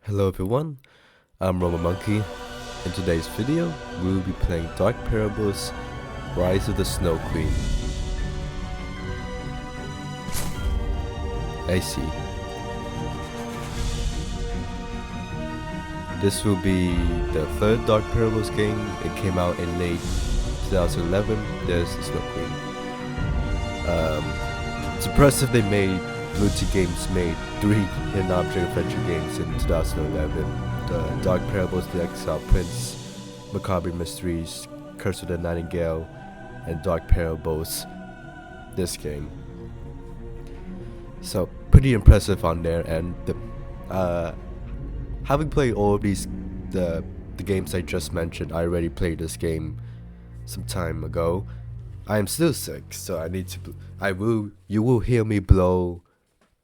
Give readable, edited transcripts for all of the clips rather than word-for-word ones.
Hello everyone, I'm Roma Monkey. In today's video, we will be playing Dark Parables Rise of the Snow Queen. I see. This will be the third Dark Parables game. It came out in late 2011. There's the Snow Queen. It's impressive they made Multi Games made 3 hidden object adventure games in 2011. The Dark Parables, The Exile Prince, Macabre Mysteries, Curse of the Nightingale, and Dark Parables, this game. So pretty impressive on there, and having played all of these, the games I just mentioned, I already played this game some time ago. I am still sick, so you will hear me blow,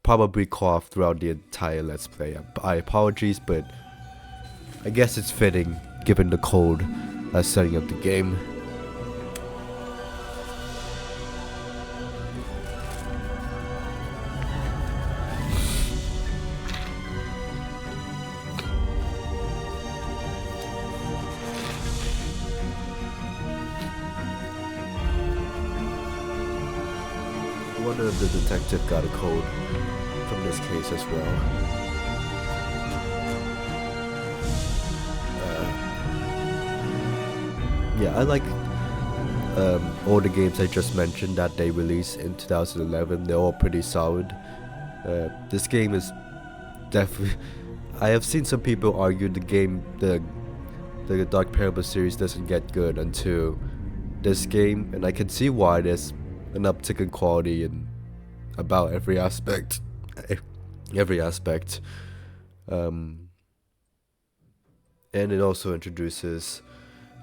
probably cough throughout the entire Let's Play. I apologize, but I guess it's fitting given the cold setting of the game. One of the detective got a cold from this case as well. Yeah, I like all the games I just mentioned that they released in 2011. They're all pretty solid. This game is definitely. I have seen some people argue the Dark Parable series doesn't get good until this game, and I can see why. There's an uptick in quality in about every aspect. And it also introduces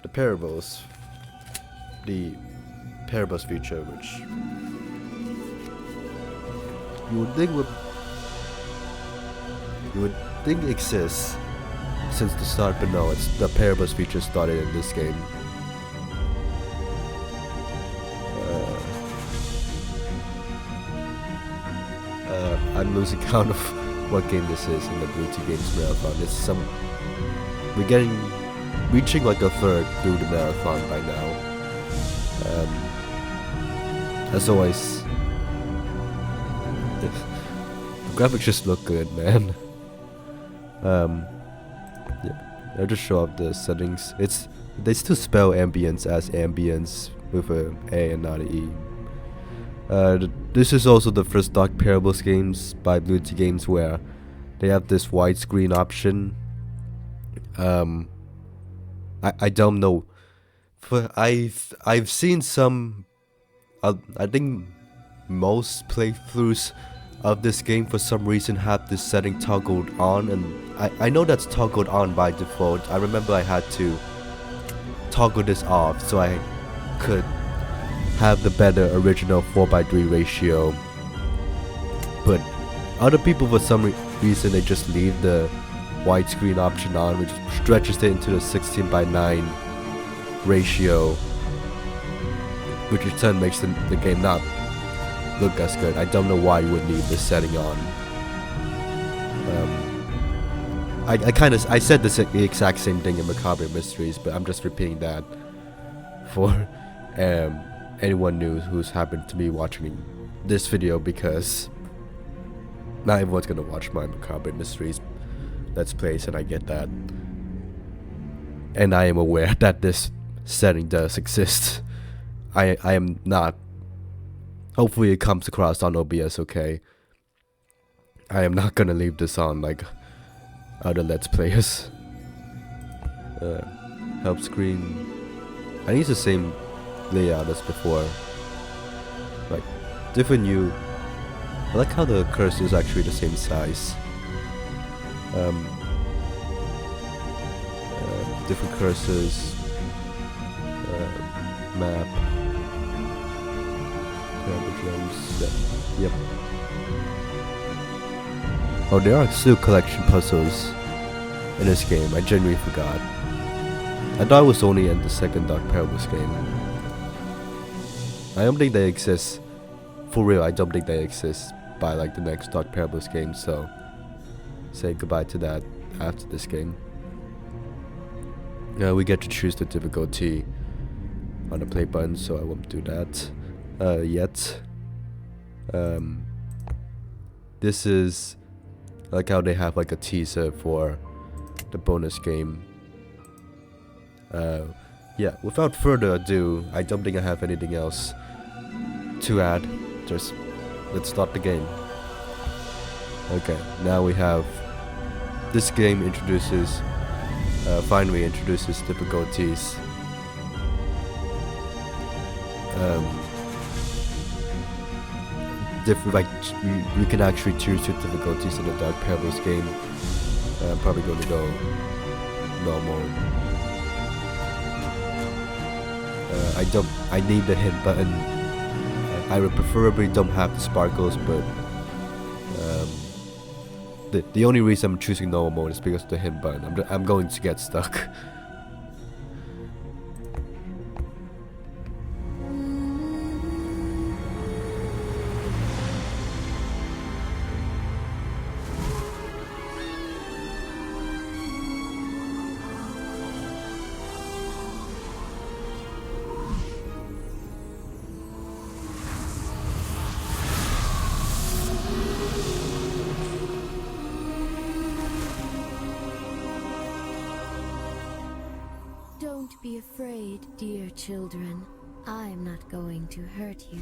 the parables feature, which you would think exists since the start, but no, it's the parables feature started in this game. I'm losing count of what game this is in the Multi Games marathon. It's reaching like a third through the marathon by now. As always, the graphics just look good, man. Yeah, I'll just show off the settings. They still spell ambience as ambience with a A and not an E. This is also the first Dark Parables games by Multi Games where they have this widescreen option. I don't know. I've seen some. I think most playthroughs of this game for some reason have this setting toggled on, and I know that's toggled on by default. I remember I had to toggle this off so I could have the better original 4:3 ratio, but other people for some reason they just leave the widescreen option on, which stretches it into the 16:9 ratio, which in turn makes the game not look as good. I don't know why you would leave this setting on. I said the exact same thing in Macabre Mysteries, but I'm just repeating that for anyone new who's happened to be watching this video, because not everyone's gonna watch my Macabre Mysteries Let's Plays, and I get that. And I am aware that this setting does exist. I am not. Hopefully it comes across on OBS okay. I am not gonna leave this on like other Let's Players. Help screen. I use the same layout as before. Like different view. I like how the cursor is actually the same size. Different cursors. Map. Yep. Oh, there are still collection puzzles in this game. I genuinely forgot. I thought it was only in the second Dark Parables game. I don't think they exist. For real, I don't think they exist by like the next Dark Parables game, so say goodbye to that after this game. We get to choose the difficulty on the play button, so I won't do that yet. This is like how they have like a teaser for the bonus game. Yeah, without further ado, I don't think I have anything else to add. Just let's start the game. Okay, now we have this game introduces finally introduces difficulties. Like you can actually choose your difficulties in the Dark Pebbles game. I'm probably going to go normal. I need the hint button. I would preferably don't have the sparkles, but the only reason I'm choosing normal mode is because of the hint button. I'm going to get stuck. Don't be afraid, dear children. I'm not going to hurt you.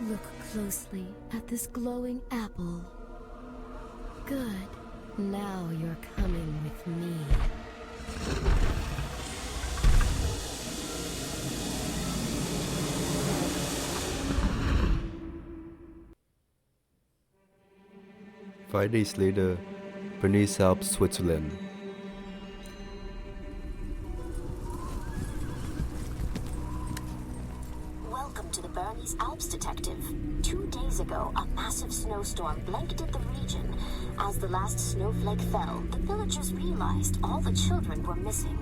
Look closely at this glowing apple. Good. Now you're coming with me. Five days later, Bernice Alps, Switzerland. Welcome to the Bernese Alps, Detective. 2 days ago, a massive snowstorm blanketed the region. As the last snowflake fell, the villagers realized all the children were missing.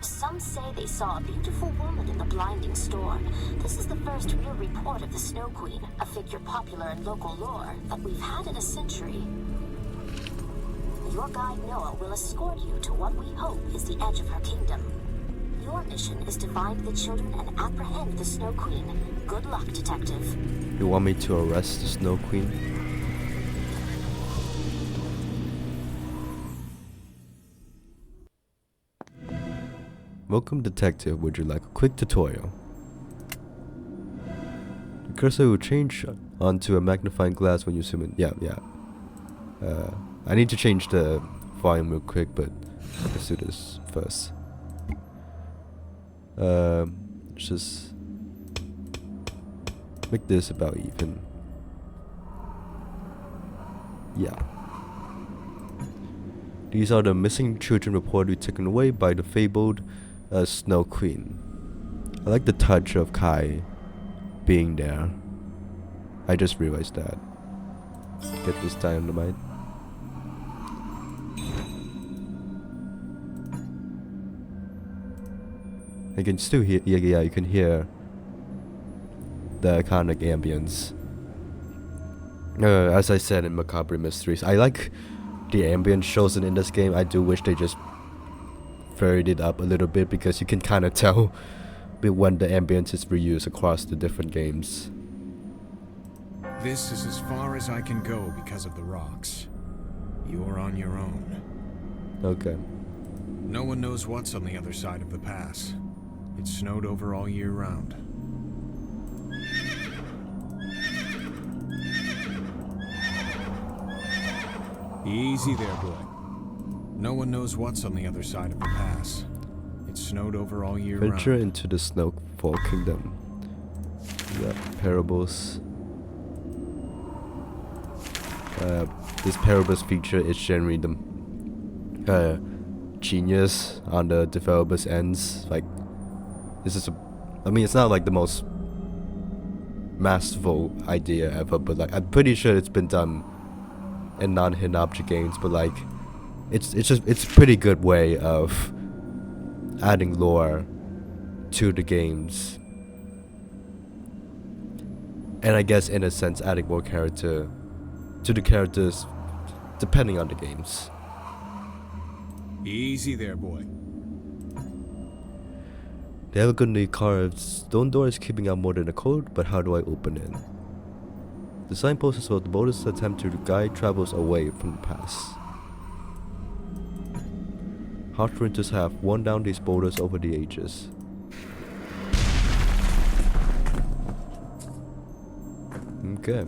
Some say they saw a beautiful woman in the blinding storm. This is the first real report of the Snow Queen, a figure popular in local lore that we've had in a century. Your guide Noah will escort you to what we hope is the edge of her kingdom. Your mission is to find the children and apprehend the Snow Queen. Good luck, Detective. You want me to arrest the Snow Queen? Welcome, Detective. Would you like a quick tutorial? The cursor will change onto a magnifying glass when you zoom in. Yeah. I need to change the volume real quick, but let's do this first. Just make this about even. Yeah. These are the missing children reportedly taken away by the fabled Snow Queen. I like the touch of Kai being there. I just realized that. Get this dynamite. You can still hear, yeah, you can hear the iconic ambience. As I said in Macabre Mysteries, I like the ambience chosen in this game. I do wish they just varied it up a little bit, because you can kind of tell when the ambience is reused across the different games. This is as far as I can go because of the rocks. You're on your own. Okay. No one knows what's on the other side of the pass. It snowed over all year round. Easy there, boy. No one knows what's on the other side of the pass. It snowed over all year round. Venture into the Snowfall Kingdom. Yeah, parables. This parables feature is generally the genius on the developer's ends. Like, this is I mean, it's not like the most masterful idea ever, but like, I'm pretty sure it's been done in non-hidden object games, but like, it's a pretty good way of adding lore to the games, and I guess in a sense adding more character to the characters depending on the games. Easy there, boy. The elegantly carved stone door is keeping out more than a code, but how do I open it? The signpost is what the boldest attempt to guide travelers away from the past. Hard sprinters have worn down these boulders over the ages. Okay.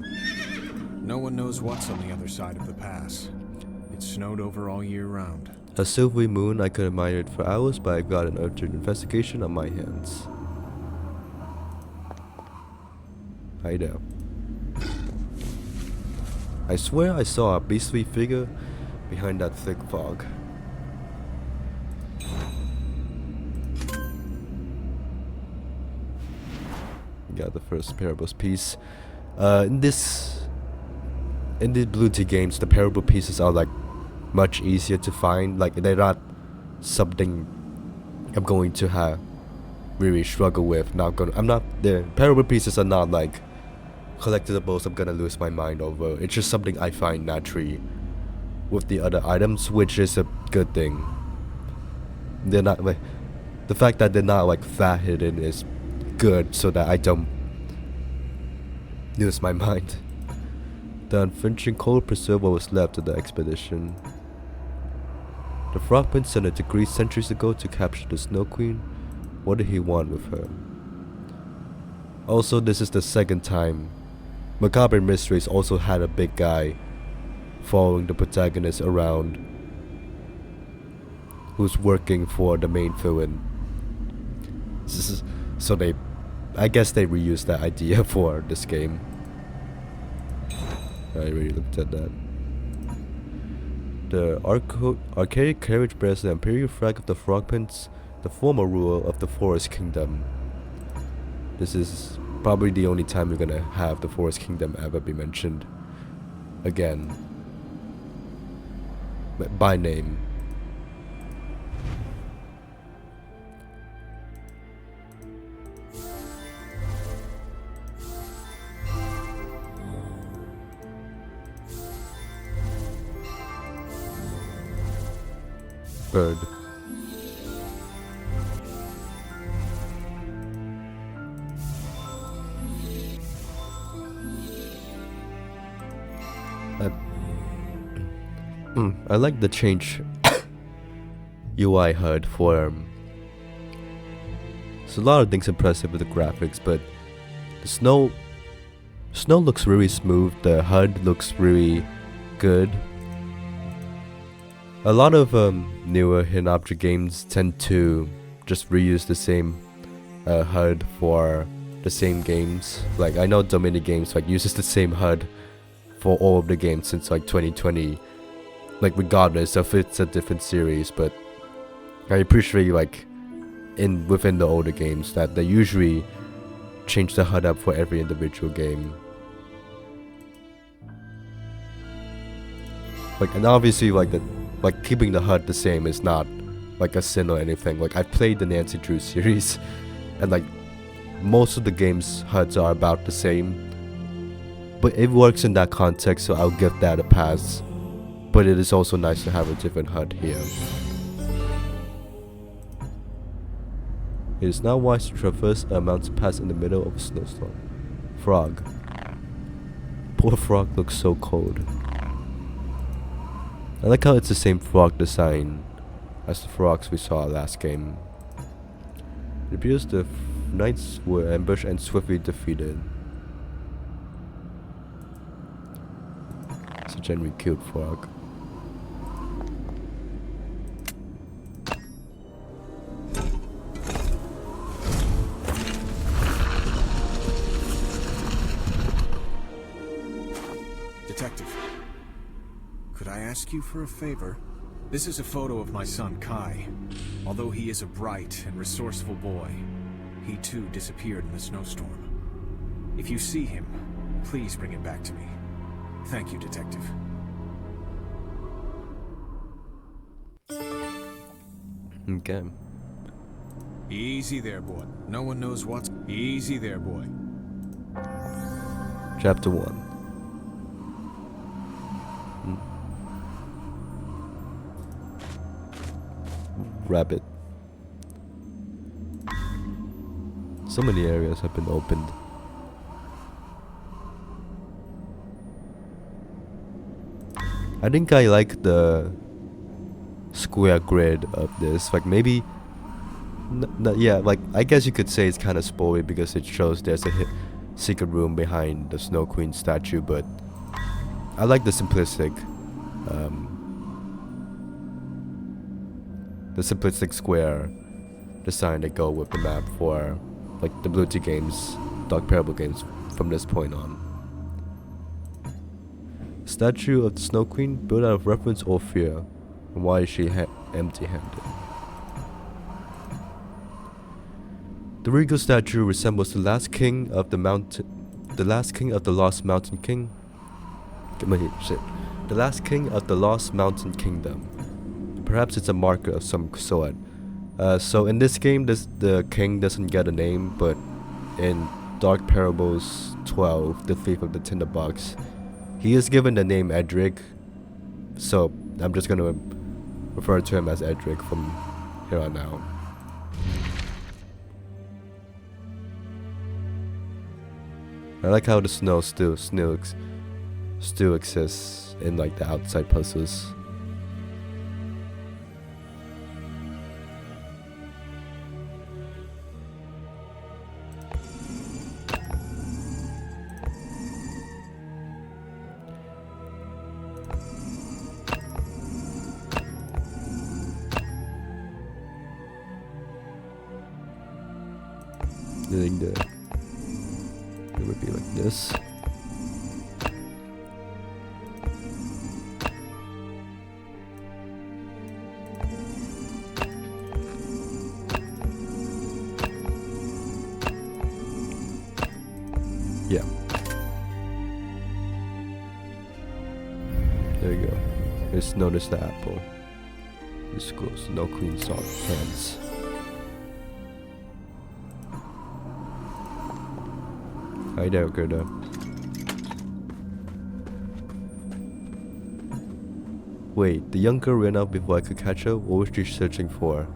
No one knows what's on the other side of the pass. It snowed over all year round. A silvery moon, I could admire it for hours, but I've got an urgent investigation on my hands. Hi there. I swear I saw a beastly figure behind that thick fog. Got the first parables piece. In these Blue Tea games, the parable pieces are like much easier to find. Like they're not something I'm going to have really struggle with. The parable pieces are not like collectibles I'm gonna lose my mind over. It's just something I find naturally with the other items, which is a good thing. They're not like the fact that they're not like that hidden is good, so that I don't lose my mind. The unflinching cold preserved what was left of the expedition. The Frog Prince sent a decree centuries ago to capture the Snow Queen. What did he want with her? Also, this is the second time Macabre Mysteries also had a big guy following the protagonist around who's working for the main villain. I guess they reused that idea for this game. I already looked at that. The archaic carriage bears the imperial flag of the Frog Prince, the former ruler of the Forest Kingdom. This is probably the only time we're gonna have the Forest Kingdom ever be mentioned again. By name. Bird. I like the change UI HUD for there's a lot of things impressive with the graphics, but the snow looks really smooth. The HUD looks really good. A lot of newer hidden object games tend to just reuse the same HUD for the same games. Like I know Dominion Games like uses the same HUD for all of the games since like 2020. Like regardless if it's a different series, but I appreciate like within the older games that they usually change the HUD up for every individual game. Like and obviously like keeping the HUD the same is not like a sin or anything. Like I've played the Nancy Drew series and like most of the games HUDs are about the same. But it works in that context, so I'll give that a pass. But it is also nice to have a different HUD here. It is now wise to traverse a mountain pass in the middle of a snowstorm. Frog. Poor frog looks so cold. I like how it's the same frog design as the frogs we saw last game. It appears the knights were ambushed and swiftly defeated. It's a genuinely cute frog. Detective, could I ask you for a favor? This is a photo of my son, Kai. Although he is a bright and resourceful boy, he too disappeared in the snowstorm. If you see him, please bring it back to me. Thank you, Detective. Okay. Easy there, boy. No one knows what's... Easy there, boy. Chapter 1. rabbit. So many areas have been opened. I think I like the square grid of this. Like maybe, yeah, like I guess you could say it's kind of spoily because it shows there's a secret room behind the Snow Queen statue, but I like the simplistic square design that go with the map for like the Blue Tea games, Dark Parable games from this point on. Statue of the Snow Queen built out of reverence or fear. And why is she empty-handed? The regal statue resembles the last king of the Lost Mountain King. The last king of the Lost Mountain Kingdom. Perhaps it's a marker of some sort. So in this game, the king doesn't get a name, but in Dark Parables 12, the Thief of the Tinderbox, he is given the name Edric. So I'm just gonna refer to him as Edric from here on out. I like how the snow still exists in like the outside puzzles. I think it would be like this. Yeah. There you go. Just notice the apple. This goes no queen salt hands. Hi there, Gretel. Wait, the young girl ran out before I could catch her? What was she searching for?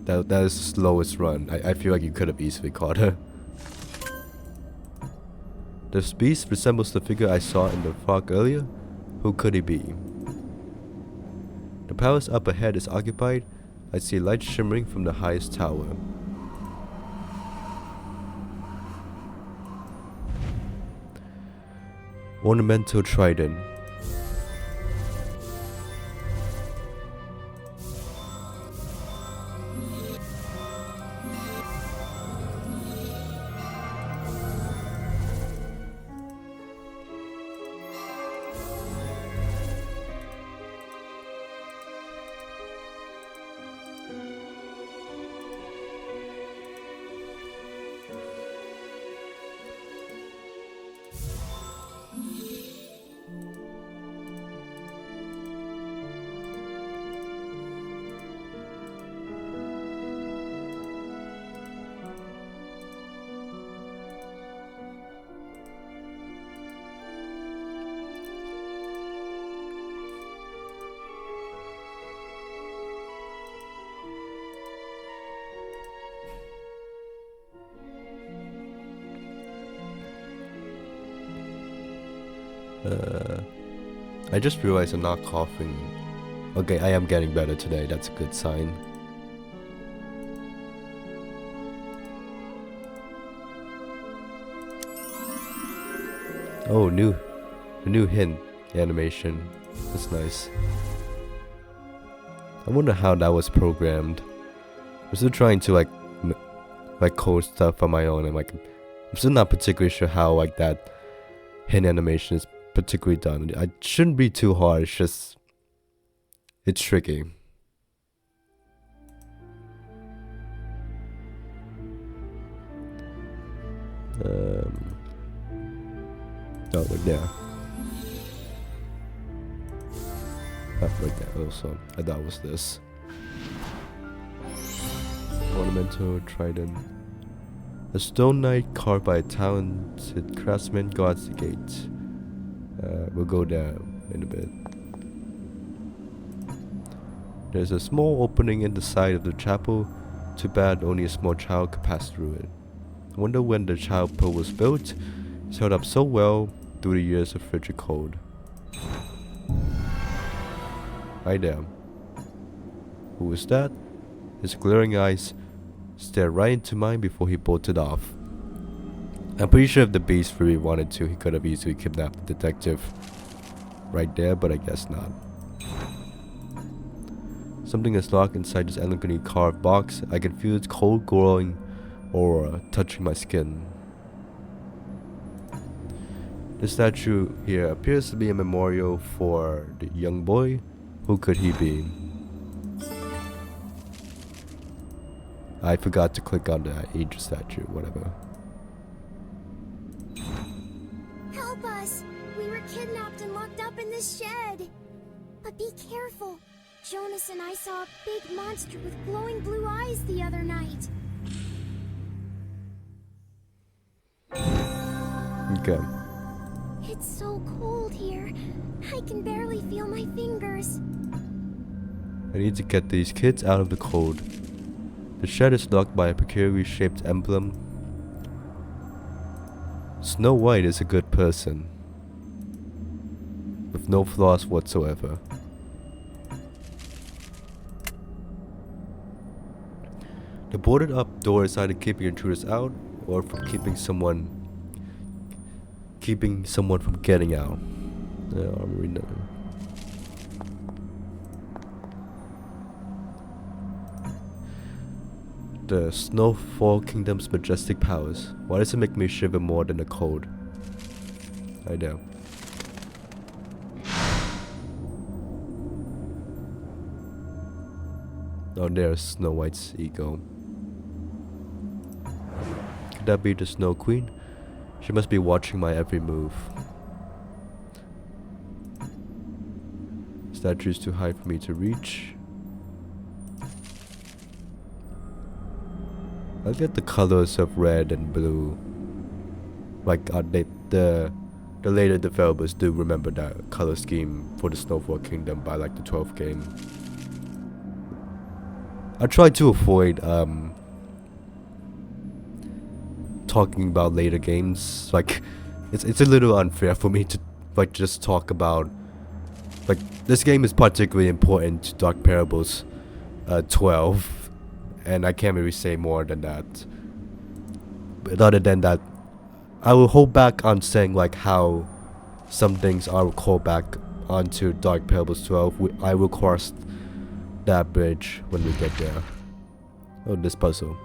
That is the slowest run. I feel like you could have easily caught her. This beast resembles the figure I saw in the fog earlier. Who could he be? The palace up ahead is occupied. I see light shimmering from the highest tower. Ornamental trident. I just realized I'm not coughing. Okay, I am getting better today. That's a good sign. Oh, a new hint animation. That's nice. I wonder how that was programmed. I'm still trying to like code stuff on my own, and I'm still not particularly sure how like that hint animation is particularly done. It shouldn't be too hard. It's tricky. Oh, like there. Like that also. I thought it was this. Ornamental trident. A stone knight carved by a talented craftsman guards the gate. We'll go there in a bit. There's a small opening in the side of the chapel. Too bad only a small child could pass through it. I wonder when the child pool was built. It's held up so well through the years of frigid cold. Hi there. Who was that? His glaring eyes stared right into mine before he bolted off. I'm pretty sure if the beast really wanted to, he could have easily kidnapped the detective right there, but I guess not. Something is locked inside this elegantly carved box. I can feel its cold glowing aura touching my skin. The statue here appears to be a memorial for the young boy. Who could he be? I forgot to click on the age statue, whatever. Help us! We were kidnapped and locked up in this shed. But be careful. Jonas and I saw a big monster with glowing blue eyes the other night. Okay. It's so cold here. I can barely feel my fingers. I need to get these kids out of the cold. The shed is locked by a peculiarly shaped emblem. Snow White is a good person, with no flaws whatsoever. The boarded up door is either keeping intruders out or from keeping someone from getting out. The Snowfall Kingdom's majestic powers. Why does it make me shiver more than the cold? I know. Oh, there's Snow White's ego. Could that be the Snow Queen? She must be watching my every move. Statue's too high for me to reach. I get the colors of red and blue. Like the later developers do remember that color scheme for the Snowfall Kingdom by like the 12th game. I try to avoid talking about later games. Like it's a little unfair for me to like just talk about like this game is particularly important to Dark Parables 12. And I can't really say more than that. But other than that, I will hold back on saying like how some things are called back onto Dark Parables 12. I will cross that bridge when we get there. Oh, this puzzle.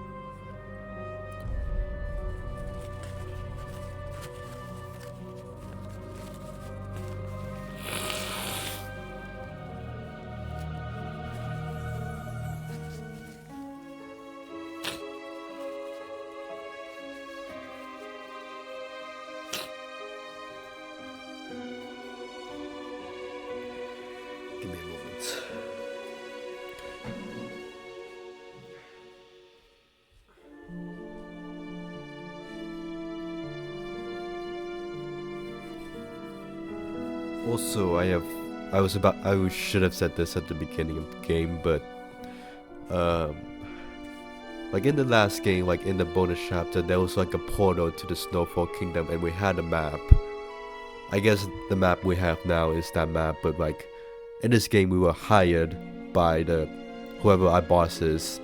Give me a moment. Also, I should have said this at the beginning of the game, but like in the last game, like in the bonus chapter, there was like a portal to the Snowfall Kingdom, and we had a map. I guess the map we have now is that map, but like in this game, we were hired by whoever our boss is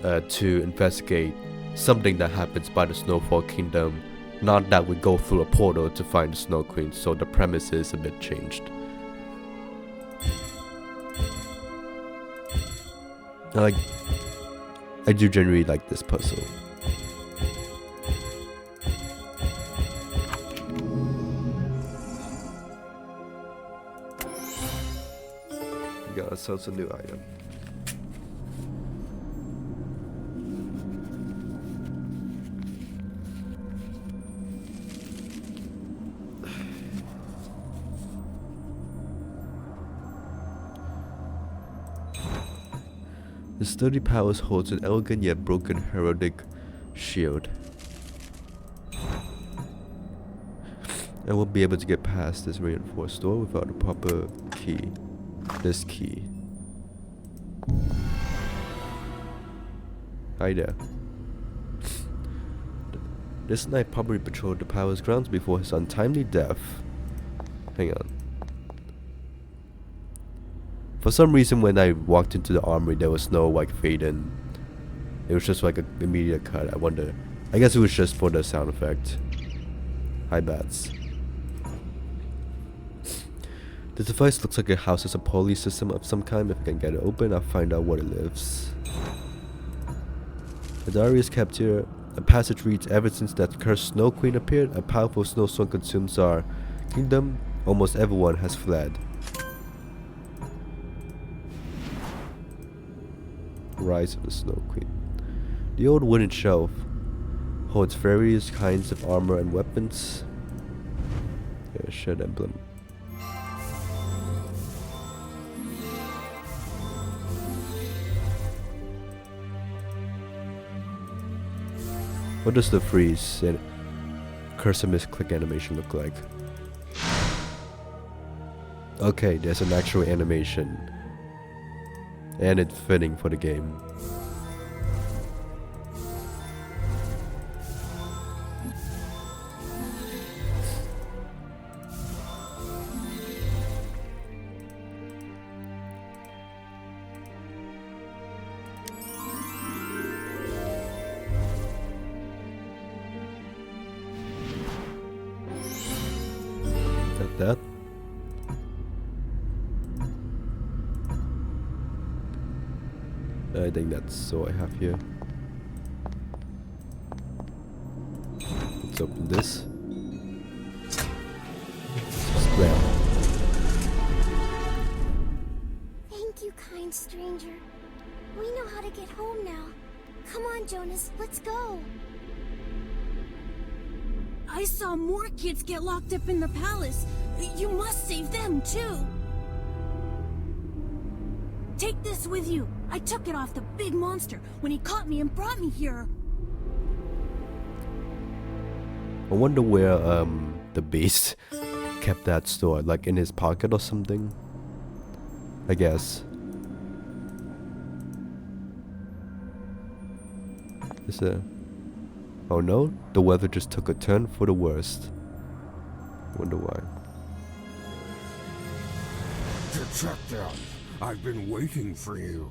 to investigate something that happens by the Snowfall Kingdom. Not that we go through a portal to find the Snow Queen, so the premise is a bit changed. I do generally like this puzzle. We got ourselves a new item. The sturdy palace holds an elegant yet broken heraldic shield. I won't be able to get past this reinforced door without a proper key. this key. Hi there. This knight probably patrolled the palace grounds before his untimely death. Hang on. For some reason, when I walked into the armory, there was no like fade in. It was just like an immediate cut. I wonder. I guess it was just for the sound effect. Hi, bats. This device looks like it houses a pulley system of some kind. If I can get it open, I'll find out where it lives. The diary is kept here. A passage reads, ever since that cursed Snow Queen appeared, a powerful snowstorm consumes our kingdom. Almost everyone has fled. Rise of the Snow Queen. The old wooden shelf holds various kinds of armor and weapons. Yeah, shed emblem. What does the freeze and cursor misclick animation look like? Okay, there's an actual animation. And it's fitting for the game. That. I think that's all I have here. Let's open this. Scram. Thank you, kind stranger. We know how to get home now. Come on, Jonas, let's go. I saw more kids get locked up in the palace. You must save them, too. Take this with you. I took it off the big monster when he caught me and brought me here. I wonder where the beast kept that sword, like in his pocket or something. I guess. Is there? Oh no, the weather just took a turn for the worst. Wonder why. Detective, I've been waiting for you.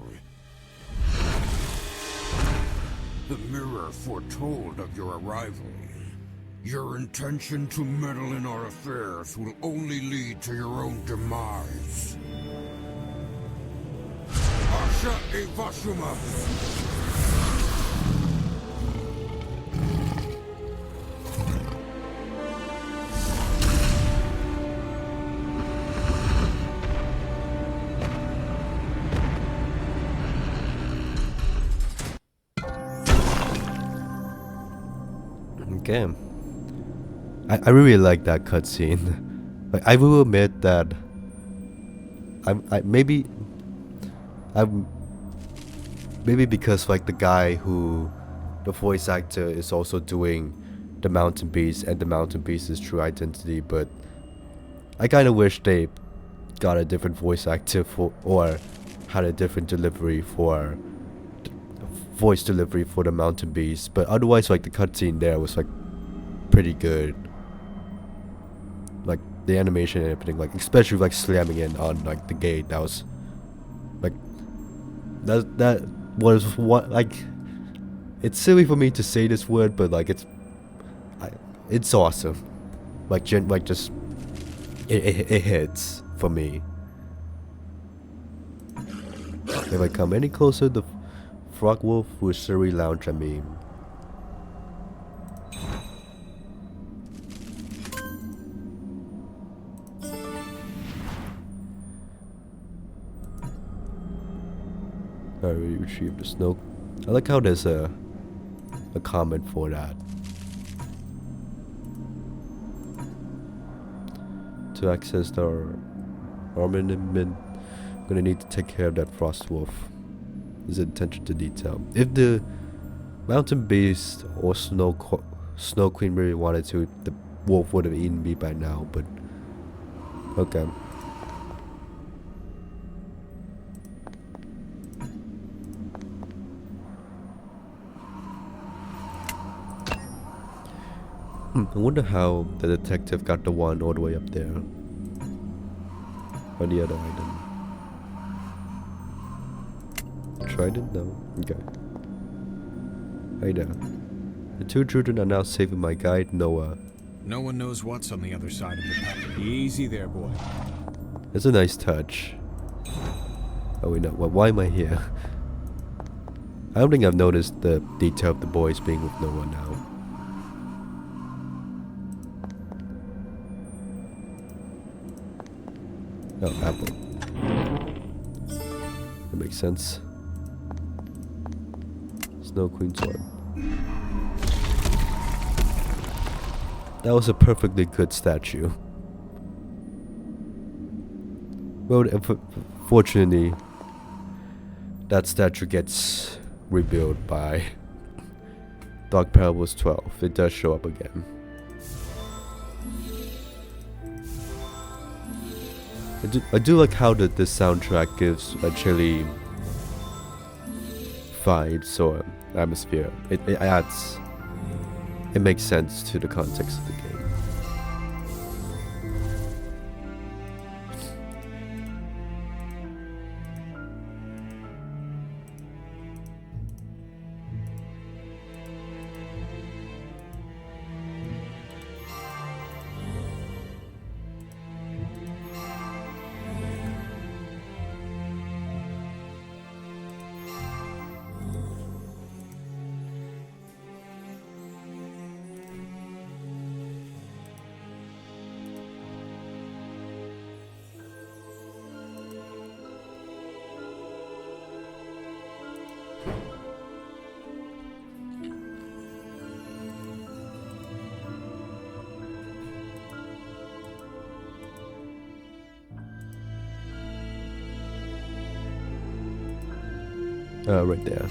The mirror foretold of your arrival. Your intention to meddle in our affairs will only lead to your own demise. Asha Evashuma! Okay. I really like that cutscene. Like, I will admit that maybe because like the voice actor is also doing the Mountain Beast and the Mountain Beast's true identity, but I kind of wish they got a different voice actor or had a different voice delivery for the Mountain Beast. But otherwise, like, the cutscene there was like pretty good. Like the animation and everything, like especially like slamming in on like the gate. That was like that was what, like, it's silly for me to say this word, but like it's awesome. Like just it hits for me. If I come any closer, the frog wolf will surely lounge at me. I retrieved the snow. I like how there's a comment for that. To access the armament, I'm gonna need to take care of that frost wolf. Is attention to detail. If the Mountain Beast or Snow Queen really wanted to, the wolf would have eaten me by now, but okay. I wonder how the detective got the wand all the way up there. Or the other item. Trident? No. Okay. Hey there. The two children are now saving my guide, Noah. No one knows what's on the other side of the path. Easy there, boy. It's a nice touch. Oh wait, no. Why am I here? I don't think I've noticed the detail of the boys being with Noah now. Oh, apple. That makes sense. Snow Queen's orb. That was a perfectly good statue. Well, fortunately, that statue gets rebuilt by Dark Parables 12. It does show up again. I do like how this soundtrack gives a chilly vibes or atmosphere. It adds. It makes sense to the context of the game. Right there.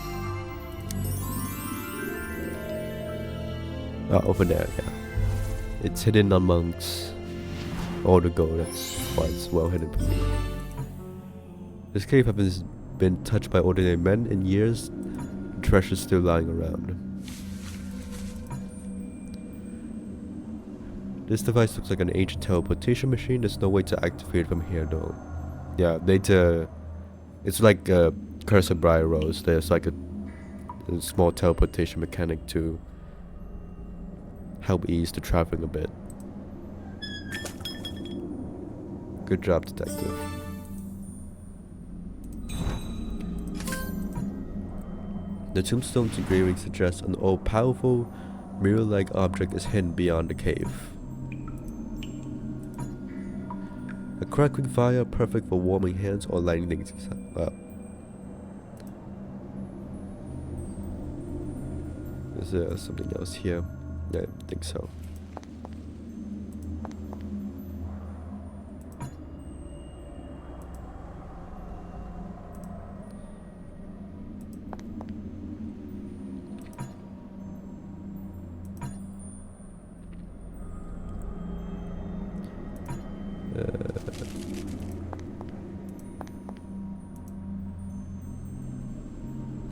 Over there, yeah. It's hidden amongst all the gold. That's why it's well hidden from me. This cave hasn't been touched by ordinary men in years. The treasure's still lying around. This device looks like an ancient teleportation machine. There's no way to activate it from here though. Yeah, it's like a Curse of Briar Rose. There's like a small teleportation mechanic to help ease the traveling a bit. Good job, detective. The tombstone's engraving suggests an all-powerful, mirror-like object is hidden beyond the cave. A crackling fire perfect for warming hands or lighting things up. Is there something else here? I don't think so.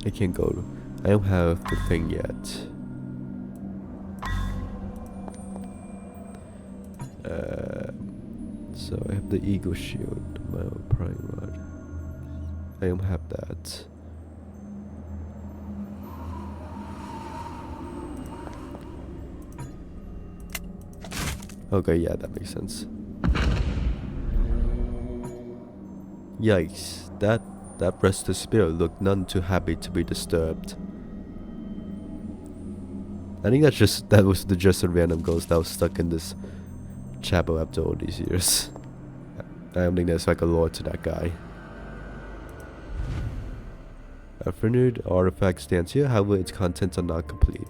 I can't go. I don't have the thing yet. So I have the Eagle Shield, my own Prime Rod. I don't have that. Okay, yeah, that makes sense. Yikes, that restless spirit looked none too happy to be disturbed. I think that was just a random ghost that was stuck in this chapel after all these years. I don't think there's like a lore to that guy. A furnished artifact stands here, however its contents are not complete.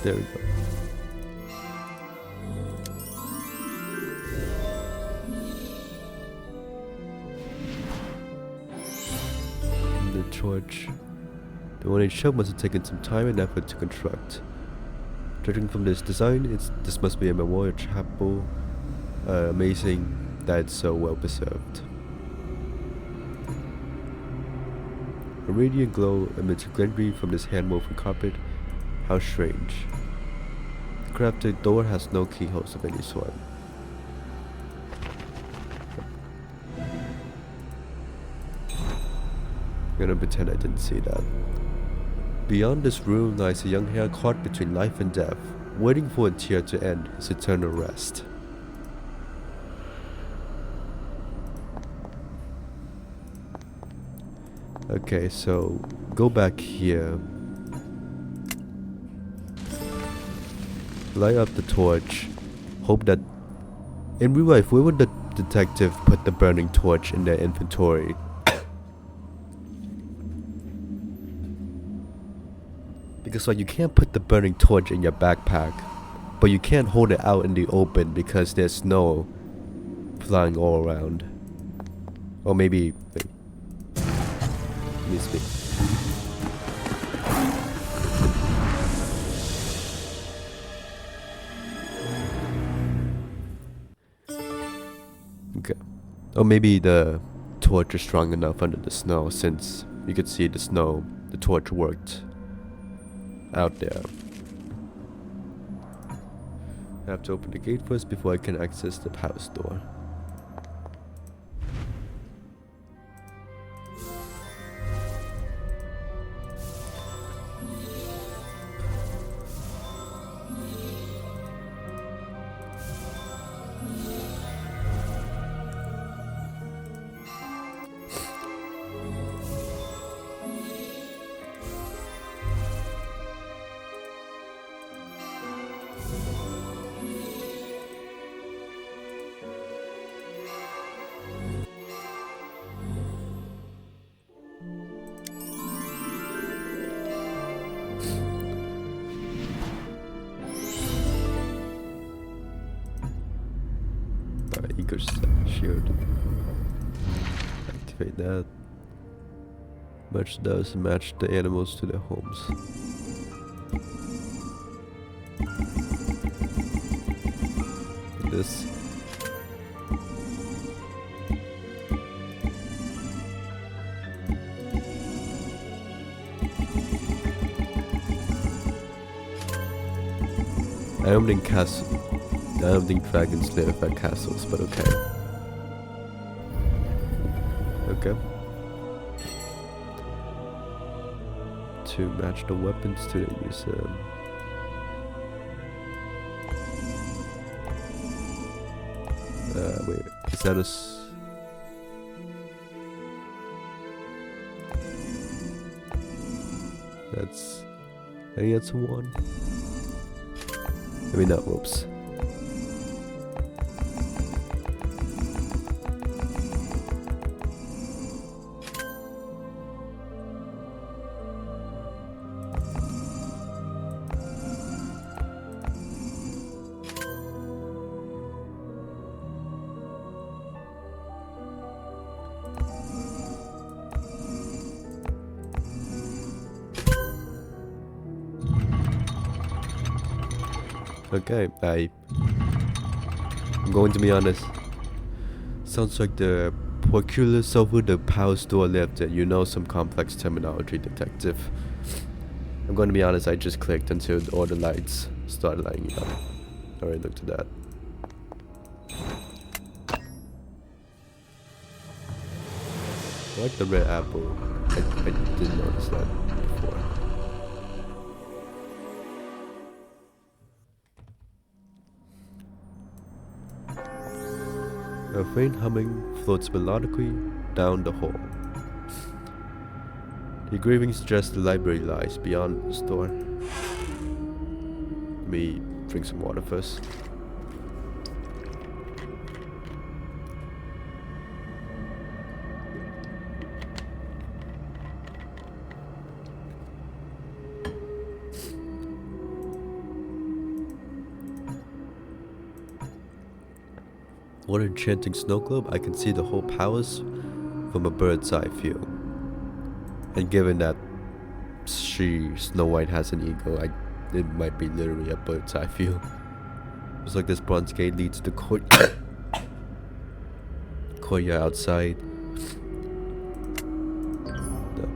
There we go. The torch. The one itself must have taken some time and effort to construct. Judging from this design, this must be a memorial chapel. Amazing that it's so well preserved. A radiant glow emits gently from this hand-woven carpet. How strange. The crafted door has no keyholes of any sort. I'm gonna pretend I didn't see that. Beyond this room lies a young hare caught between life and death, waiting for a tear to end his eternal rest. Okay, so go back here. Light up the torch. Hope that in real life, where would the detective put the burning torch in their inventory? Because like you can't put the burning torch in your backpack, but you can't hold it out in the open because there's snow flying all around. Or maybe wait. Let me speak. Okay. Or maybe the torch is strong enough under the snow, since you could see the snow, the torch worked out there. I have to open the gate first before I can access the palace door. Eager shield. Activate that. Much does match the animals to their homes. This. I don't think dragons live at castles, but okay. Okay. To match the weapons to the user. Wait, is that that's... I think that's a 1. I mean, no, whoops. Okay, I'm going to be honest. Sounds like the Porculus over the power store left and you know some complex terminology, detective. I'm going to be honest, I just clicked until all the lights started lighting up. Alright, look to that. I like the red apple. I didn't notice that before. A faint humming floats melodically down the hall. The engraving suggests the library lies beyond the store. Let me drink some water first. What an enchanting snow globe. I can see the whole palace from a bird's eye view. And given that Snow White has an ego, it might be literally a bird's eye view. Looks like this bronze gate leads to the courtyard outside. No.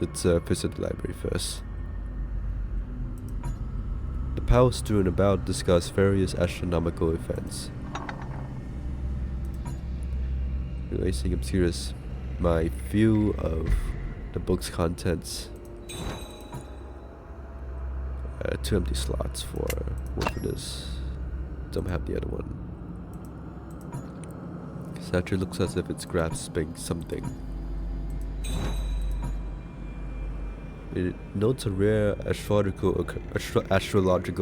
Let's visit the library first. The palace strewn about discuss various astronomical events. Relating obscures my view of the book's contents. 2 empty slots for one for this. Don't have the other one. Statue looks as if it's grasping something. It notes a rare astrological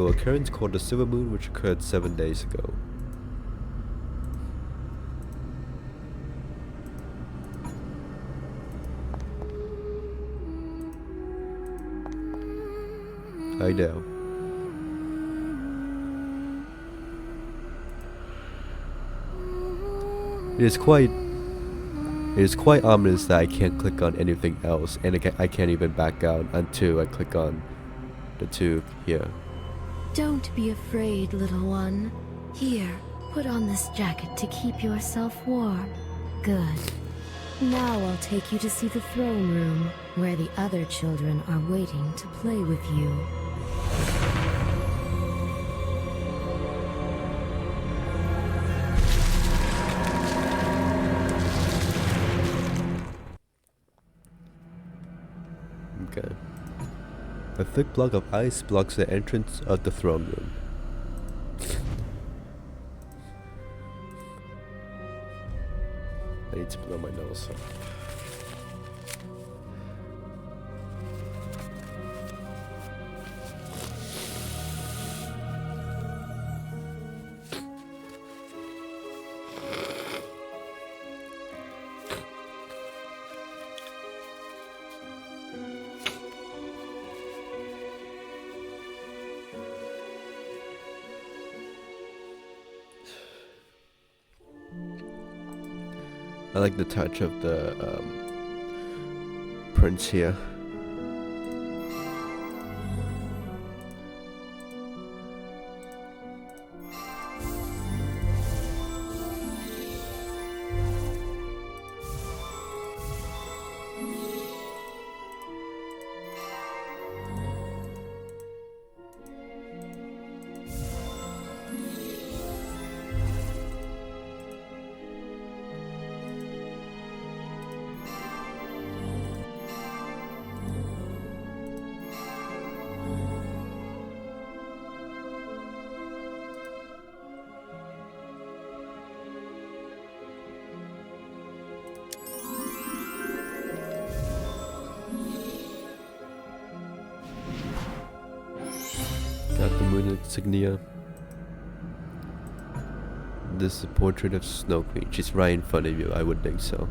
occurrence called the silver moon, which occurred 7 days ago. I know. It is quite ominous that I can't click on anything else, and I can't even back out until I click on the two here. Don't be afraid, little one. Here, put on this jacket to keep yourself warm. Good. Now I'll take you to see the throne room, where the other children are waiting to play with you. Okay. A thick block of ice blocks the entrance of the throne room. I need to blow my nose. I like the touch of the prints here. Got the moon insignia. This is a portrait of Snow Queen. She's right in front of you, I would think so.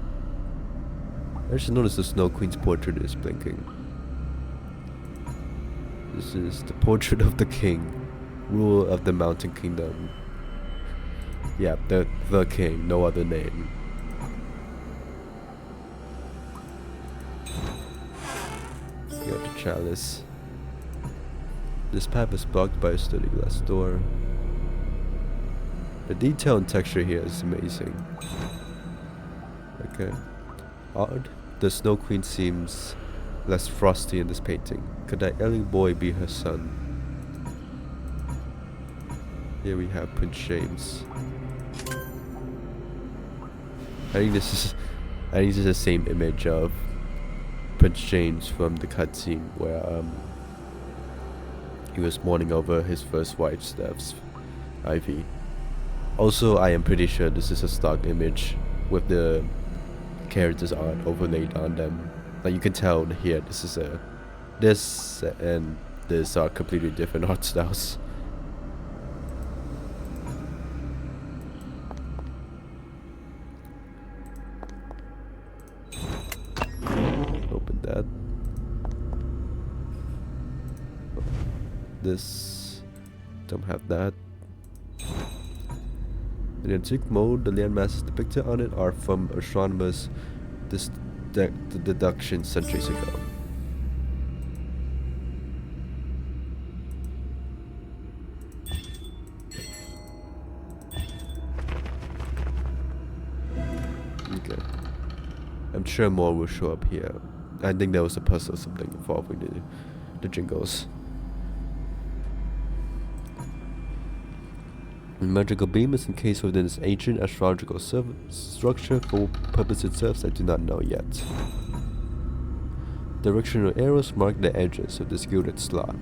I just noticed the Snow Queen's portrait is blinking. This is the portrait of the king, ruler of the Mountain Kingdom. Yeah, the king, no other name. Got the chalice. This path is blocked by a sturdy glass door. The detail and texture here is amazing. Okay. Odd. The Snow Queen seems less frosty in this painting. Could that alien boy be her son? Here we have Prince James. I think this is the same image of Prince James from the cutscene where he was mourning over his first wife's death, Ivy. Also, I am pretty sure this is a stock image with the characters' art overlaid on them. Like you can tell here, this and this are completely different art styles. Open that. This don't have that. In the antique mode, the landmasses depicted on it are from astronomers' deduction centuries ago. Okay. I'm sure more will show up here. I think there was a puzzle or something involving the jingles. The magical beam is encased within this ancient astrological structure. For what purpose it serves, I do not know yet. Directional arrows mark the edges of this gilded slot.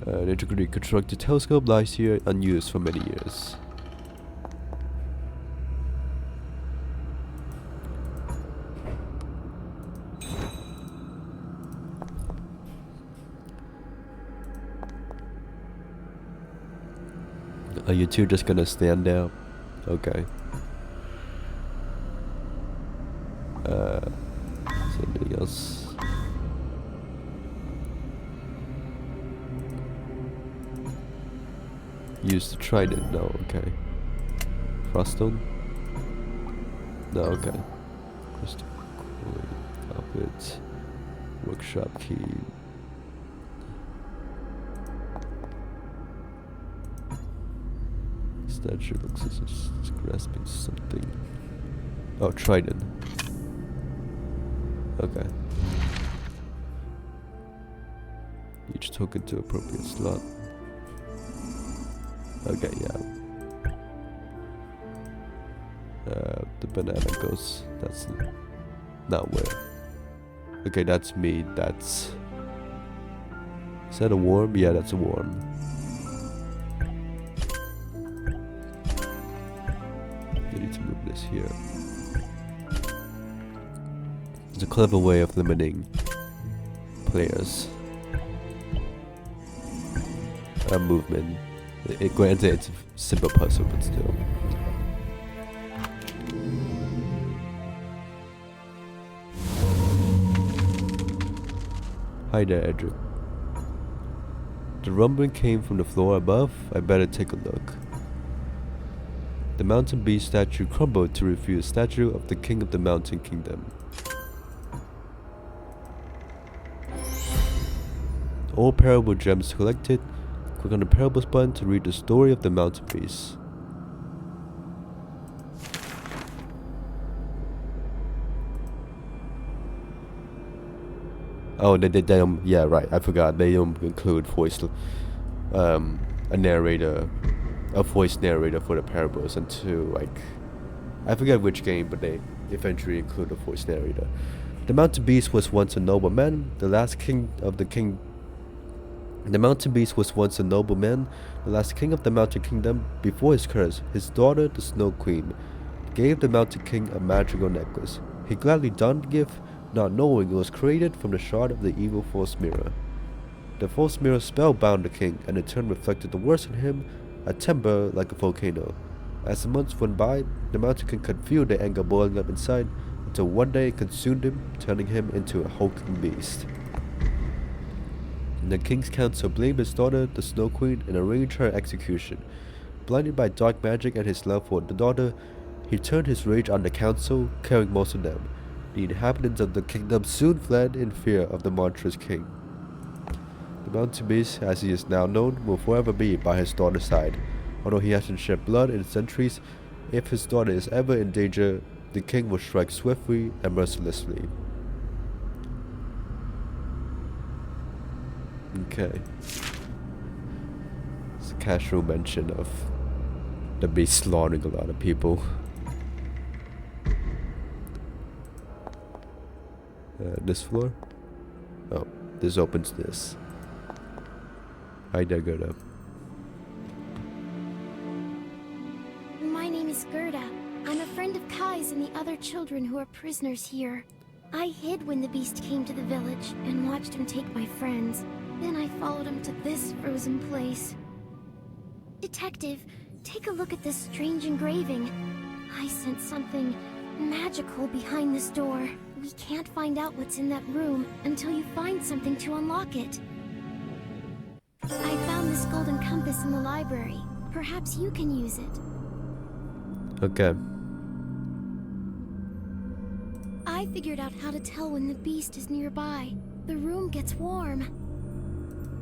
An intricately constructed telescope lies here, unused for many years. Are you two just gonna stand there? Okay. Is there anything else? Use the trident. No, okay. Froststone? No, okay. Crystal coin, carpet, workshop key. Statue looks as if it's grasping something. Oh, trident. Okay. Each token to appropriate slot. Okay, yeah. The banana goes. That's not where. Okay, that's me. That's. Is that a worm? Yeah, that's a worm. I need to move this here. It's a clever way of limiting players' movement. Granted, it's a simple puzzle, but still. Hi there, Edric. The rumbling came from the floor above. I better take a look. The mountain beast statue crumbled to reveal a statue of the king of the mountain kingdom. All parable gems collected. Click on the parables button to read the story of the mountain beast. Oh, they yeah, right. I forgot. They don't include voice, a narrator, a voice narrator for the parables until like, I forget which game, but they eventually include a voice narrator. The mountain beast was once a noble man, the last king of the king. The mountain beast was once a noble man, the last king of the mountain kingdom. Before his curse, his daughter, the Snow Queen, gave the mountain king a magical necklace. He gladly donned the gift, not knowing it was created from the shard of the evil false mirror. The false mirror spellbound the king, and in turn reflected the worst in him, a temper like a volcano. As the months went by, the mountain king could feel the anger boiling up inside, until one day it consumed him, turning him into a hulking beast. The king's council blamed his daughter, the Snow Queen, and arranged her execution. Blinded by dark magic and his love for the daughter, he turned his rage on the council, killing most of them. The inhabitants of the kingdom soon fled in fear of the monstrous king. The mountain beast, as he is now known, will forever be by his daughter's side. Although he hasn't shed blood in centuries, if his daughter is ever in danger, the king will strike swiftly and mercilessly. Okay. It's a casual mention of the beast slaughtering a lot of people. This floor? Oh, this opens this. Hi there, Gerda. My name is Gerda. I'm a friend of Kai's and the other children who are prisoners here. I hid when the beast came to the village and watched him take my friends. Then I followed him to this frozen place. Detective, take a look at this strange engraving. I sense something magical behind this door. We can't find out what's in that room until you find something to unlock it. I found this golden compass in the library. Perhaps you can use it. Okay. I figured out how to tell when the beast is nearby. The room gets warm.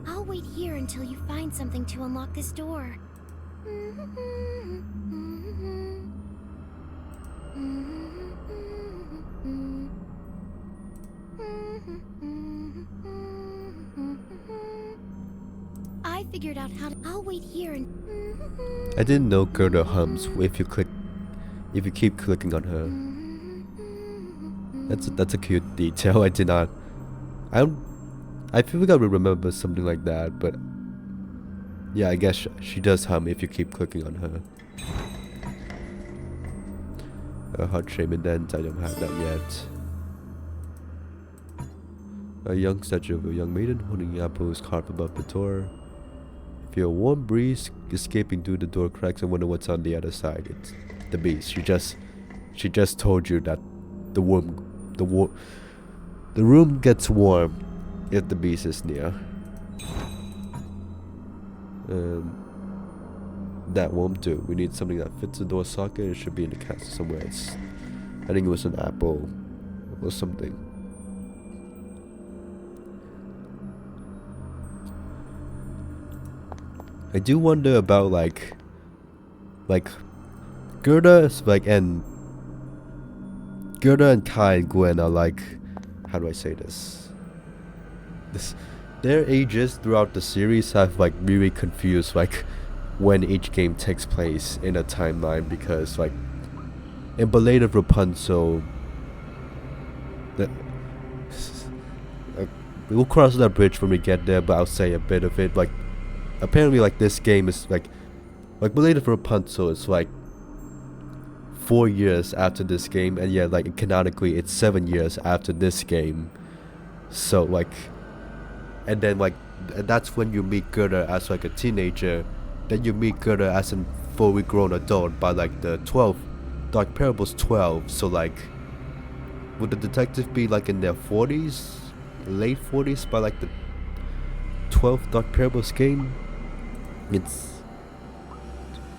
I'll wait here until you find something to unlock this door. I figured out how to... I'll wait here and... I didn't know Gerda hums if you keep clicking on her. That's a cute detail. I did not. I feel like I would remember something like that, but yeah, I guess she does hum if you keep clicking on her. A heart shape indent, I don't have that yet. A young statue of a young maiden holding apples carved above the door. Feel a warm breeze escaping through the door cracks and wonder what's on the other side. It's the beast. She just told you that the room gets warm if the beast is near. That won't do. We need something that fits the door socket. It should be in the castle somewhere. I think it was an apple or something. I do wonder about like Gerda and Kai and Gwen are like, how do I say this? Their ages throughout the series have like really confused like when each game takes place in a timeline, because like in Ballad of Rapunzel, we'll cross that bridge when we get there, but I'll say a bit of it. Like apparently like this game is like Ballad of Rapunzel is like 4 years after this game, and yeah, like canonically it's 7 years after this game. So like, and then like, and that's when you meet Gerda as like a teenager. Then you meet Gerda as a fully grown adult by like the 12th Dark Parables 12. So like, would the detective be like in their 40s, late 40s by like the 12th Dark Parables game?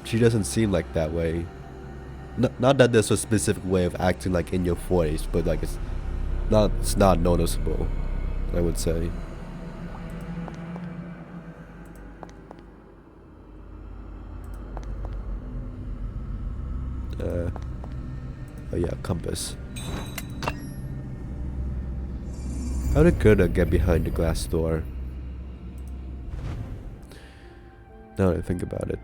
She doesn't seem like that way. Not that there's a specific way of acting like in your 40s, but like it's not noticeable, I would say. Oh yeah, compass. How did Gerda get behind the glass door? Now that I think about it.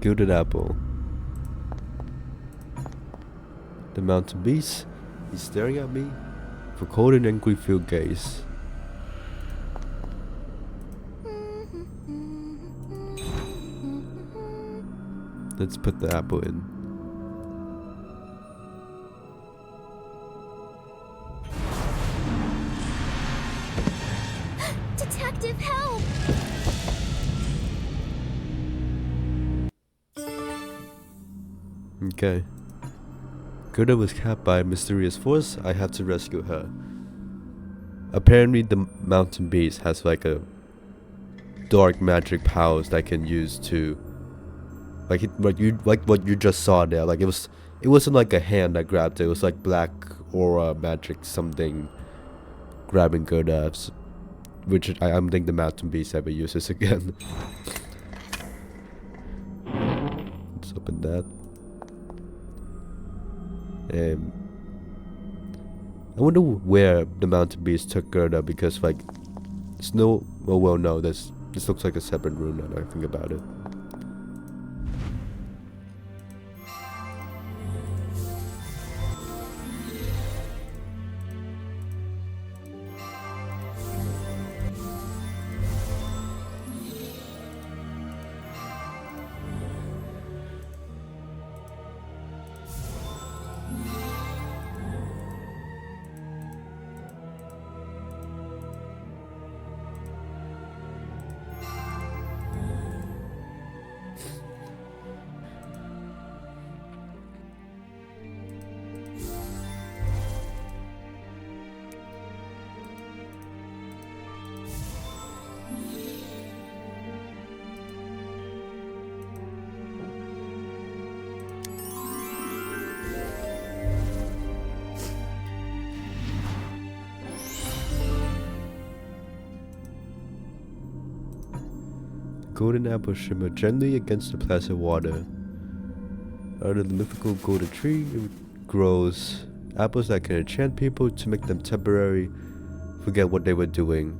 Gilded apple. The mountain beast. He's staring at me with a cold and angry filled gaze. Let's put the apple in. Detective, help! Okay. Gerda was capped by a mysterious force. I have to rescue her. Apparently the mountain beast has like a dark magic powers that can use to like what you just saw there. Like it It wasn't like a hand that grabbed it. It was like black aura magic something grabbing Gerda's, which I don't think the Mountain Beast ever uses again. Let's open that. I wonder where the Mountain Beast took Gerda, because like Snow. Oh well, no. This looks like a separate room now that I think about it. Golden apples shimmer gently against the placid water. Under the mythical golden tree, it grows apples that can enchant people to make them temporarily forget what they were doing.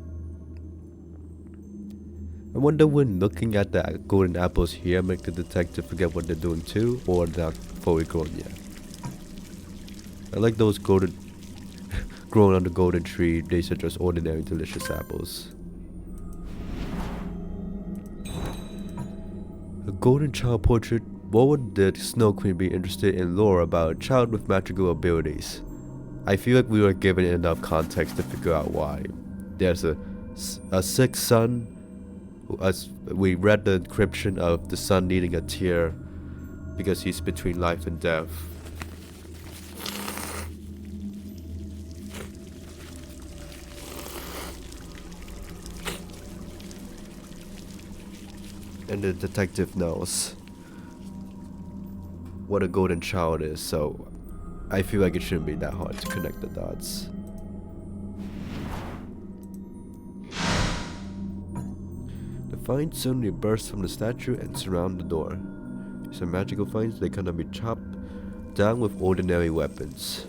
I wonder when looking at the golden apples here make the detective forget what they're doing too, or not fully grown yet. I like those golden grown on the golden tree. These are just ordinary delicious apples. A golden child portrait. What would the Snow Queen be interested in lore about a child with magical abilities? I feel like we were given enough context to figure out why. There's a sick son. As we read the inscription of the son needing a tear because he's between life and death. And the detective knows what a golden child is, so I feel like it shouldn't be that hard to connect the dots. The vines suddenly burst from the statue and surround the door. These are magical vines. They cannot be chopped down with ordinary weapons.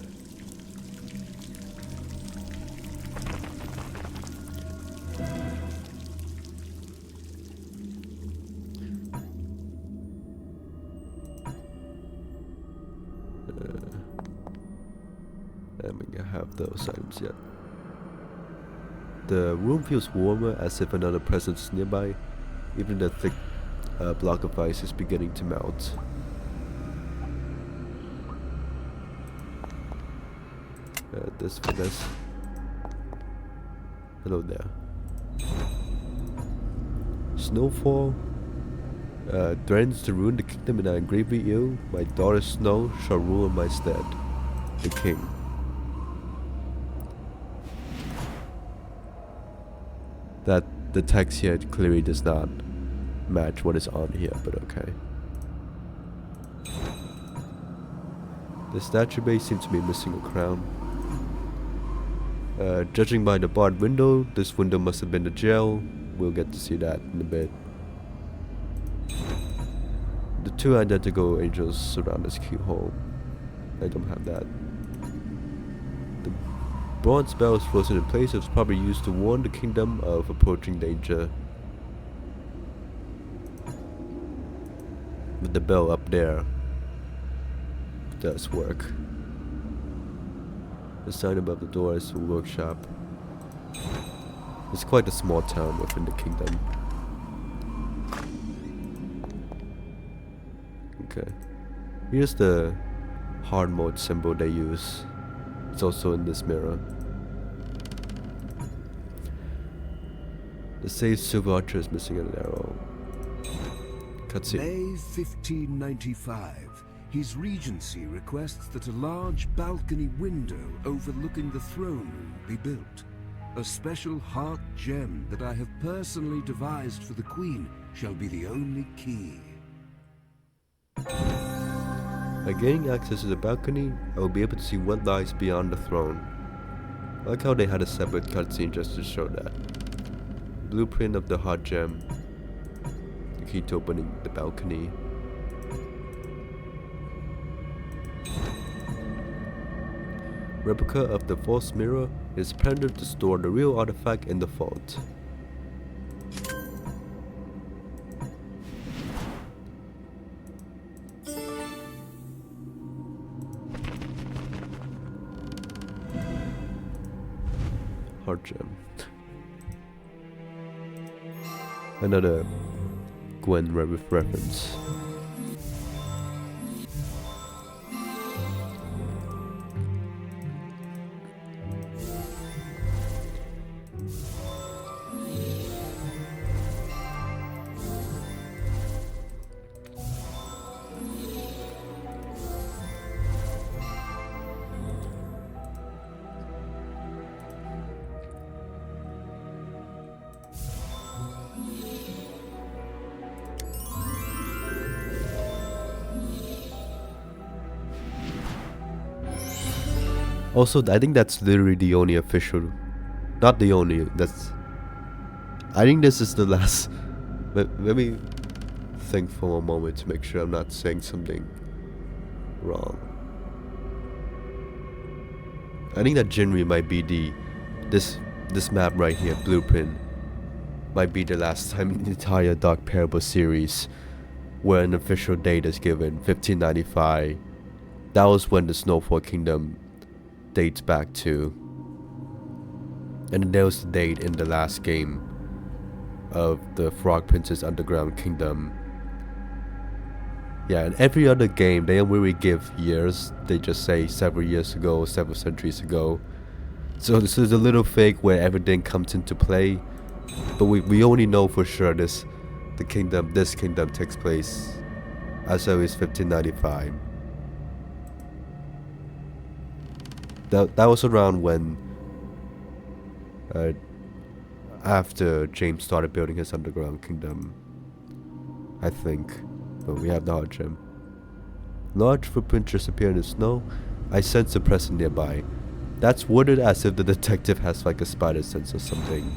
I mean, I have those items yet. The room feels warmer, as if another presence is nearby. Even the thick block of ice is beginning to melt. This for this. Hello there. Snowfall threatens to ruin the kingdom, and I am gravely ill. My daughter Snow shall rule in my stead. The king. That the text here clearly does not match what is on here, but okay. The statue base seems to be missing a crown. Judging by the barred window, this window must have been the jail. We'll get to see that in a bit. The two identical angels surround this keyhole. I don't have that. The bronze bell is frozen in place. It was probably used to warn the kingdom of approaching danger. But the bell up there does work. The sign above the door is a workshop. It's quite a small town within the kingdom. Okay. Here's the hard mode symbol they use. It's also in this mirror. The saved silver archer is missing an arrow. Cutscene. May 1595. His Regency requests that a large balcony window overlooking the throne room be built. A special heart gem that I have personally devised for the Queen shall be the only key. By gaining access to the balcony, I will be able to see what lies beyond the throne. I like how they had a separate cutscene just to show that. Blueprint of the hot gem. The key to opening the balcony. Replica of the false mirror is planned to store the real artifact in the vault. Hard gem. Another Gwen reference. Also, I think that's literally the only official, not the only, I think this is the last, let me think for a moment to make sure I'm not saying something wrong. I think that Jinri might be this map right here, Blueprint, might be the last time in the entire Dark Parable series where an official date is given, 1595. That was when the Snowfall Kingdom dates back to, and there was the date in the last game of the Frog Princess Underground Kingdom. Yeah, in every other game they don't really give years, they just say several years ago, several centuries ago. So this is a little fake where everything comes into play, but we only know for sure this kingdom takes place as early as 1595. That was around when, after James started building his underground kingdom, I think. But we have the hard gem. Large footprint disappear in the snow. I sense a presence nearby. That's worded as if the detective has like a spider sense or something.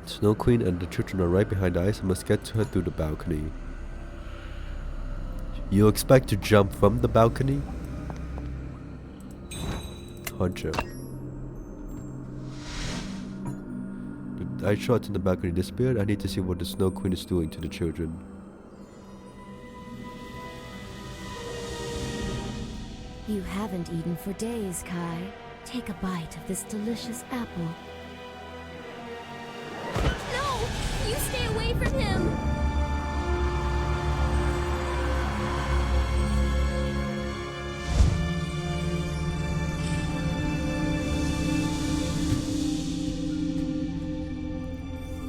Snow Queen and the children are right behind the ice. I must get to her through the balcony. You expect to jump from the balcony? Hard jump. The ice shots in the balcony disappeared. I need to see what the Snow Queen is doing to the children. You haven't eaten for days, Kai. Take a bite of this delicious apple. No! You stay away from him!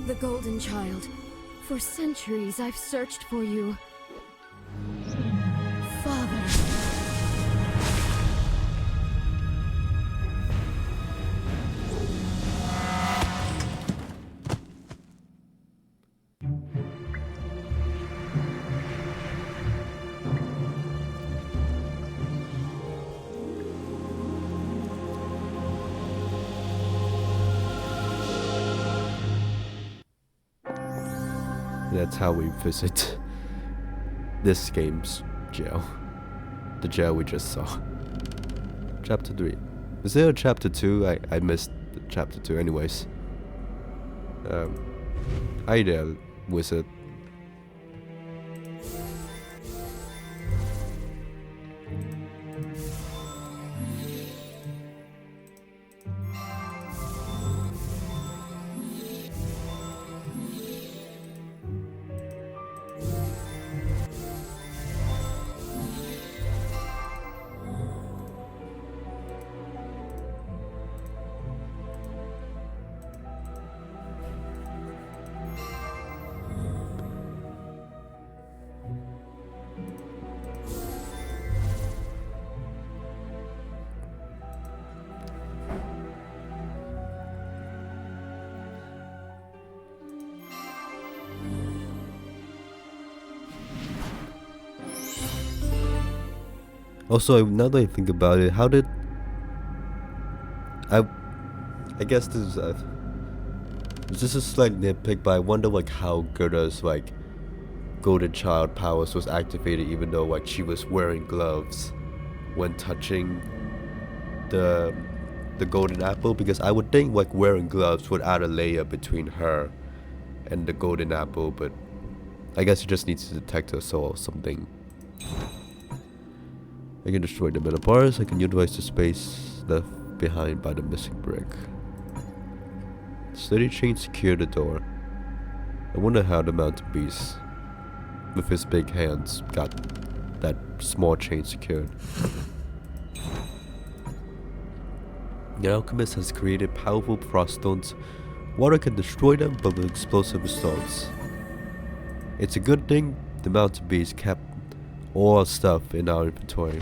The Golden Child. For centuries I've searched for you. Father. That's how we visit this game's jail. The jail we just saw. Chapter 3. Is there a chapter 2? I missed chapter 2 anyways. Hi there, wizard. Also, now that I think about it, how did I guess this is a slight nitpick, but I wonder like how Gerda's like golden child powers was activated, even though like she was wearing gloves when touching the golden apple, because I would think like wearing gloves would add a layer between her and the golden apple, but I guess it just needs to detect her soul or something. I can destroy the metal bars. I can utilize the space left behind by the missing brick. Steady chain secure the door. I wonder how the mountain beast with his big hands got that small chain secured. The alchemist has created powerful frost stones. Water can destroy them, but with explosive results. It's a good thing the mountain beast kept all our stuff in our inventory.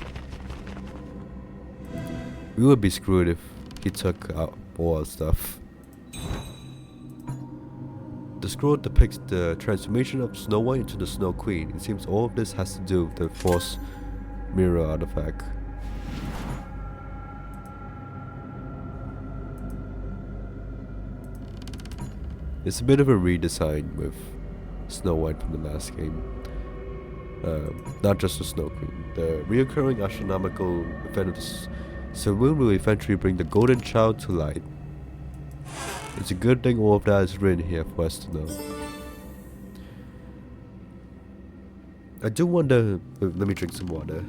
We would be screwed if he took out all our stuff. The scroll depicts the transformation of Snow White into the Snow Queen. It seems all of this has to do with the false mirror artifact. It's a bit of a redesign with Snow White from the last game. Not just the Snow Queen. The reoccurring astronomical event of the Saloon will eventually bring the golden child to light. It's a good thing all of that is written here for us to know. I do wonder. Let me drink some water.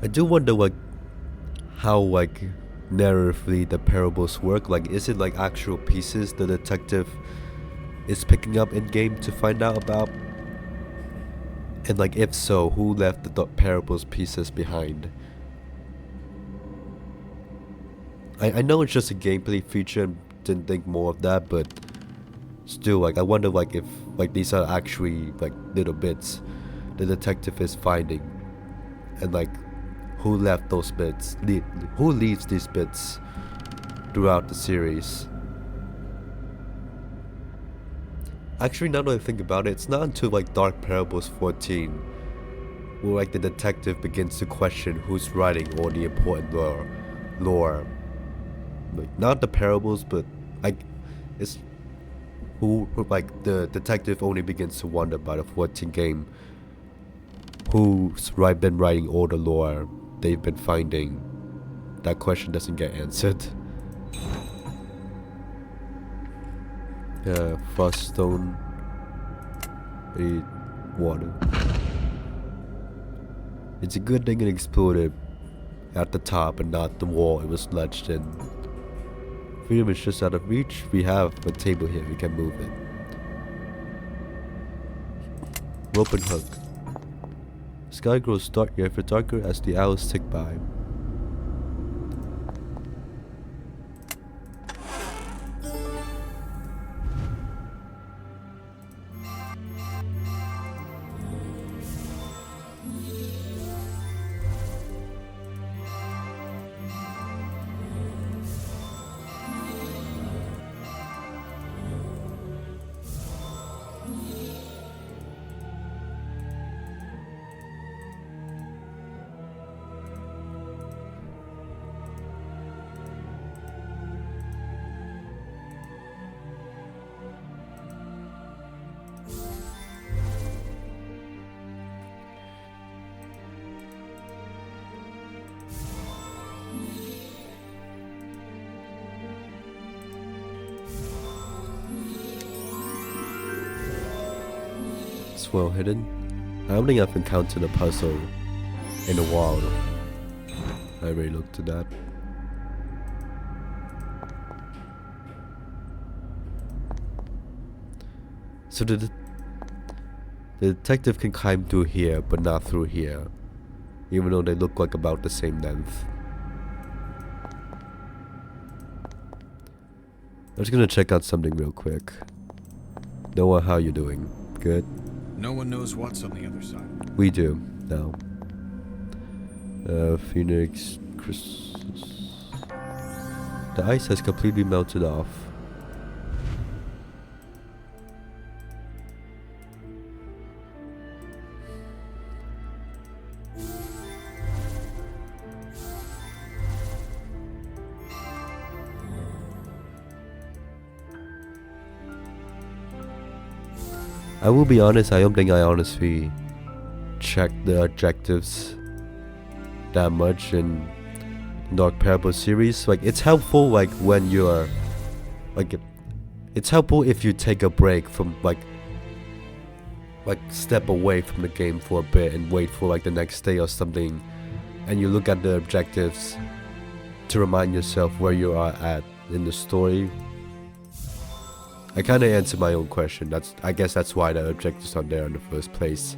I do wonder like how like narratively the parables work. Like, is it like actual pieces the detective is picking up in game to find out about? And like, if so, who left the parables pieces behind? I know it's just a gameplay feature and didn't think more of that, but still, like, I wonder like if like these are actually like little bits the detective is finding, and like who left those bits, who leaves these bits throughout the series. Actually, now that I think about it, it's not until like Dark Parables 14 where like the detective begins to question who's writing all the important lore. Like, not the parables, but like it's who like the detective only begins to wonder about the 14 game, who's been writing all the lore they've been finding. That question doesn't get answered. Frost stone. Water. It's a good thing it exploded at the top and not the wall it was lodged in. Freedom is just out of reach. We have a table here, we can move it. Rope and hook. Sky grows darker as the hours tick by. It's well hidden. I don't think I've encountered a puzzle in a while. I already looked at that. So the detective can climb through here, but not through here, even though they look like about the same length. I'm just gonna check out something real quick. Noah, how you doing? Good? No one knows what's on the other side. We do, now. Phoenix, Chris... The ice has completely melted off. I will be honest, I don't think I honestly checked the objectives that much in Dark Parable series. Like, it's helpful like when you're like, it's helpful if you take a break from like step away from the game for a bit and wait for like the next day or something, and you look at the objectives to remind yourself where you are at in the story. I kind of answered my own question. I guess that's why the objectives are there in the first place.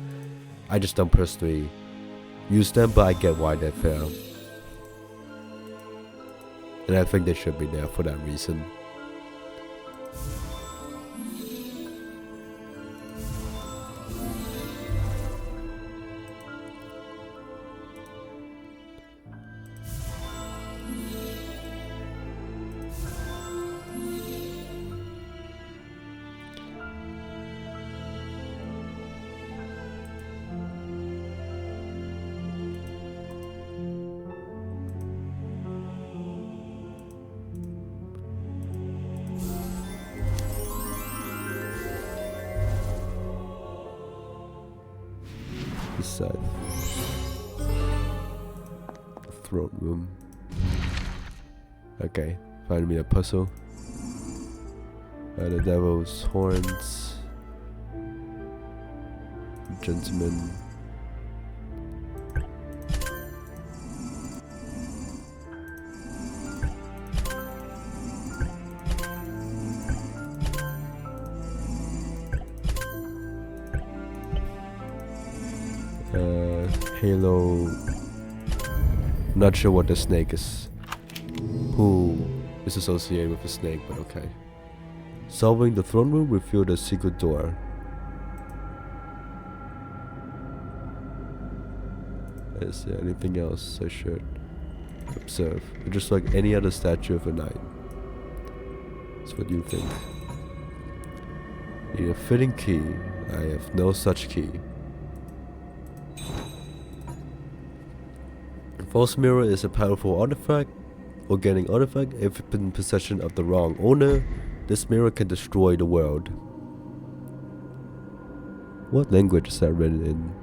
I just don't personally use them, but I get why they're there. And I think they should be there for that reason. This side. Throne room. Okay, find me a puzzle. The devil's horns. Gentleman. Halo. Not sure what the snake is. Who is associated with the snake, but okay. Solving the throne room revealed a secret door. Is there anything else I should observe? Just like any other statue of a knight. So what do you think? Need a fitting key. I have no such key. False mirror is a powerful artifact, organic artifact. If in possession of the wrong owner, this mirror can destroy the world. What language is that written in?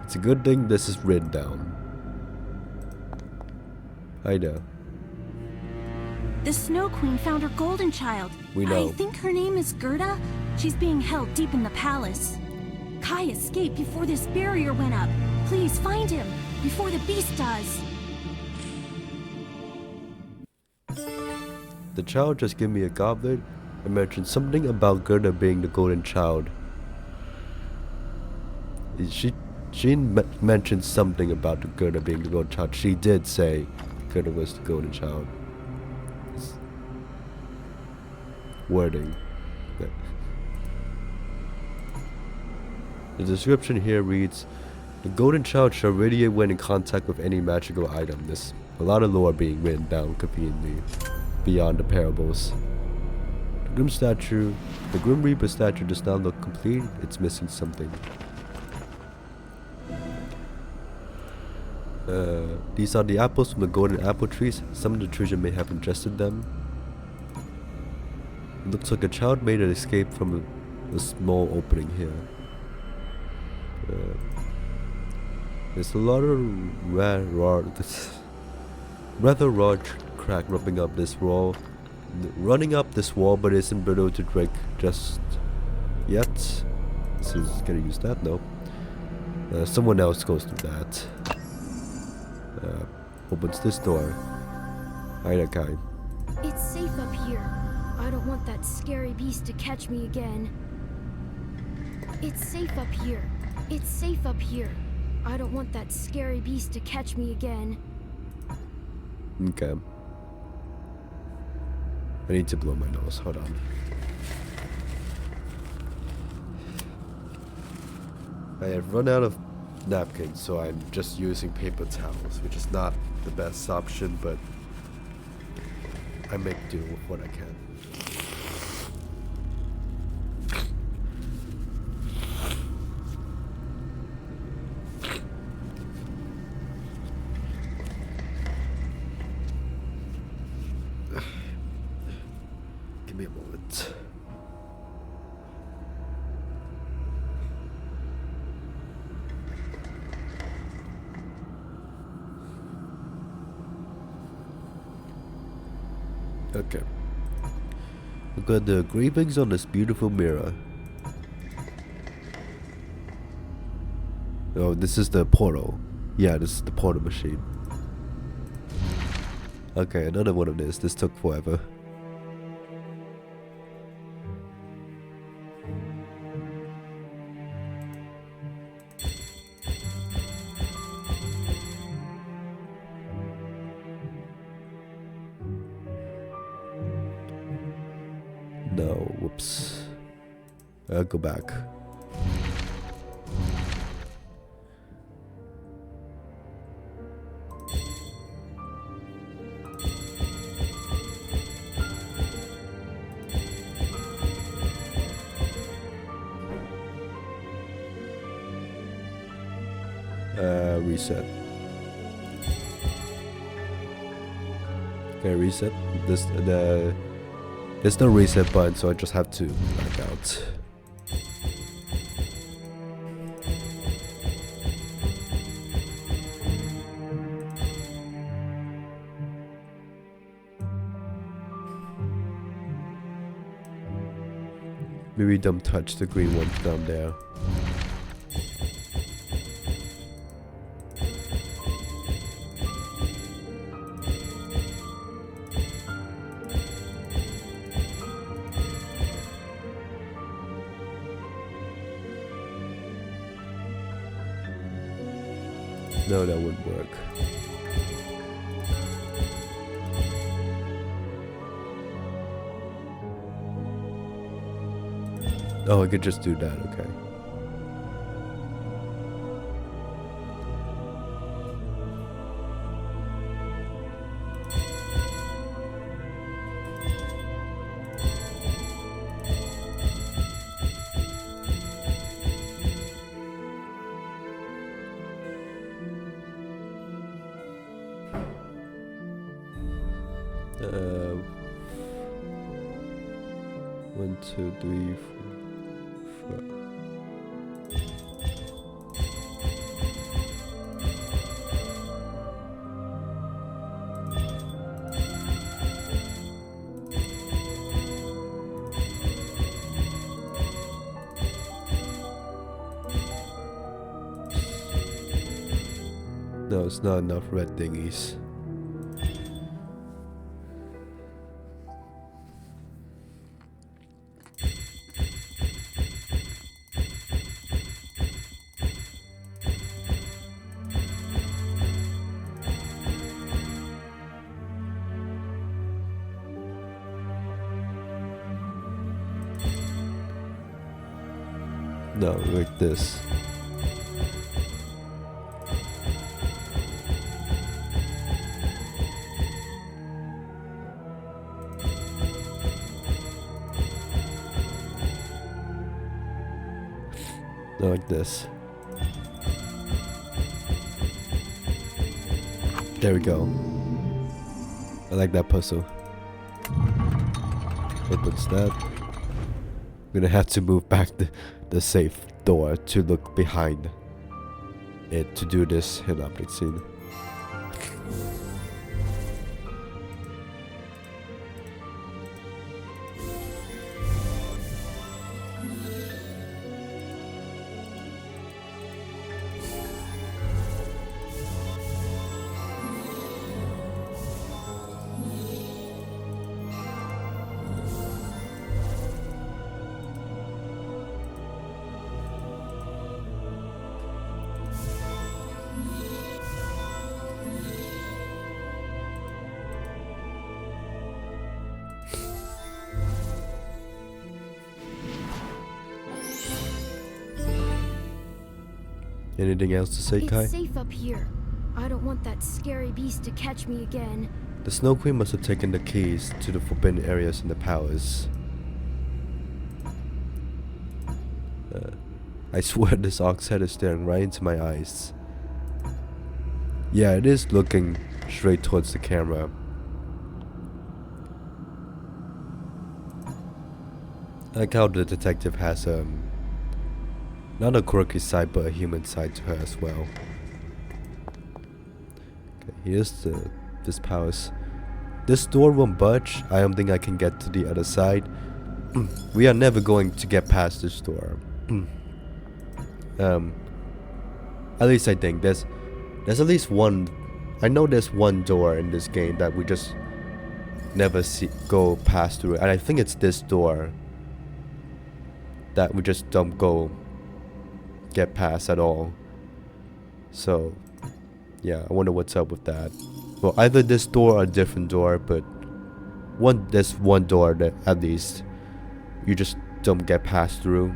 It's a good thing this is written down. Hi there. The Snow Queen found her golden child. We know. I think her name is Gerda. She's being held deep in the palace. Kai escaped before this barrier went up. Please find him before the beast does. The child just gave me a goblet and mentioned something about Gerda being the golden child. She mentioned something about the Gerda being the golden child. She did say Gerda was the golden child. It's wording. Yeah. The description here reads, the golden child shall radiate when in contact with any magical item. There's a lot of lore being written down conveniently beyond the parables. The Grim Reaper statue does not look complete. It's missing something. These are the apples from the golden apple trees. Some of the children may have ingested them. It looks like a child made an escape from a small opening here. There's a lot of rather large crack running up this wall, but isn't able to break just yet. So he's gonna use that. No. Someone else goes through that. Opens this door. Hi there, Kai. It's safe up here. I don't want that scary beast to catch me again. It's safe up here. It's safe up here. I don't want that scary beast to catch me again. Okay. I need to blow my nose. Hold on. I have run out of napkins, so I'm just using paper towels, which is not the best option, but I make do with what I can. Give me a moment. Okay. We've got the engravings on this beautiful mirror. Oh, this is the portal. Yeah, this is the portal machine. Okay, another one of this. This took forever. No, whoops. I'll go back. Reset. Okay, reset. There's no reset button, so I just have to back out. Maybe don't touch the green ones down there. No, that wouldn't work. Oh, I could just do that, okay. One, two, three, four. No, it's not enough red thingies. No, like this. No, like this. There we go. I like that puzzle. Opens that. I'm gonna have to move back the safe door to look behind it to do this hidden object scene. Anything else to say, Kai? It's safe up here. I don't want that scary beast to catch me again. The Snow Queen must have taken the keys to the forbidden areas in the palace. I swear this ox head is staring right into my eyes. Yeah, it is looking straight towards the camera. I like how the detective has not a quirky side but a human side to her as well. Okay, here's this palace. This door won't budge. I don't think I can get to the other side. We are never going to get past this door. At least I think there's at least one. I know there's one door in this game that we just never go past through, and I think it's this door that we just don't get past at all. So yeah, I wonder what's up with that. Well, either this door or a different door, but there's one door that at least you just don't get past through.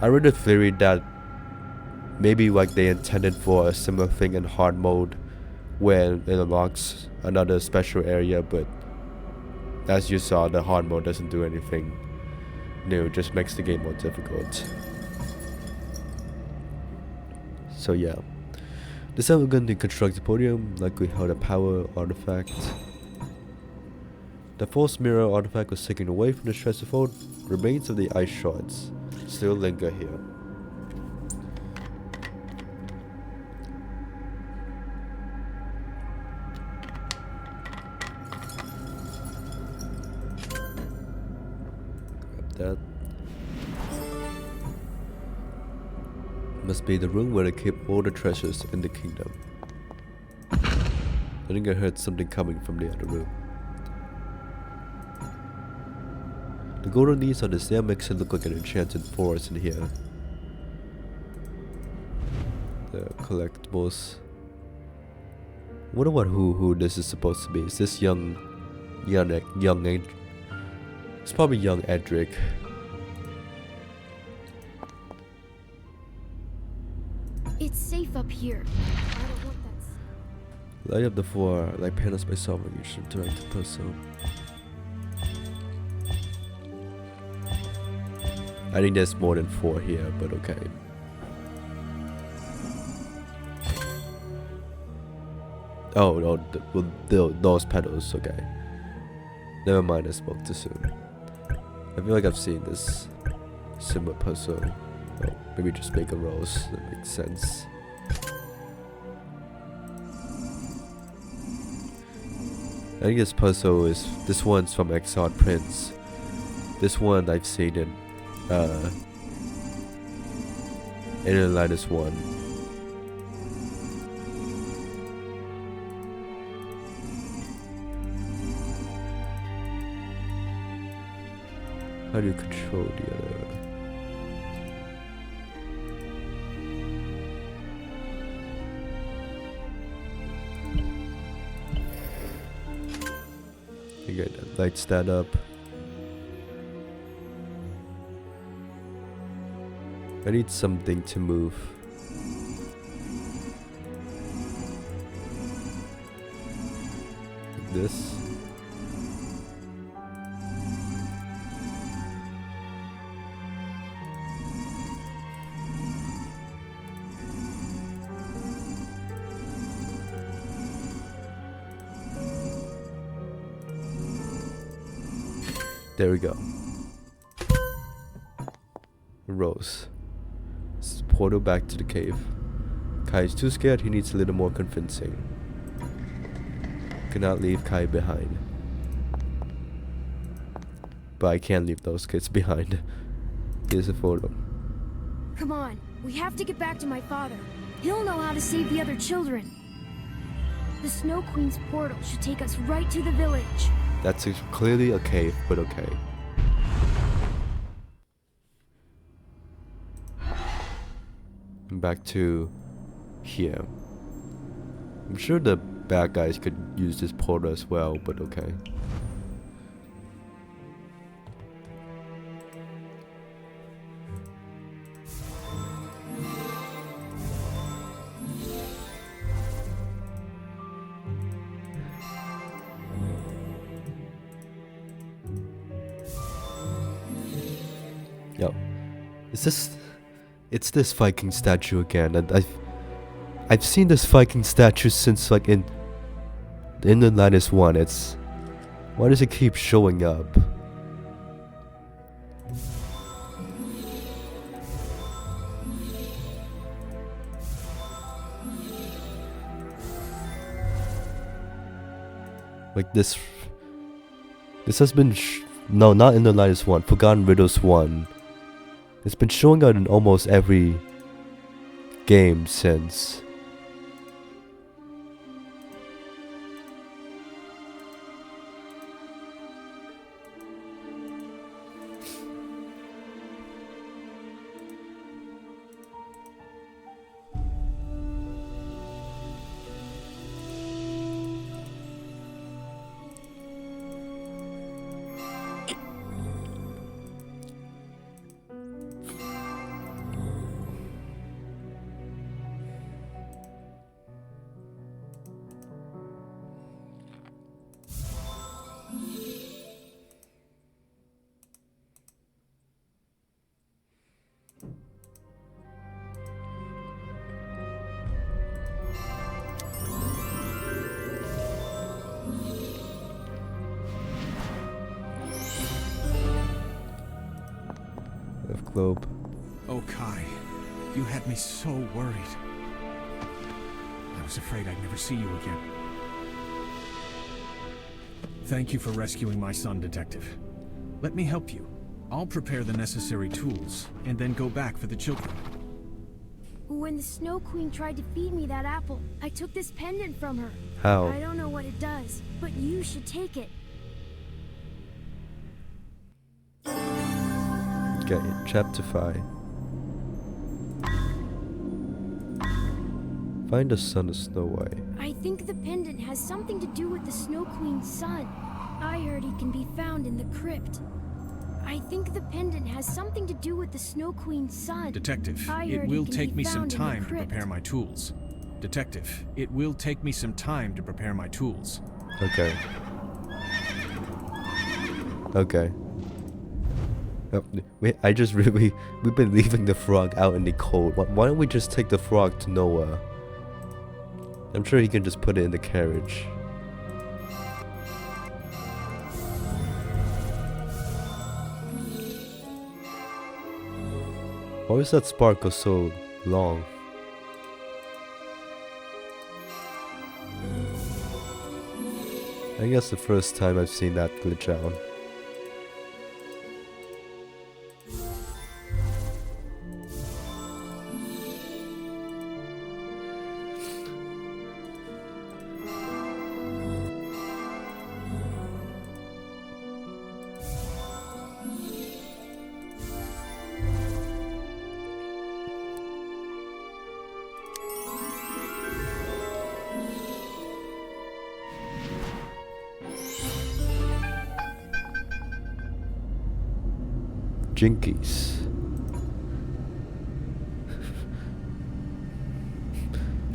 I read a theory that maybe like they intended for a similar thing in hard mode where it unlocks another special area, but as you saw, the hard mode doesn't do anything new, it just makes the game more difficult. So yeah, this time we're going to construct the podium like we held a power artifact. The false mirror artifact was taken away from the stratified. Remains of the ice shards still linger here. Grab that. Must be the room where they keep all the treasures in the kingdom. I think I heard something coming from the other room. The golden leaves on the stair makes it look like an enchanted forest in here. The collectibles. Wonder what who this is supposed to be. Is this young it's probably young Edric. It's safe up here. I don't want that. Light up the floor like panels by solving each interactive puzzle. I think there's more than 4 here, but okay. Oh no, those pedals, okay. Never mind, I spoke too soon. I feel like I've seen this similar puzzle. Oh, maybe just make a rose, that makes sense. I think this puzzle is, this one's from Exiled Prince. This one I've seen in the latest one. How do you control the other? Okay, that lights that up. I need something to move. Like this. There we go. Rose. Portal back to the cave. Kai is too scared, he needs a little more convincing. Cannot leave Kai behind. But I can't leave those kids behind. Here's a photo. Come on, we have to get back to my father. He'll know how to save the other children. The Snow Queen's portal should take us right to the village. That's clearly a cave, but okay. Back to here. I'm sure the bad guys could use this portal as well, but okay. Yo, it's this Viking statue again, and I've seen this Viking statue since like in the Line 1. It's why does it keep showing up? Like this has been no, not in the Line 1, Forgotten Riddles 1. It's been showing up in almost every game since. Globe. Oh, Kai, you had me so worried. I was afraid I'd never see you again. Thank you for rescuing my son, Detective. Let me help you. I'll prepare the necessary tools, and then go back for the children. When the Snow Queen tried to feed me that apple, I took this pendant from her. How? I don't know what it does, but you should take it. Okay, chapter 5. Find the son of Snow White. I think the pendant has something to do with the Snow Queen's son. I heard he can be found in the crypt. I think the pendant has something to do with the Snow Queen's son. Detective, it will take me some time to prepare my tools. Detective, it will take me some time to prepare my tools. Okay. Okay. Oh, we've been leaving the frog out in the cold. Why don't we just take the frog to Noah? I'm sure he can just put it in the carriage. Why is that sparkle so long? I guess the first time I've seen that glitch out. Jinkies.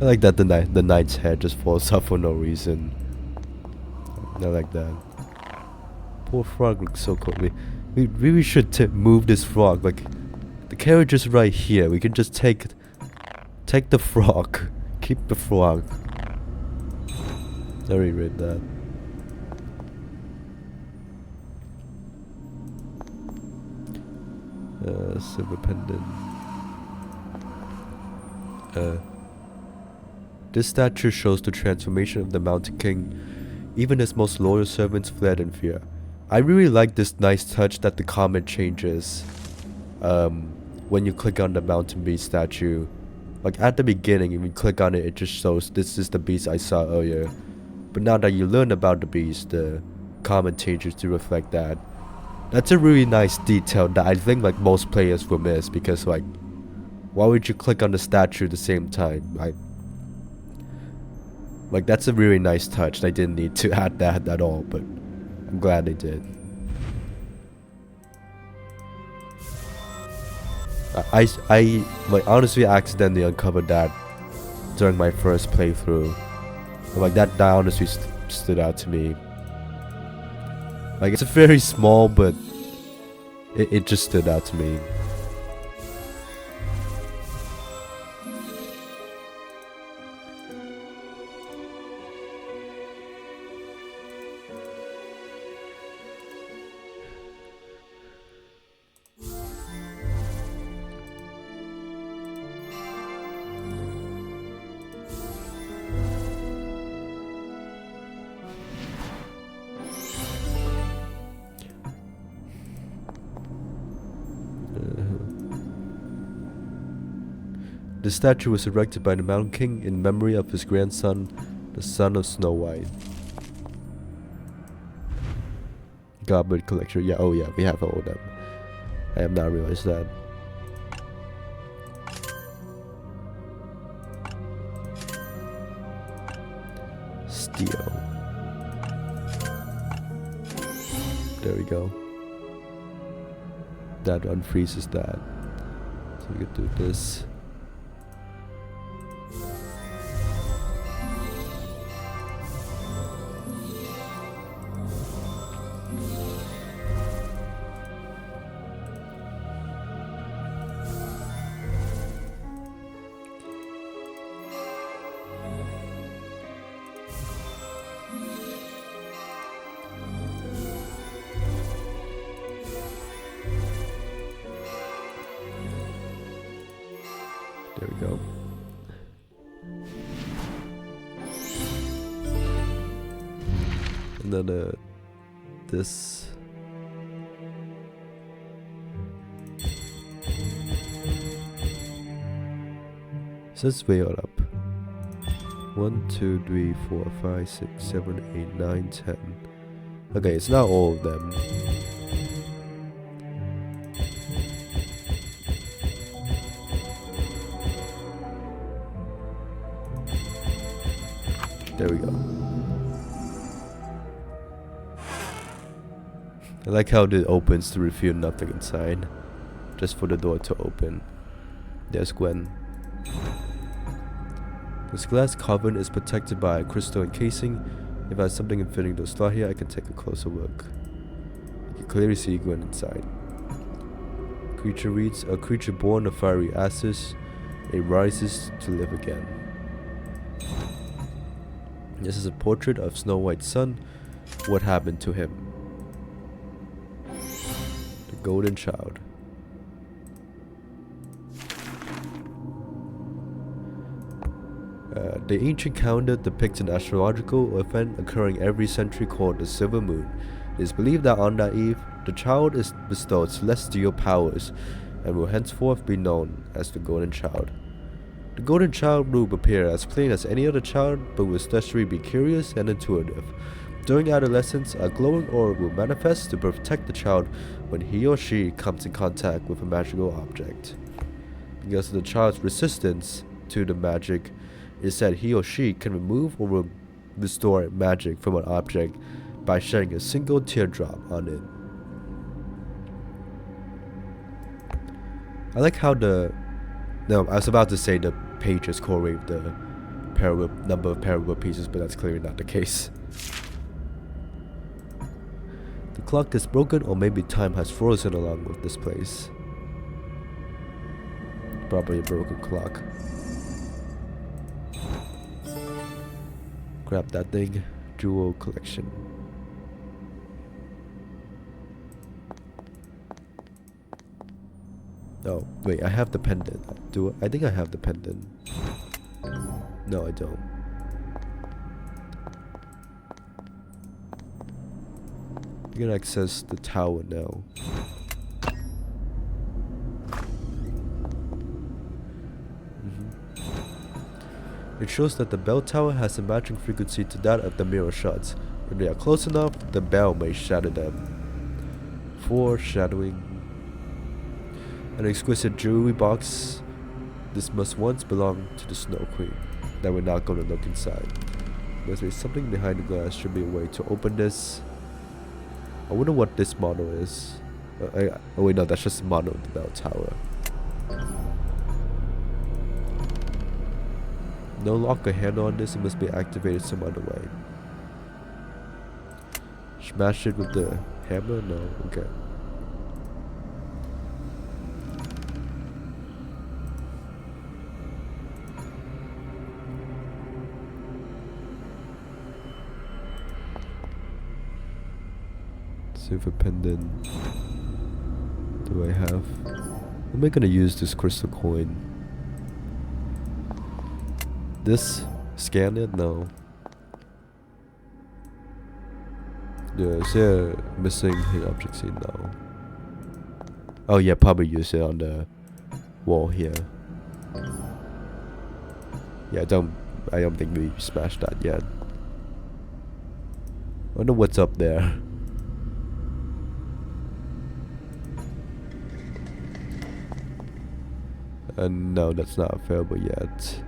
I like that the knight's head just falls off for no reason. I like that. Poor frog looks so cool. We really should move this frog. Like, the carriage is right here. We can just take the frog. Keep the frog. I already read that. Silver pendant. This statue shows the transformation of the Mountain King. Even his most loyal servants fled in fear. I really like this nice touch that the comment changes when you click on the Mountain Beast statue. Like at the beginning, if you click on it, it just shows this is the beast I saw earlier. But now that you learn about the beast, the comment changes to reflect that. That's a really nice detail that I think like most players will miss, because like, why would you click on the statue at the same time? Like that's a really nice touch. I didn't need to add that at all, but I'm glad they did. I like honestly accidentally uncovered that during my first playthrough. Like that honestly stood out to me. Like it's a very small but It just stood out to me. The statue was erected by the Mountain King in memory of his grandson, the son of Snow White. Goblet collector. Yeah, oh yeah, we have all of them. I have not realized that. Steel. There we go. That unfreezes that. So we can do this. There we go. And then this. So it's way all up. 1, 2, 3, 4, 5, 6, 7, 8, 9, 10. Okay, it's not all of them. There we go. I like how it opens to reveal nothing inside. Just for the door to open. There's Gwen. This glass cavern is protected by a crystal encasing. If I have something fitting to the slot here, I can take a closer look. You can clearly see Gwen inside. Creature reads, a creature born of fiery ashes, it rises to live again. This is a portrait of Snow White's son. What happened to him? The Golden Child. The ancient calendar depicts an astrological event occurring every century called the Silver Moon. It is believed that on that eve, the child is bestowed celestial powers and will henceforth be known as the Golden Child. The Golden Child will appear as plain as any other child, but will especially be curious and intuitive. During adolescence, a glowing orb will manifest to protect the child when he or she comes in contact with a magical object. Because of the child's resistance to the magic, it is said he or she can remove or restore magic from an object by shedding a single teardrop on it. I like how I was about to say the pages correlate the number of parallel pieces, but that's clearly not the case. The clock is broken, or maybe time has frozen along with this place. Probably a broken clock. Grab that thing. Jewel collection. Oh, wait, I have the pendant. I think I have the pendant. No, I don't. You can access the tower now. It shows that the bell tower has a matching frequency to that of the mirror shots. If they are close enough, the bell may shatter them. Foreshadowing. An exquisite jewelry box. This must once belong to the Snow Queen. That we're not going to look inside. But there's something behind the glass. Should be a way to open this. I wonder what this model is. Oh wait, no, that's just the model of the bell tower. No lock or handle on this. It must be activated some other way. Smash it with the hammer? No, okay. Silver pendant. Do I have? Am I gonna use this crystal coin? This? Scan it? No. Yeah, is there missing hidden objects in now? Oh yeah, probably use it on the wall here. Yeah, I don't think we smashed that yet. I wonder what's up there. And no, that's not available yet.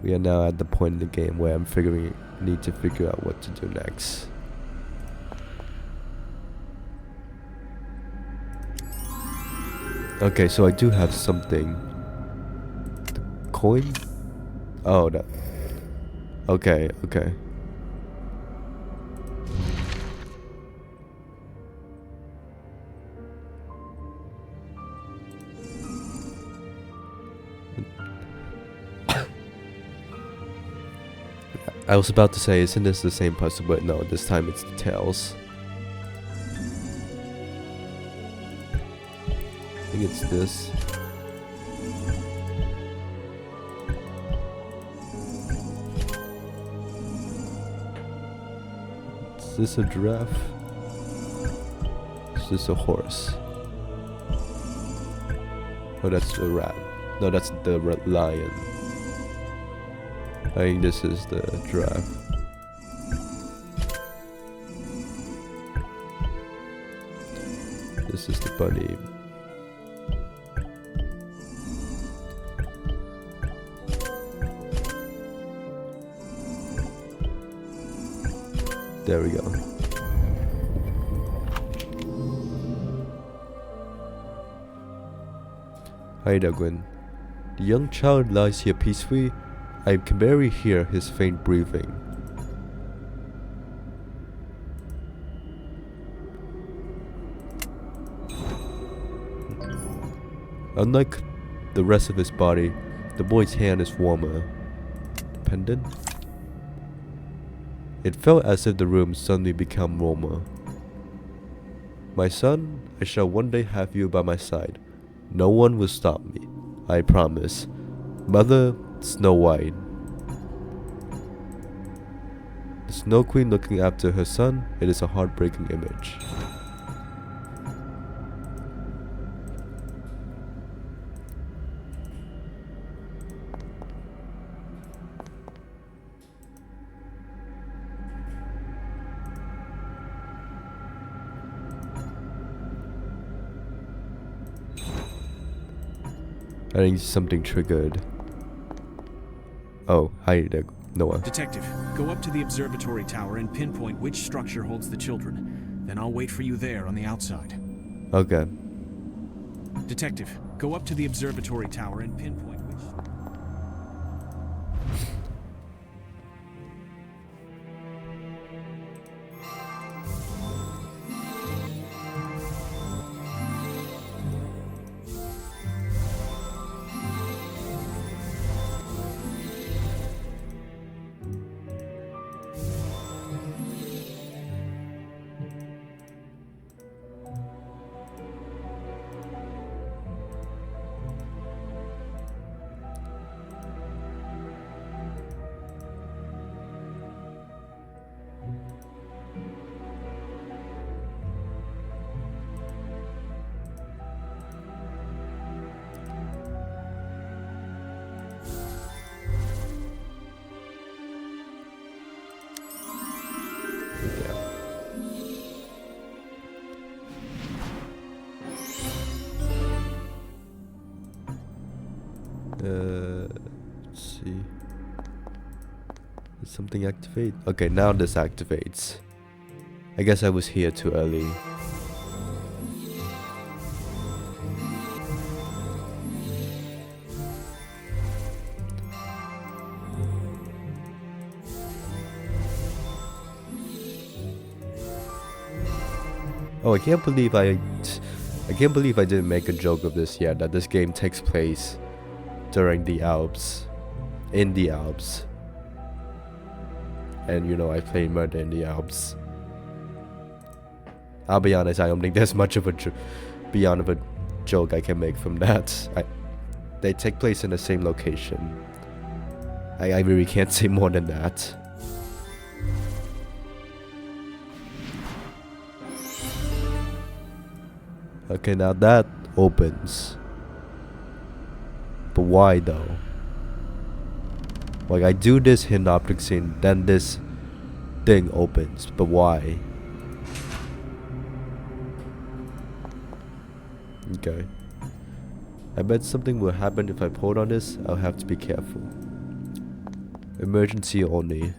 We are now at the point in the game where need to figure out what to do next. Okay, so I do have something. The coin? Oh, that. Okay. I was about to say, isn't this the same puzzle? But no, this time it's the tails. I think it's this. Is this a giraffe? Is this a horse? Oh, that's a rat. No, that's the lion. I think this is the giraffe. This is the bunny. There we go. Hi there, Gwen. The young child lies here peacefully. I can barely hear his faint breathing. Unlike the rest of his body, the boy's hand is warmer. Pendant? It felt as if the room suddenly became warmer. My son, I shall one day have you by my side. No one will stop me. I promise. Mother, Snow White. The Snow Queen looking after her son, it is a heartbreaking image. I think something triggered. Oh, hi there, Noah. Detective, go up to the observatory tower and pinpoint which structure holds the children. Then I'll wait for you there on the outside. Okay. Detective, go up to the observatory tower and pinpoint which... Let's see. Did something activate? Okay, now this activates. I guess I was here too early. Oh, I can't believe I didn't make a joke of this yet. That this game takes place during the Alps, in the Alps, and you know I play Murder in the Alps. I'll be honest, I don't think there's much of a beyond of a joke I can make from that. They take place in the same location. I really can't say more than that. Okay, now that opens. But why though? Like I do this hidden object scene, then this thing opens. But why? Okay. I bet something will happen if I pull on this. I'll have to be careful. Emergency only.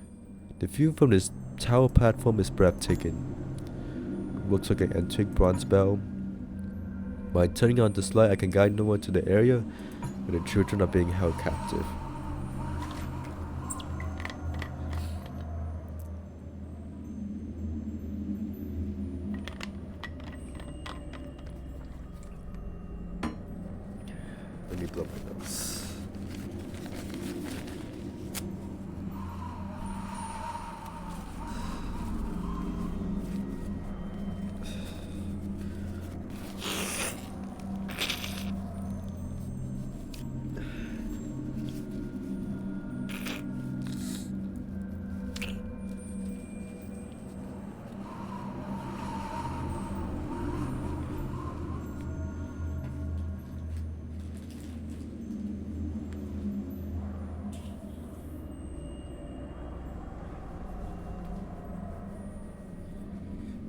The view from this tower platform is breathtaking. Looks like an antique bronze bell. By turning on the slide, I can guide no one to the area where the children are being held captive. Let me blow my nose.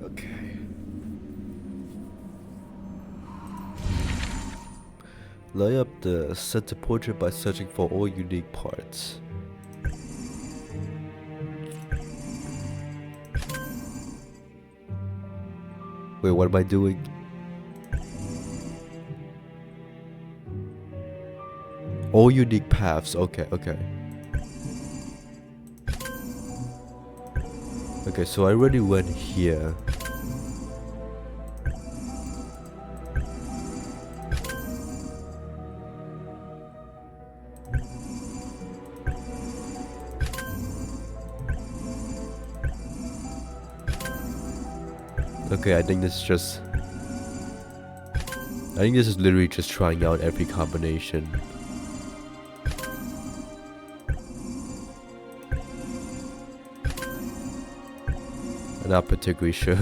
Okay. Lay up the center portrait by searching for all unique parts. Wait, what am I doing? All unique paths. Okay, okay. Okay, so I already went here. Okay, I think this is literally just trying out every combination. I'm not particularly sure.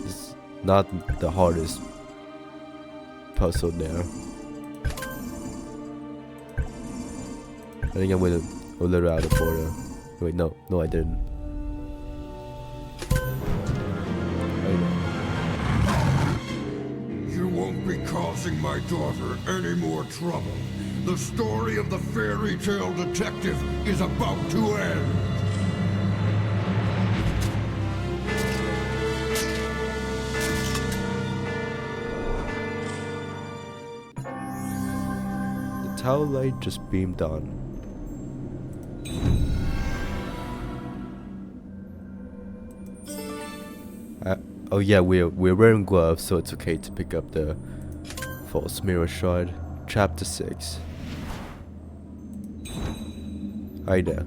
It's not the hardest puzzle there. I think I went a little out of order. Wait, no, I didn't. You won't be causing my daughter any more trouble. The story of the fairy tale detective is about to end. The tower light just beamed on. Oh yeah, we're wearing gloves, so it's okay to pick up the false mirror shard. Chapter 6. Hi there.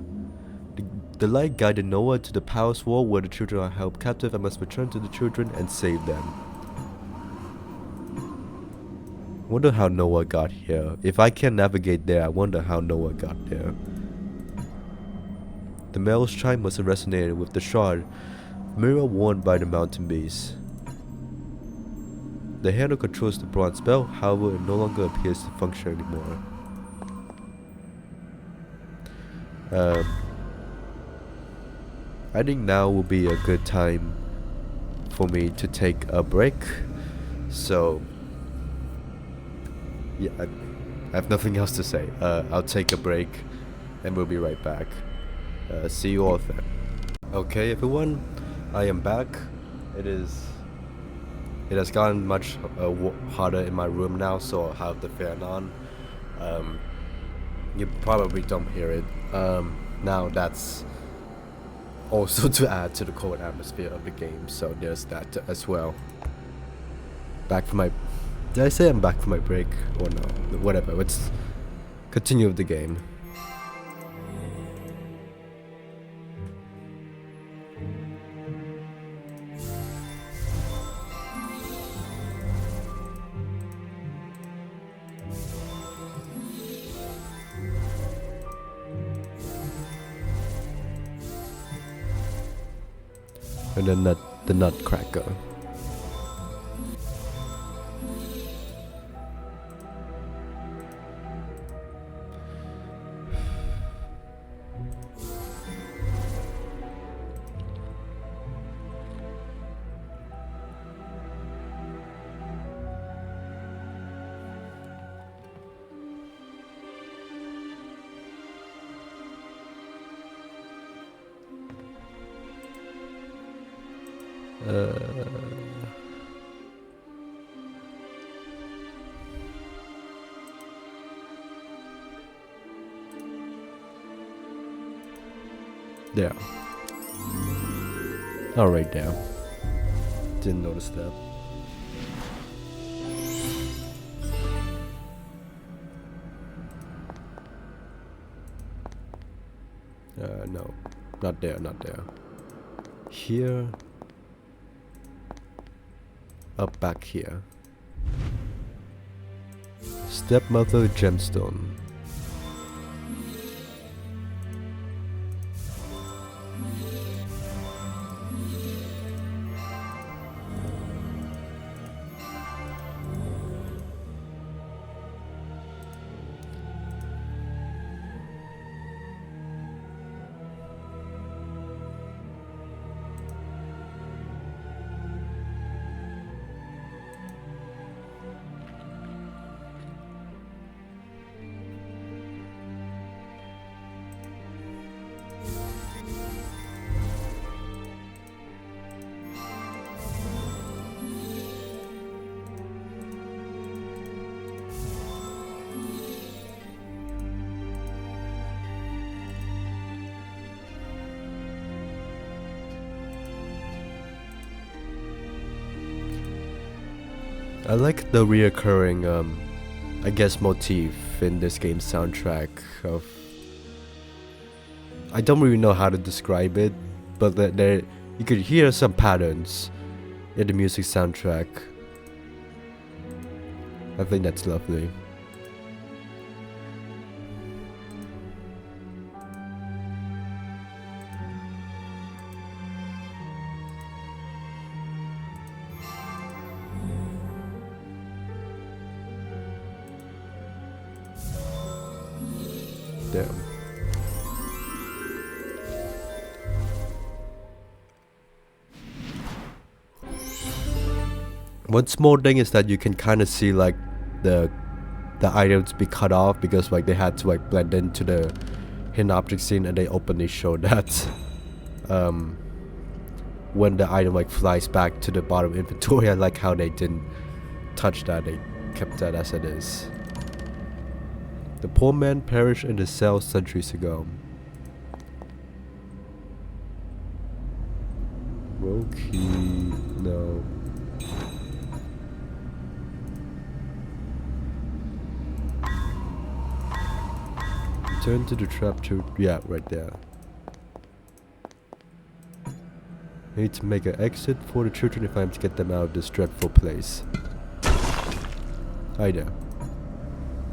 The light guided Noah to the palace wall where the children are held captive. I must return to the children and save them. Wonder how Noah got here. If I can't navigate there, I wonder how Noah got there. The bell's chime must have resonated with the shard. Mirror worn by the mountain beast. The handle controls the bronze bell, however it no longer appears to function anymore. I think now will be a good time for me to take a break. So yeah, I have nothing else to say. I'll take a break and we'll be right back. See you all then. Okay everyone, I am back. It has gotten much hotter in my room now, so I'll have the fan on. You probably don't hear it. Now that's also to add to the cold atmosphere of the game, so there's that as well. Back for my... Did I say I'm back for my break? Or no? Whatever, let's continue with the game. And then the nutcracker. There. Oh, right there. Didn't notice that. No. Not there, not there. Here. Up back here. Stepmother gemstone. I like the reoccurring, I guess, motif in this game's soundtrack of... I don't really know how to describe it, but there you could hear some patterns in the music soundtrack. I think that's lovely. Damn. One small thing is that you can kind of see like the items be cut off because like they had to like blend into the hidden object scene, and they openly show that when the item like flies back to the bottom inventory. I like how they didn't touch that, they kept that as it is. The poor man perished in the cell centuries ago. Roki, no. Turn to the trap to... yeah, right there. I need to make an exit for the children if I'm to get them out of this dreadful place. Hi there.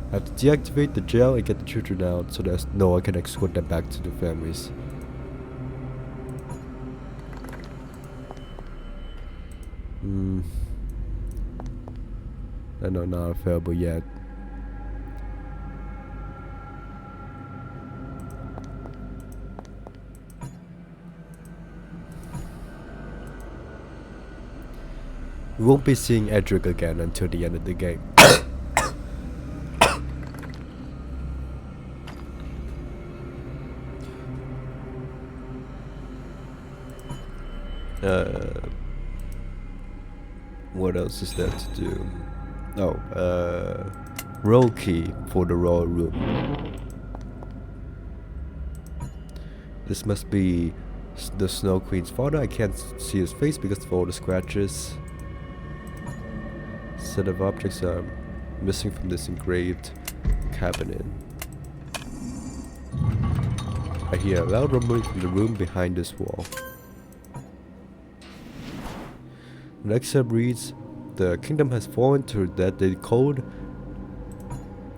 I have to deactivate the jail and get the children out so there's no one can escort them back to their families. I know, not available yet. We won't be seeing Edric again until the end of the game. What else is there to do? Oh, roll key for the royal room. This must be The Snow Queen's father. I can't see his face because of all the scratches. Set of objects are missing from this engraved cabinet. I hear a loud rumbling from the room behind this wall. The next step reads, the kingdom has fallen to that they cold.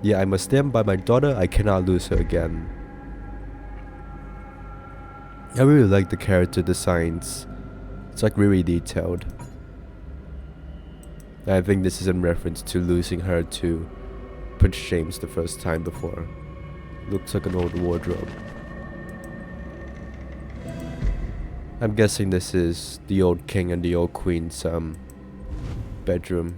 Yeah, I must stand by my daughter. I cannot lose her again. I really like the character designs. It's like really detailed. I think this is in reference to losing her to Prince James the first time before. Looks like an old wardrobe. I'm guessing this is the old king and the old queen's bedroom.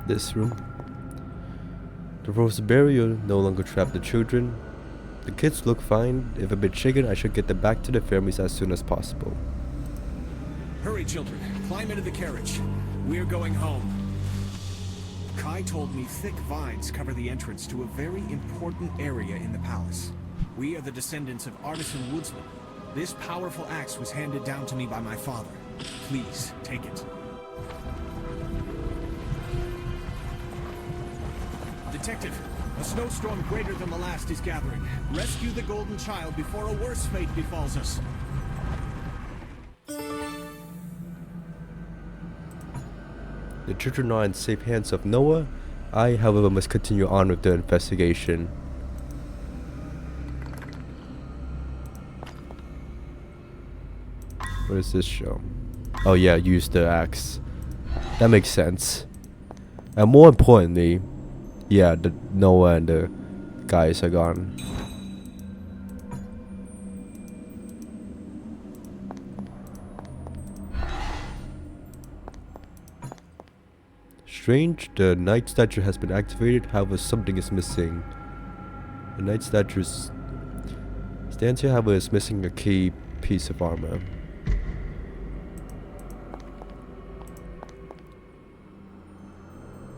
This room. The frozen barrier no longer trapped the children. The kids look fine. If a bit shaken, I should get them back to their families as soon as possible. Hurry, children. Climb into the carriage. We're going home. Kai told me thick vines cover the entrance to a very important area in the palace. We are the descendants of artisan woodsmen. This powerful axe was handed down to me by my father. Please, take it. Detective, a snowstorm greater than the last is gathering. Rescue the golden child before a worse fate befalls us. The children are in safe hands of Noah. I, however, must continue on with the investigation. What does this show? Oh yeah, use the axe. That makes sense. And more importantly, yeah, the Noah and the guys are gone. Strange, the knight statue has been activated, however something is missing. The knight statue stands here, however is missing a key piece of armor.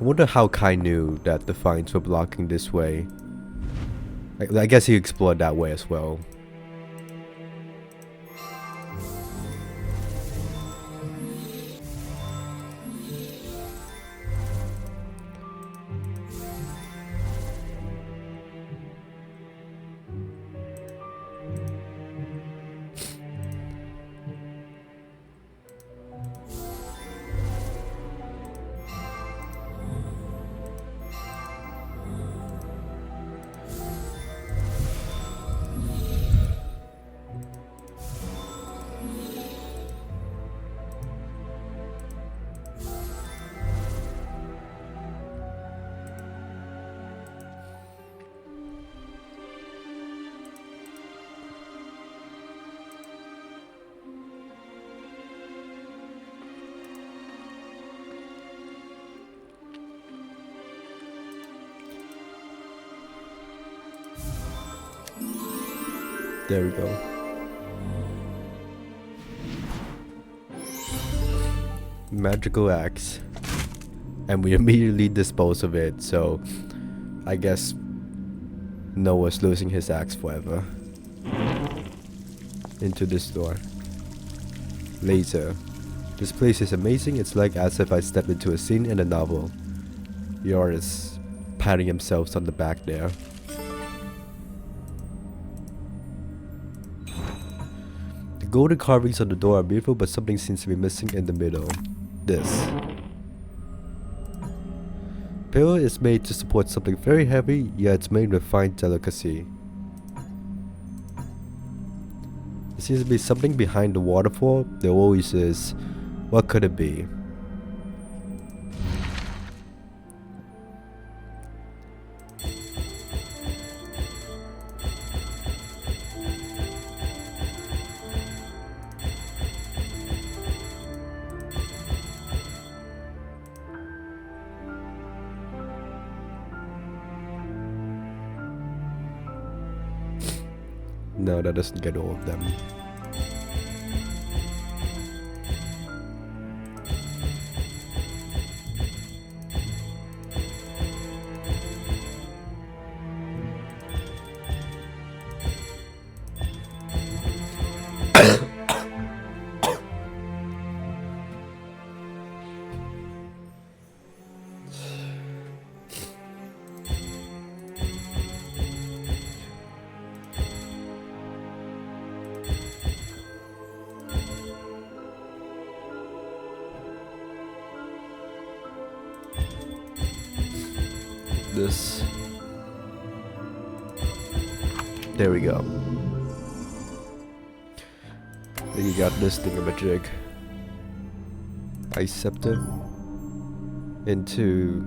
I wonder how Kai knew that the vines were blocking this way. I guess he explored that way as well. There we go. Magical axe. And we immediately dispose of it, so I guess Noah's losing his axe forever. Into this door. Laser. This place is amazing. It's like as if I stepped into a scene in a novel. The artist patting himself on the back there. The golden carvings on the door are beautiful, but something seems to be missing in the middle. This. Pillar is made to support something very heavy, yet it's made with fine delicacy. seems to be something behind the waterfall. There always is. What could it be? No, that doesn't get all of them. This. There we go. Then you got this thingamajig. I scepter into,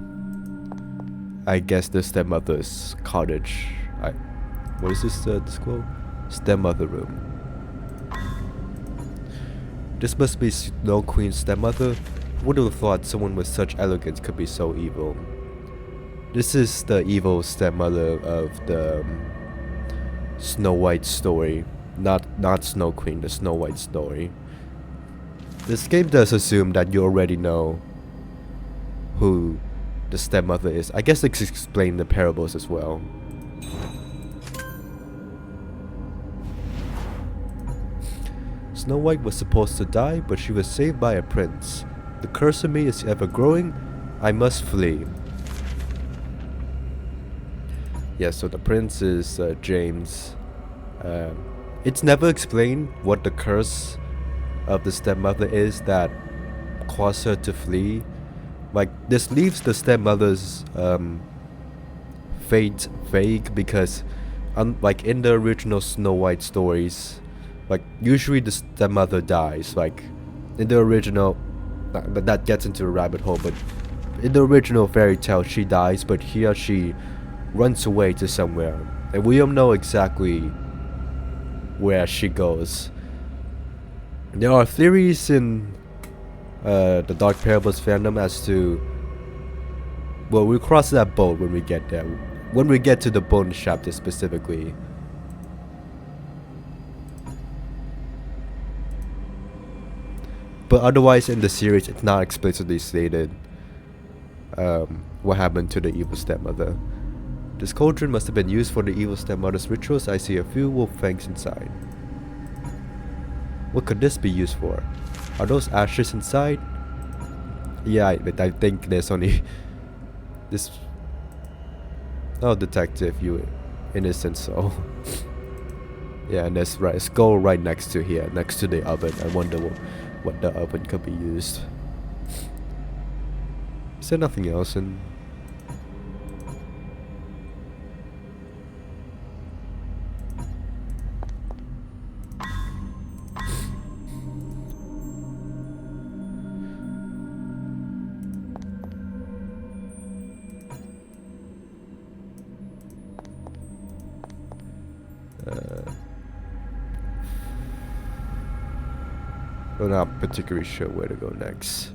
I guess, the stepmother's cottage. What is this quote? Stepmother room. This must be Snow Queen's stepmother. Would have thought someone with such elegance could be so evil. This is the evil stepmother of the Snow White story. Not Snow Queen, the Snow White story. This game does assume that you already know who the stepmother is. I guess it's explained in the parables as well. Snow White was supposed to die, but she was saved by a prince. The curse of me is ever growing. I must flee. Yeah, so the prince is James. It's never explained what the curse of the stepmother is that caused her to flee. Like, this leaves the stepmother's fate vague because, like in the original Snow White stories, like usually the stepmother dies. Like in the original, that gets into a rabbit hole. But in the original fairy tale, she dies, but here she runs away to somewhere, and we don't know exactly where she goes. There are theories in the Dark Parables fandom as to, well, we'll cross that boat when we get there, when we get to the bonus chapter specifically. But otherwise in the series it's not explicitly stated what happened to the evil stepmother. This cauldron must have been used for the evil stepmother's rituals. I see a few wolf fangs inside. What could this be used for? Are those ashes inside? Yeah, but I think there's only this. Oh, detective, you innocent soul. Yeah, and there's a skull right next to here, next to the oven. I wonder what the oven could be used. Is there nothing else in? I'm not particularly sure where to go next.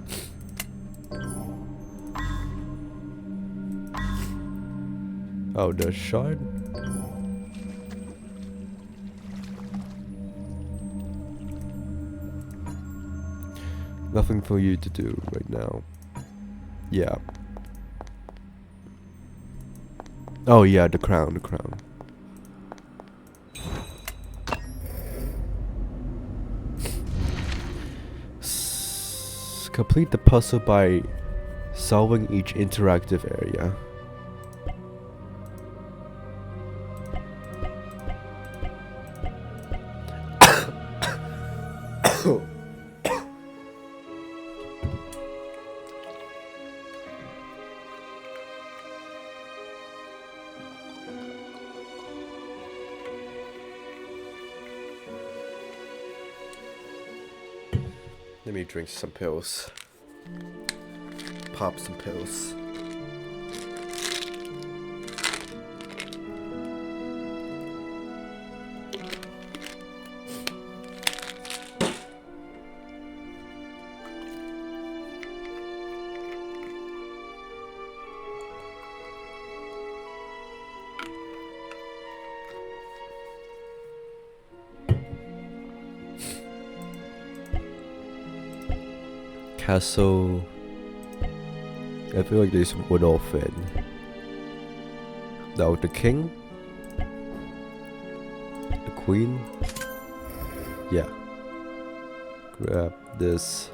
Oh, the shard? Nothing for you to do right now. Yeah. Oh yeah, the crown. Complete the puzzle by solving each interactive area. Let me drink some pills. Pop some pills. Castle. I feel like there's one orphan. Now the king, the queen. Yeah. Grab this.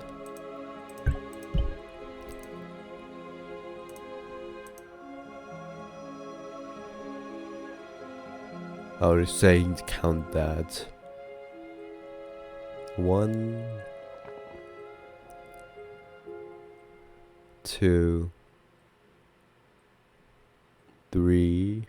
I was saying to count that. 1, 2, 3,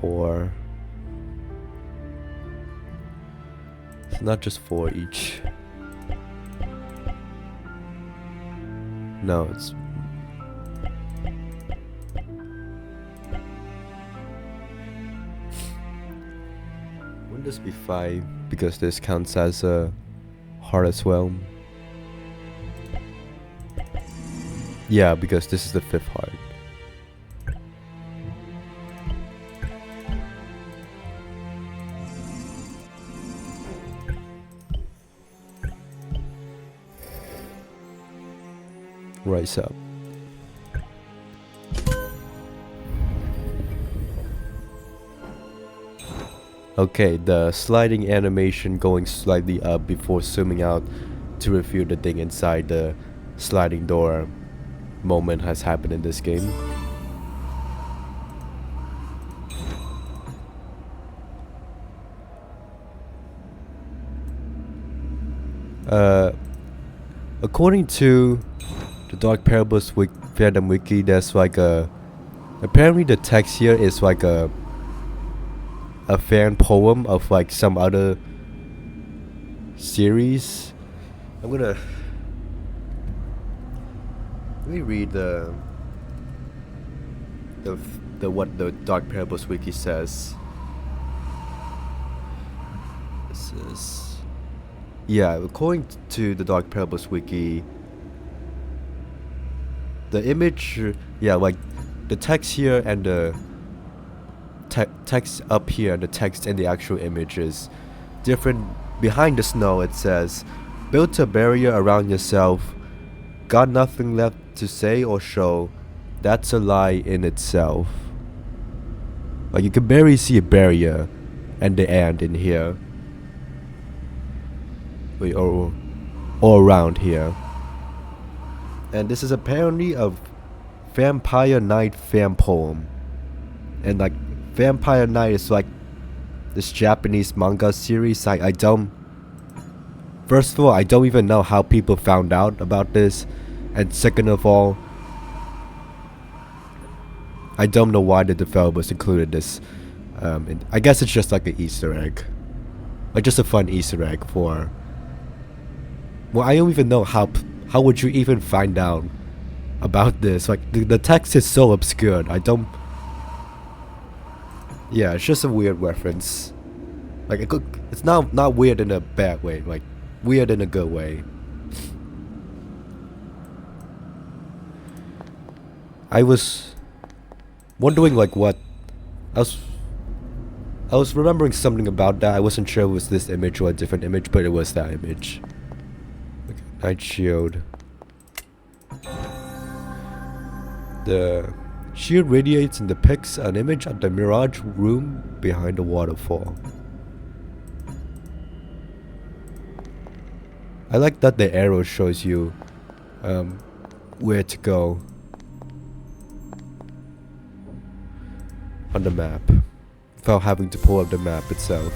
4. It's not just 4 each. No, it's wouldn't this be 5 because this counts as a heart as well? Yeah, because this is the 5th heart. Rise up. Okay, the sliding animation going slightly up before zooming out to reveal the thing inside the sliding door moment has happened in this game. According to the Dark Parables fandom wiki, there's like a apparently the text here is like a fan poem of like some other series. I'm gonna let me read the what the Dark Parables wiki says. This is according to the Dark Parables wiki, the image, like the text here and the text up here and the text in the actual image is different. Behind the snow it says, built a barrier around yourself, got nothing left to say or show, that's a lie in itself. Like you can barely see a barrier and the end in here. Wait, or around here. And this is apparently a Vampire Knight fan poem. And like Vampire Knight is like this Japanese manga series. I don't, first of all, I don't even know how people found out about this, and second of all, I don't know why the developers included this. I guess it's just like an Easter egg, like just a fun Easter egg for. Well, I don't even know how would you even find out about this? Like the text is so obscure. I don't. Yeah, it's just a weird reference. Like it's not weird in a bad way. Like weird in a good way. I was wondering like what I was remembering something about that. I wasn't sure it was this image or a different image, but it was that image. Okay, Night Shield. The shield radiates and depicts an image of the mirage room behind the waterfall. I like that the arrow shows you where to go on the map without having to pull up the map itself.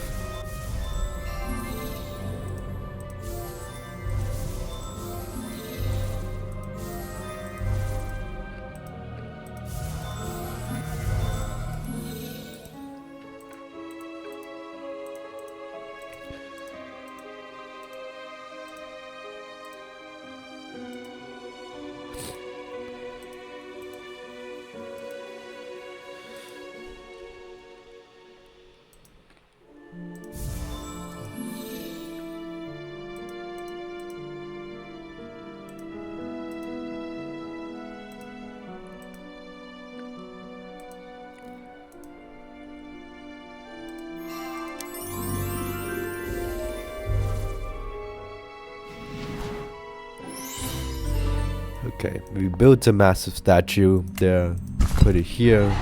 Okay, we built a massive statue there, put it here.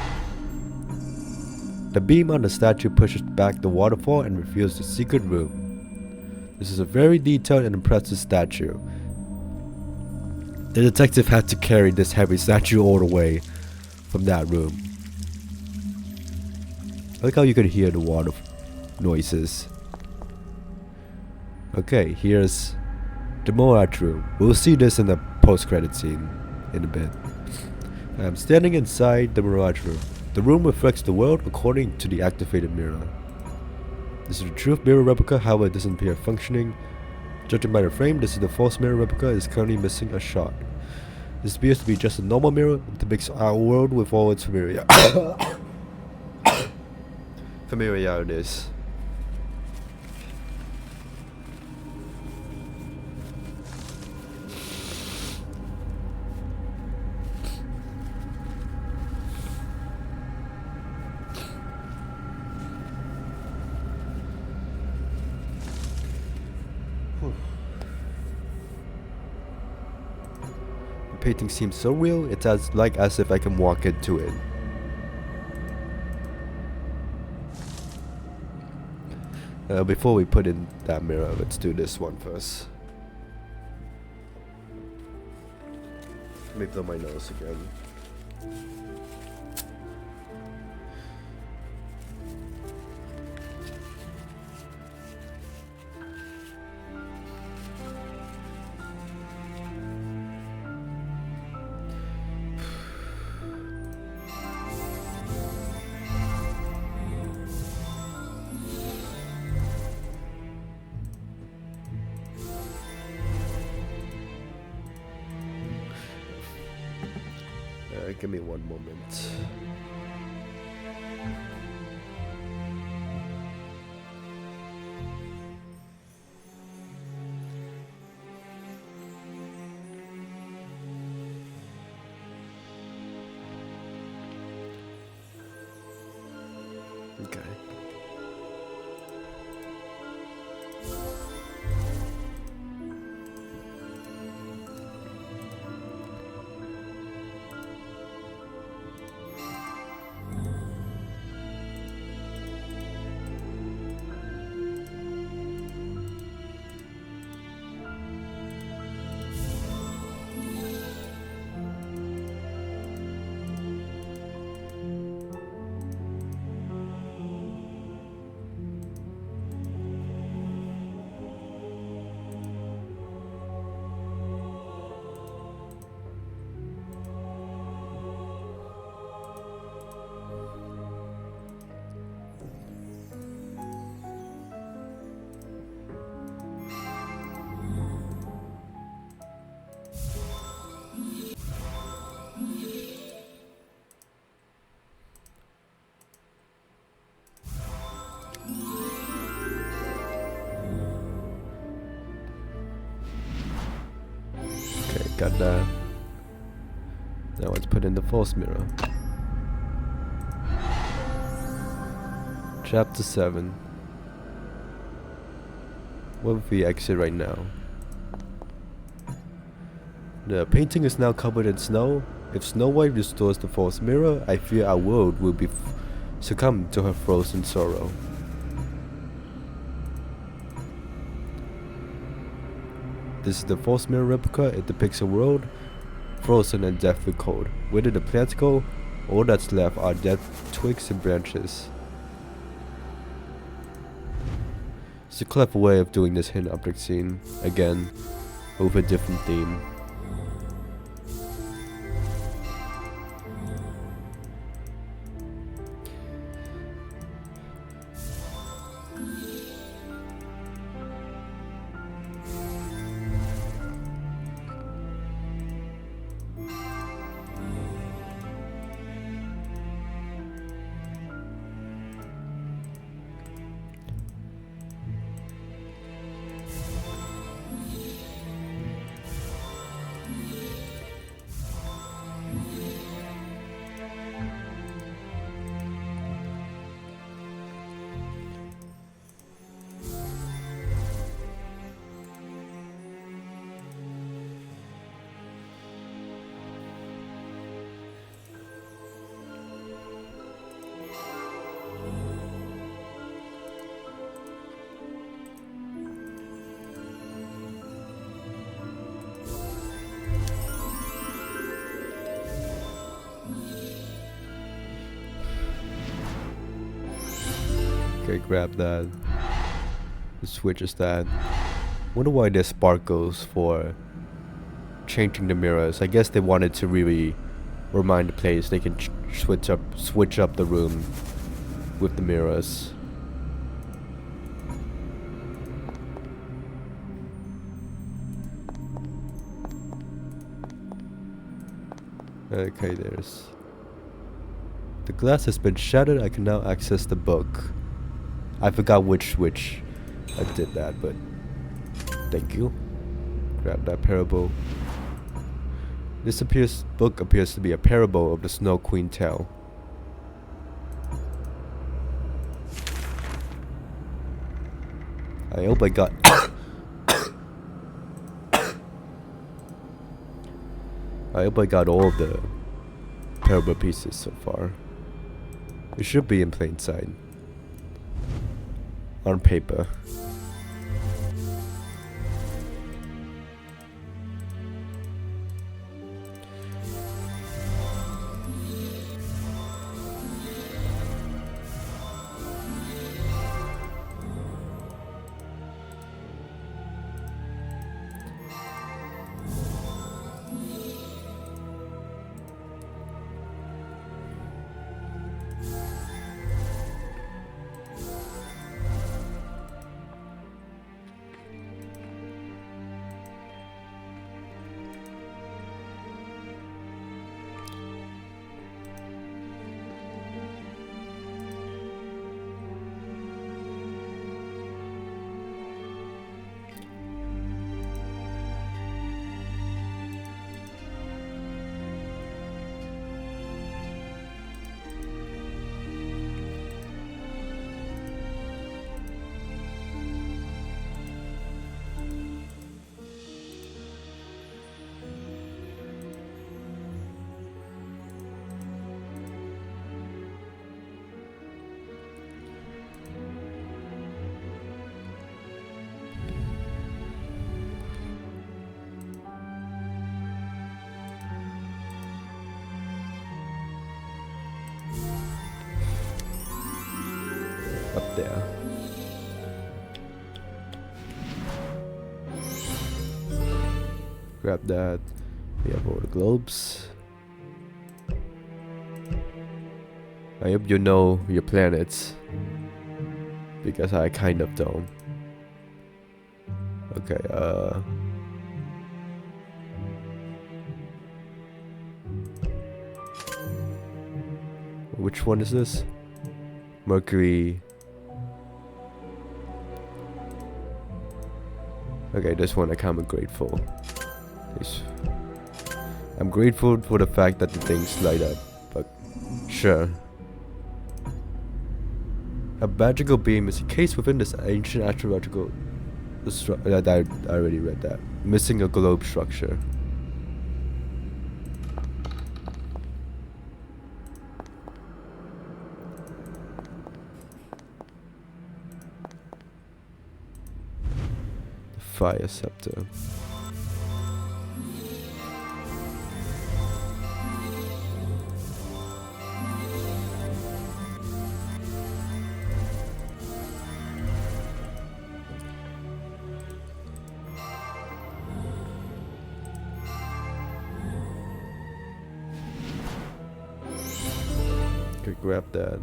The beam on the statue pushes back the waterfall and reveals the secret room. This is a very detailed and impressive statue. The detective had to carry this heavy statue all the way from that room. I like how you could hear the water noises. Okay, here's the Mirage room. We'll see this in the post-credit scene in a bit. I'm standing inside the Mirage room. The room reflects the world according to the activated mirror. This is the truth mirror replica, however it doesn't appear functioning. Judging by the frame, this is the false mirror replica, is currently missing a shot. This appears to be just a normal mirror. It depicts our world with all its familiarities. The painting seems so real, it's as if I can walk into it. Before we put in that mirror, let's do this one first. Let me blow my nose again. Give me one moment. Okay. Got that. Now let's put in the false mirror. Chapter 7. What if we exit right now? The painting is now covered in snow. If Snow White restores the false mirror, I fear our world will be succumb to her frozen sorrow. This is the false mirror replica. It depicts a world frozen and deathly cold. Where did the plants go? All that's left are dead twigs and branches. It's a clever way of doing this hidden object scene, again, with a different theme. Okay, grab that. The switch is that. Wonder why there's sparkles for changing the mirrors. I guess they wanted to really remind the players they can switch up the room with the mirrors. Okay, there's... The glass has been shattered. I can now access the book. I forgot which switch I did that, but thank you. Grab that parable. This book appears to be a parable of the Snow Queen tale. I hope I got I hope I got all of the parable pieces so far. It should be in plain sight. On paper. Up there. Grab that. We have all the globes. I hope you know your planets, because I kind of don't. Okay, which one is this? Mercury. Okay, this one I kinda grateful. I'm grateful for the fact that the things light up, but sure. A magical beam is encased within this ancient astrological I already read that. Missing a globe structure. Fire scepter. Okay, grab that.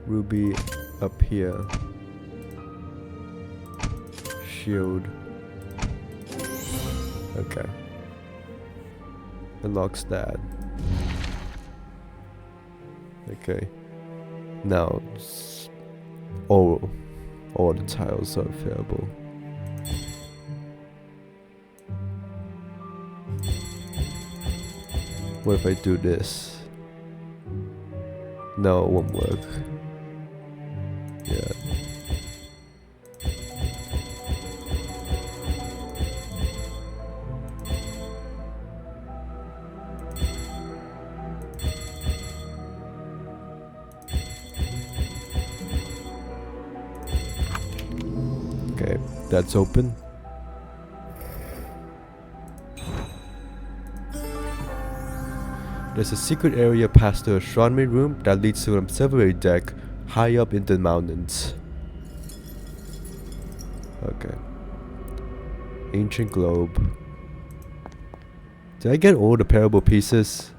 Ruby up here. Shield. Okay. Unlocks that. Okay. Now, all the tiles are available. What if I do this? No, it won't work. Yeah. Okay, that's open. There's a secret area past the astronomy room that leads to an observatory deck high up in the mountains. Okay. Ancient globe. Did I get all the parable pieces?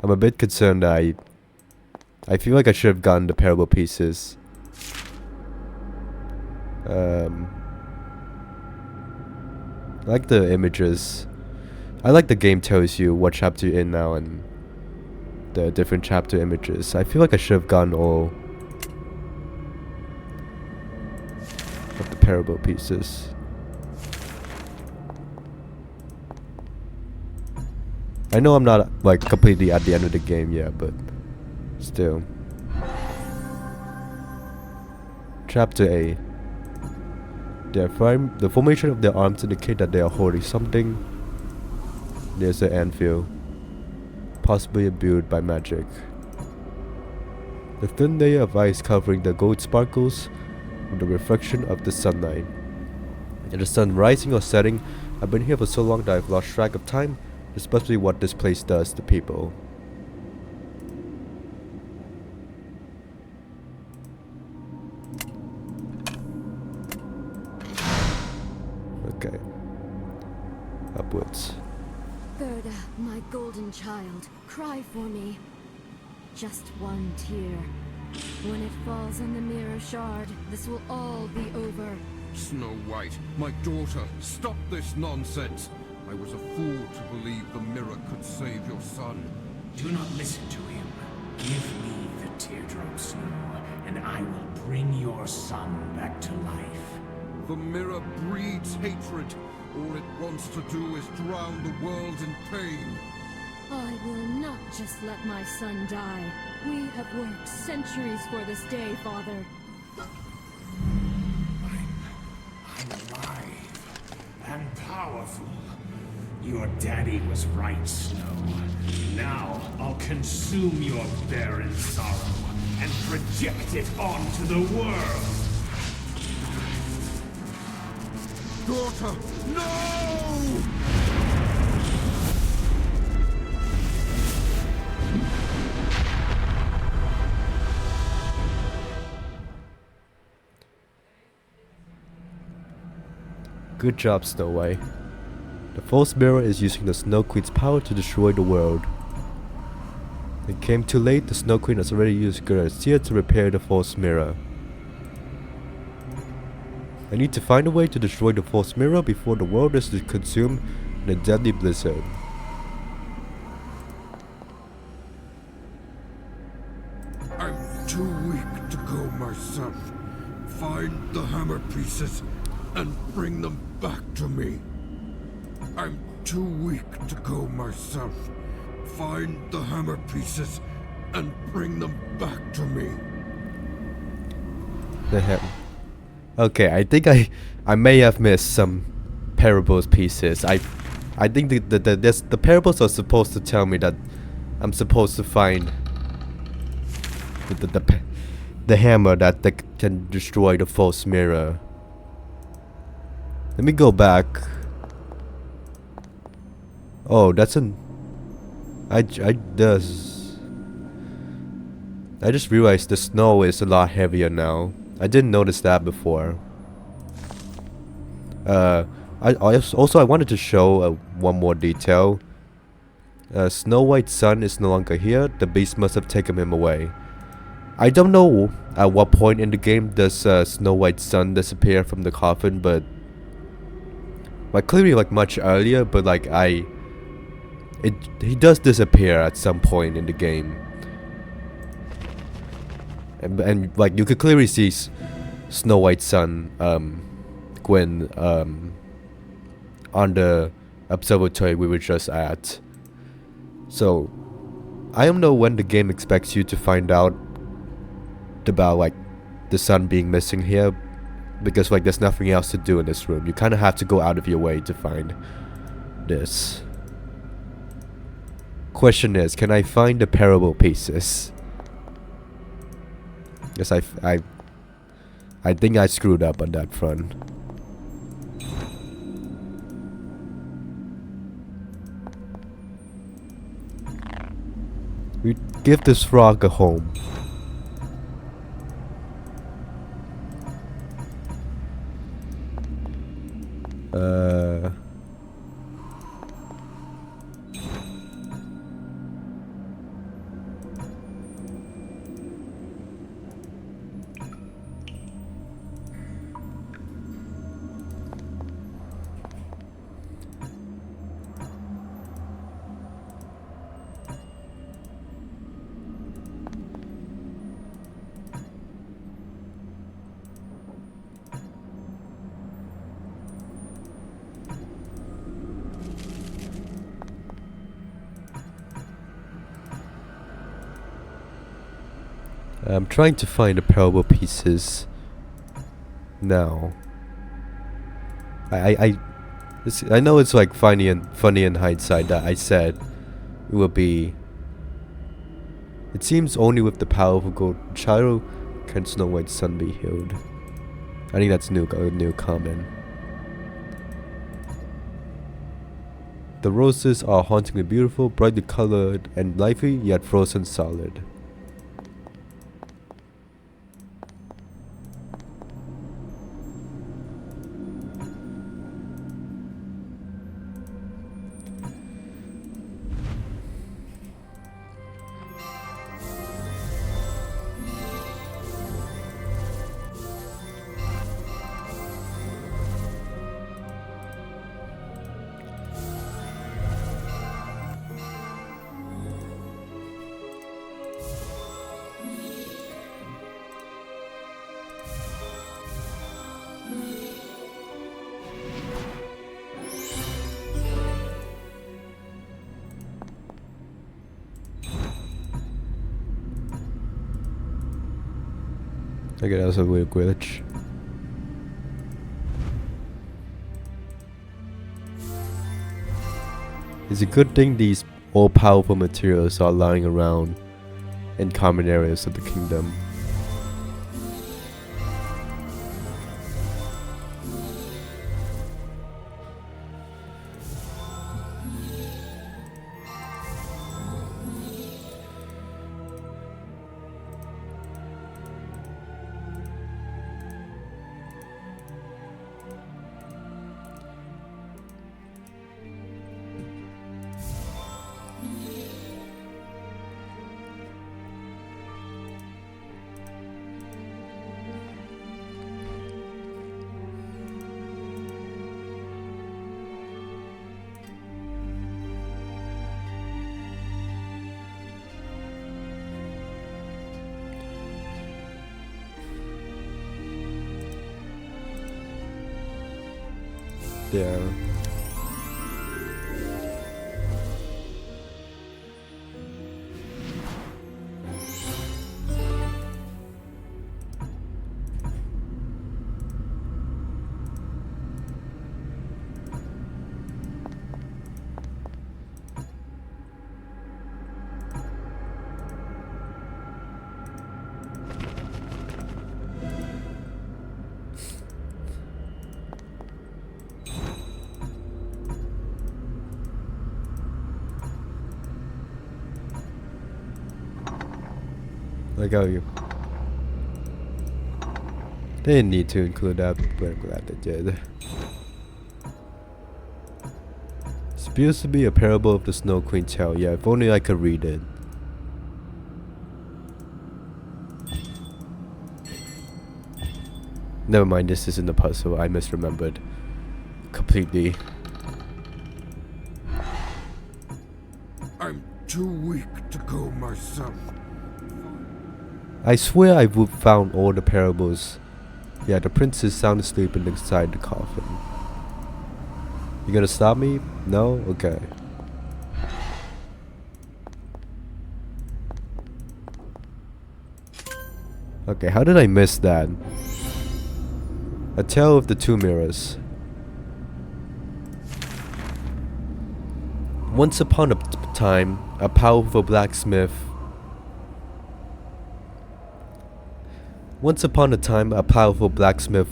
I'm a bit concerned that I feel like I should have gotten the parable pieces. I like the images. I like the game tells you what chapter you're in now and the different chapter images. I feel like I should have gotten all of the parable pieces. I know I'm not like completely at the end of the game yet, but still. Chapter A. The formation of their arms indicate that they are holding something. There's an anvil, possibly imbued by magic. The thin layer of ice covering the gold sparkles with the reflection of the sunlight. And the sun rising or setting, I've been here for so long that I've lost track of time. This must be what this place does to people. Okay. Upwards. Gerda, my golden child, cry for me. Just one tear. When it falls on the mirror shard, this will all be over. Snow White, my daughter, stop this nonsense. I was a fool to believe the mirror could save your son. Do not listen to him. Give me the teardrop, Snow, and I will bring your son back to life. The mirror breeds hatred. All it wants to do is drown the world in pain. I will not just let my son die. We have worked centuries for this day, Father. I'm alive and powerful. Your daddy was right, Snow. Now I'll consume your barren sorrow and project it onto the world. Daughter, no! Good job, Snow White. The false mirror is using the Snow Queen's power to destroy the world. It came too late. The Snow Queen has already used Gerda's tear to repair the false mirror. I need to find a way to destroy the false mirror before the world is consumed in a deadly blizzard. I'm too weak to go myself. Find the hammer pieces and bring them back to me. I'm too weak to go myself. Find the hammer pieces and bring them back to me. The hem. Okay, I think I may have missed some parables pieces. I think the parables are supposed to tell me that I'm supposed to find the hammer that can destroy the false mirror. Let me go back. Oh, that's an. I just realized the snow is a lot heavier now. I didn't notice that before. I wanted to show one more detail. Snow White's son is no longer here. The beast must have taken him away. I don't know at what point in the game does Snow White's son disappear from the coffin, but clearly like much earlier. But like he does disappear at some point in the game. And like you could clearly see Snow White's son, Gwen, on the observatory we were just at. So I don't know when the game expects you to find out about like the son being missing here, because like there's nothing else to do in this room. You kind of have to go out of your way to find this. Question is, can I find the parable pieces? Yes, I think I screwed up on that front. We give this frog a home. I'm trying to find the parable pieces now. I know it's like funny in hindsight that I said it would be. It seems only with the powerful gold child can Snow White's son be healed. I think that's a new comment. The roses are hauntingly beautiful, brightly colored and lively, yet frozen solid. Okay, that was a weird glitch. It's a good thing these all-powerful materials are lying around in common areas of the kingdom. Yeah. Like how you. They didn't need to include that, but I'm glad they did. It's supposed to be a parable of the Snow Queen tale. Yeah, if only I could read it. Never mind, this isn't a puzzle. I misremembered completely. I'm too weak to go myself. I swear I would found all the parables. Yeah, the prince is sound asleep inside the coffin. You gonna stop me? No? Okay. Okay, how did I miss that? A tale of the two mirrors. Once upon a time, a powerful blacksmith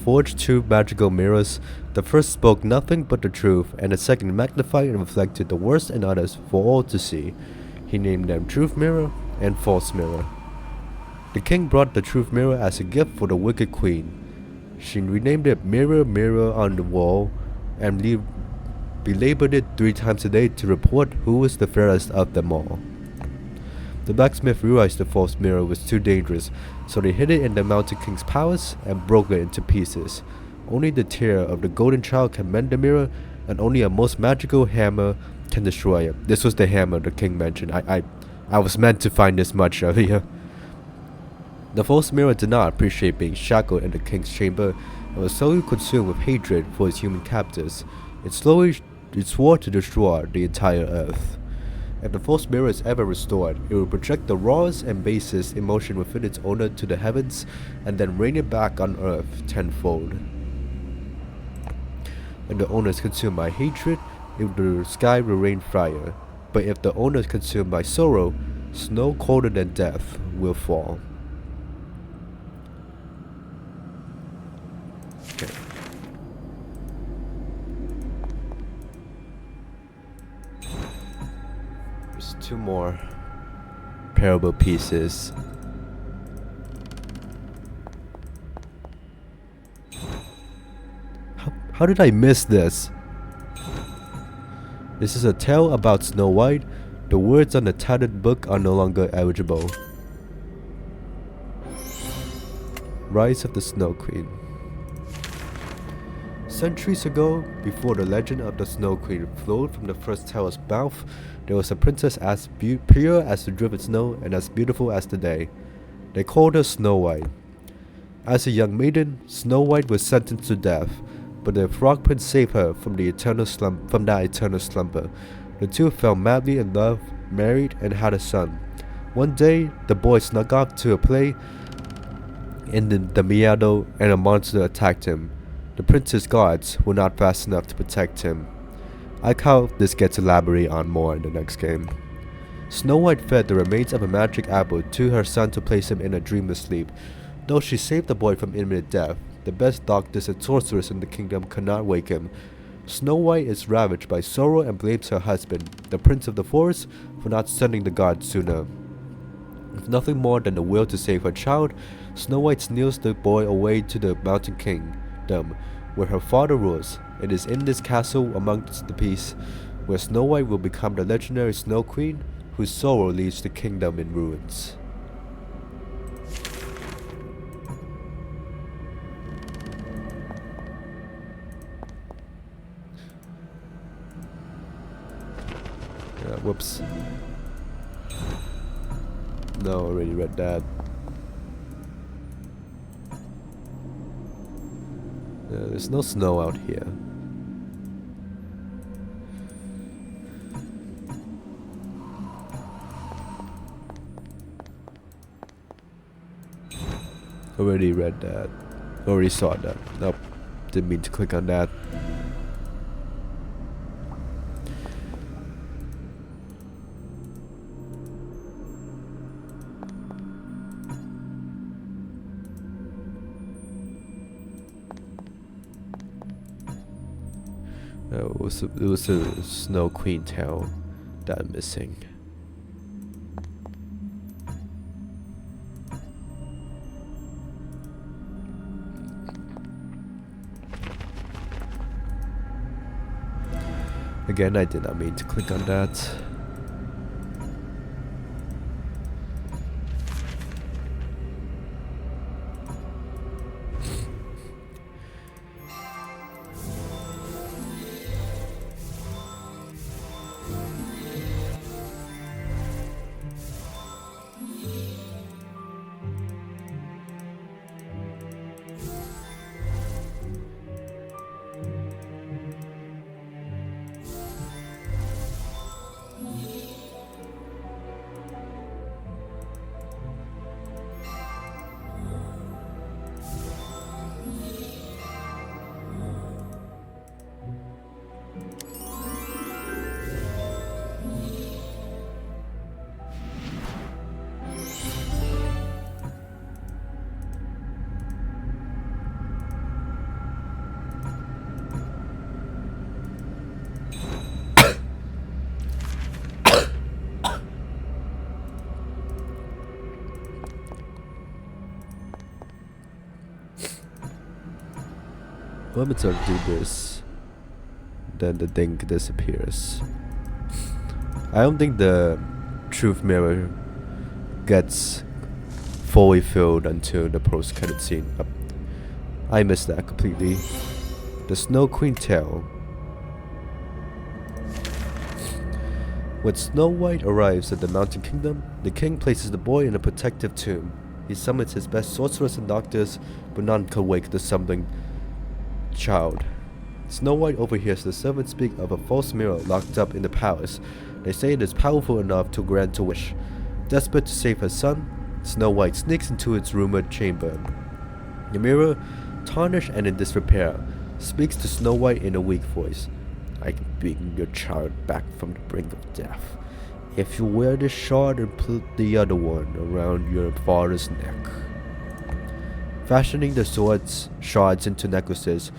forged two magical mirrors. The first spoke nothing but the truth, and the second magnified and reflected the worst in others for all to see. He named them Truth Mirror and False Mirror. The king brought the Truth Mirror as a gift for the wicked queen. She renamed it Mirror, Mirror on the Wall and belabored it 3 times a day to report who was the fairest of them all. The blacksmith realized the false mirror was too dangerous, so they hid it in the Mountain King's palace and broke it into pieces. Only the tear of the golden child can mend the mirror, and only a most magical hammer can destroy it. This was the hammer the king mentioned. I was meant to find this much earlier. The false mirror did not appreciate being shackled in the king's chamber and was slowly consumed with hatred for its human captors. It swore to destroy the entire earth. If the false mirror is ever restored, it will project the rawest and basest emotion within its owner to the heavens and then rain it back on earth tenfold. When the owner is consumed by hatred, the sky will rain fire. But if the owner is consumed by sorrow, snow colder than death will fall. Okay. There's 2 more parable pieces. How did I miss this? This is a tale about Snow White. The words on the tattered book are no longer eligible. Rise of the Snow Queen. Centuries ago, before the legend of the Snow Queen flowed from the first tale's mouth, there was a princess as pure as the driven snow and as beautiful as the day. They called her Snow White. As a young maiden, Snow White was sentenced to death, but the Frog Prince saved her from that eternal slumber. The two fell madly in love, married, and had a son. One day, the boy snuck off to a play in the meadow, and a monster attacked him. The prince's guards were not fast enough to protect him. I like how this gets elaborated on more in the next game. Snow White fed the remains of a magic apple to her son to place him in a dreamless sleep. Though she saved the boy from imminent death, the best doctors and sorcerers in the kingdom could not wake him. Snow White is ravaged by sorrow and blames her husband, the prince of the forest, for not sending the guards sooner. With nothing more than the will to save her child, Snow White steals the boy away to the Mountain Kingdom, where her father rules. It is in this castle amongst the peace where Snow White will become the legendary Snow Queen, whose sorrow leaves the kingdom in ruins. Whoops. No, already read that. There's no snow out here. Already read that. Already saw that. Nope. Didn't mean to click on that. It was a Snow Queen tale that I'm missing. Again, I did not mean to click on that. Moments to do this, then the thing disappears. I don't think the truth mirror gets fully filled until the post-credit scene. I missed that completely. The Snow Queen tale. When Snow White arrives at the Mountain Kingdom, the king places the boy in a protective tomb. He summons his best sorcerers and doctors, but none can wake the slumbering child. Snow White overhears the servants speak of a false mirror locked up in the palace. They say it is powerful enough to grant a wish. Desperate to save her son, Snow White sneaks into its rumored chamber. The mirror, tarnished and in disrepair, speaks to Snow White in a weak voice. I can bring your child back from the brink of death if you wear this shard and put the other one around your father's neck. Fashioning the shards into necklaces,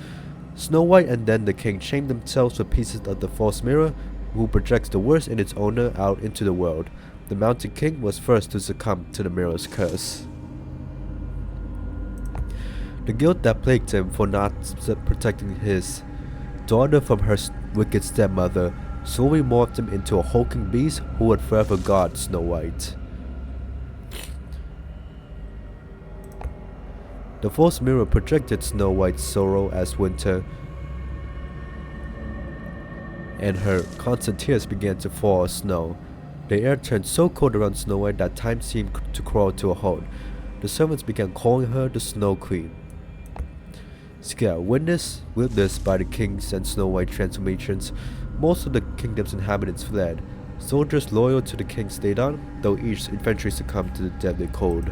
Snow White and then the king chain themselves with pieces of the false mirror, who projects the worst in its owner out into the world. The Mountain King was first to succumb to the mirror's curse. The guilt that plagued him for not protecting his daughter from her wicked stepmother slowly morphed him into a hulking beast who would forever guard Snow White. The false mirror projected Snow White's sorrow as winter, and her constant tears began to fall as snow. The air turned so cold around Snow White that time seemed to crawl to a halt. The servants began calling her the Snow Queen. Scared witnessed by the king's and Snow White transformations, most of the kingdom's inhabitants fled. Soldiers loyal to the king stayed on, though each eventually succumbed to the deadly cold.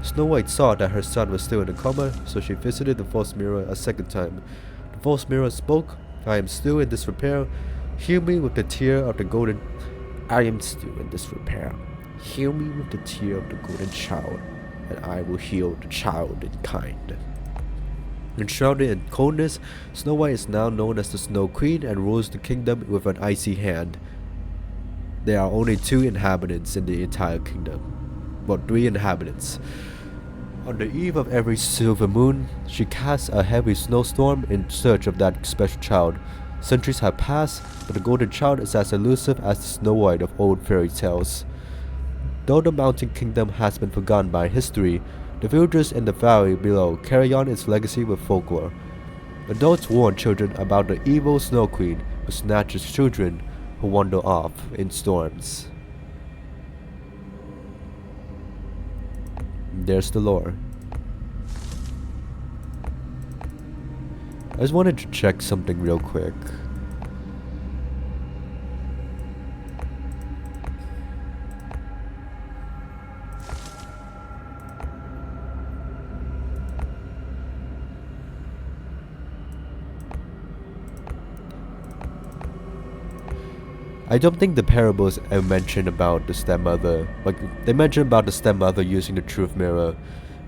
Snow White saw that her son was still in a coma, so she visited the false mirror a second time. The false mirror spoke, I am still in disrepair. Heal me with the tear of the golden... I am still in disrepair. Heal me with the tear of the golden child, and I will heal the child in kind. Enshrouded in coldness, Snow White is now known as the Snow Queen and rules the kingdom with an icy hand. There are only 2 inhabitants in the entire kingdom. Well, 3 inhabitants. On the eve of every silver moon, she casts a heavy snowstorm in search of that special child. Centuries have passed, but the golden child is as elusive as the Snow White of old fairy tales. Though the Mountain Kingdom has been forgotten by history, the villagers in the valley below carry on its legacy with folklore. Adults warn children about the evil Snow Queen who snatches children who wander off in storms. There's the lore. I just wanted to check something real quick. I don't think the parables mention about the stepmother. Like, they mention about the stepmother using the truth mirror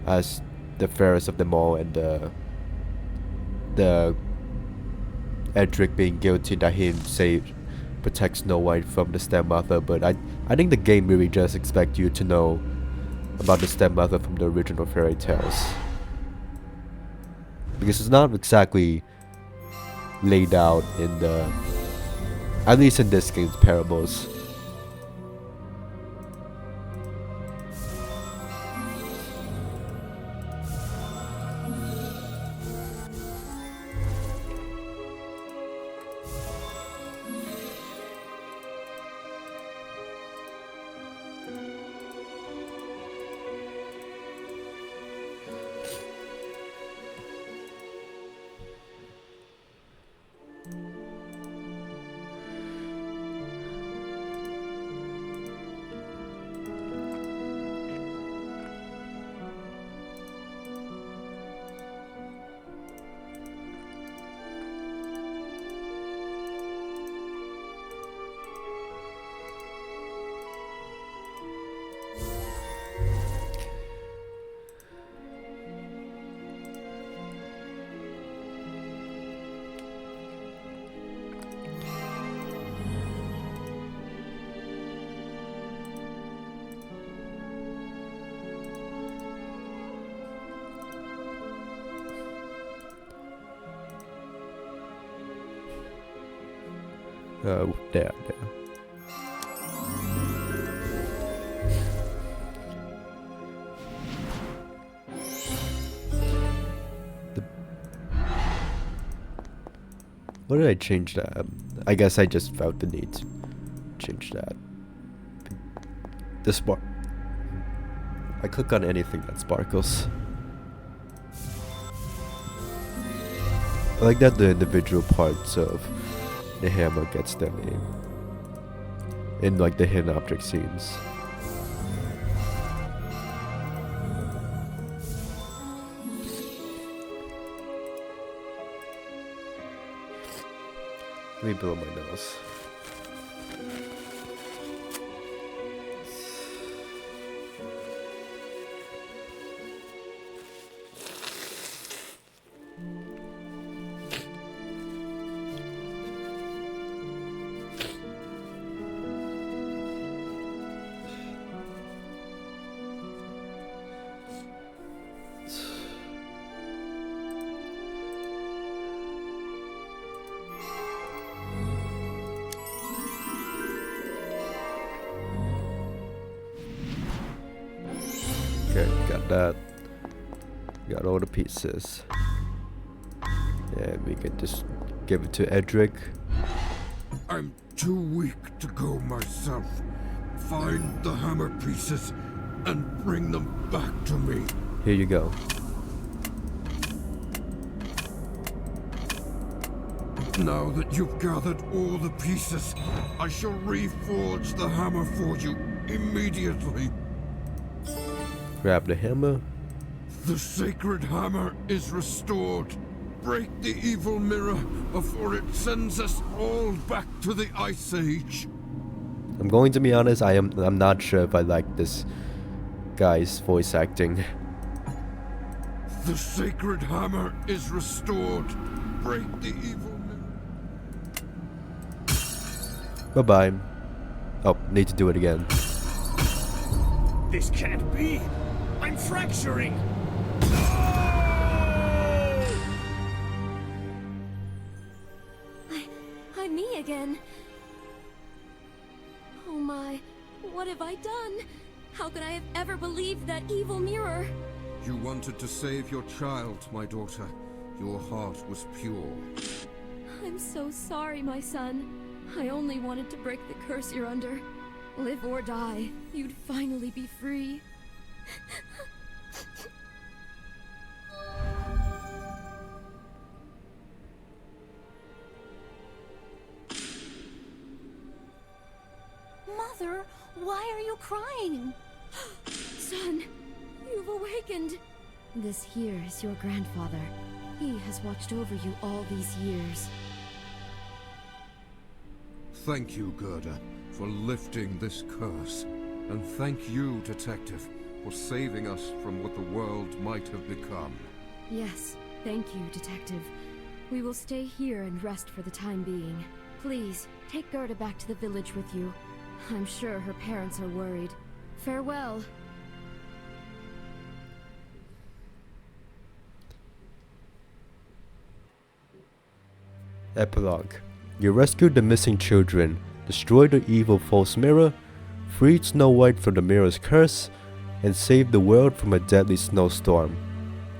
as the fairest of them all, and the Edric being guilty that he saved, protects Snow White from the stepmother. But I think the game really just expects you to know about the stepmother from the original fairy tales, because it's not exactly laid out in the, at least in this game's parables. There. What did I change that? I guess I just felt the need to change that. The spark. I click on anything that sparkles. I like that the individual parts of the hammer gets their name in like the hidden object scenes. Let me blow my nose. Okay, got that. Got all the pieces. And we can just give it to Edric. I'm too weak to go myself. Find the hammer pieces and bring them back to me. Here you go. Now that you've gathered all the pieces, I shall reforge the hammer for you immediately. Grab the hammer. The sacred hammer is restored. Break the evil mirror before it sends us all back to the Ice Age. I'm going to be honest, I'm not sure if I like this guy's voice acting. The sacred hammer is restored. Break the evil mirror. Bye-bye. Oh, need to do it again. This can't be! I'm fracturing! I'm me again. Oh my, what have I done? How could I have ever believed that evil mirror? You wanted to save your child, my daughter. Your heart was pure. I'm so sorry, my son. I only wanted to break the curse you're under. Live or die, you'd finally be free. Mother, why are you crying? Son, you've awakened. This here is your grandfather. He has watched over you all these years. Thank you, Gerda, for lifting this curse. And thank you, Detective, for saving us from what the world might have become. Yes, thank you, Detective. We will stay here and rest for the time being. Please, take Gerda back to the village with you. I'm sure her parents are worried. Farewell. Epilogue. You rescued the missing children, destroyed the evil false mirror, freed Snow White from the mirror's curse, and saved the world from a deadly snowstorm.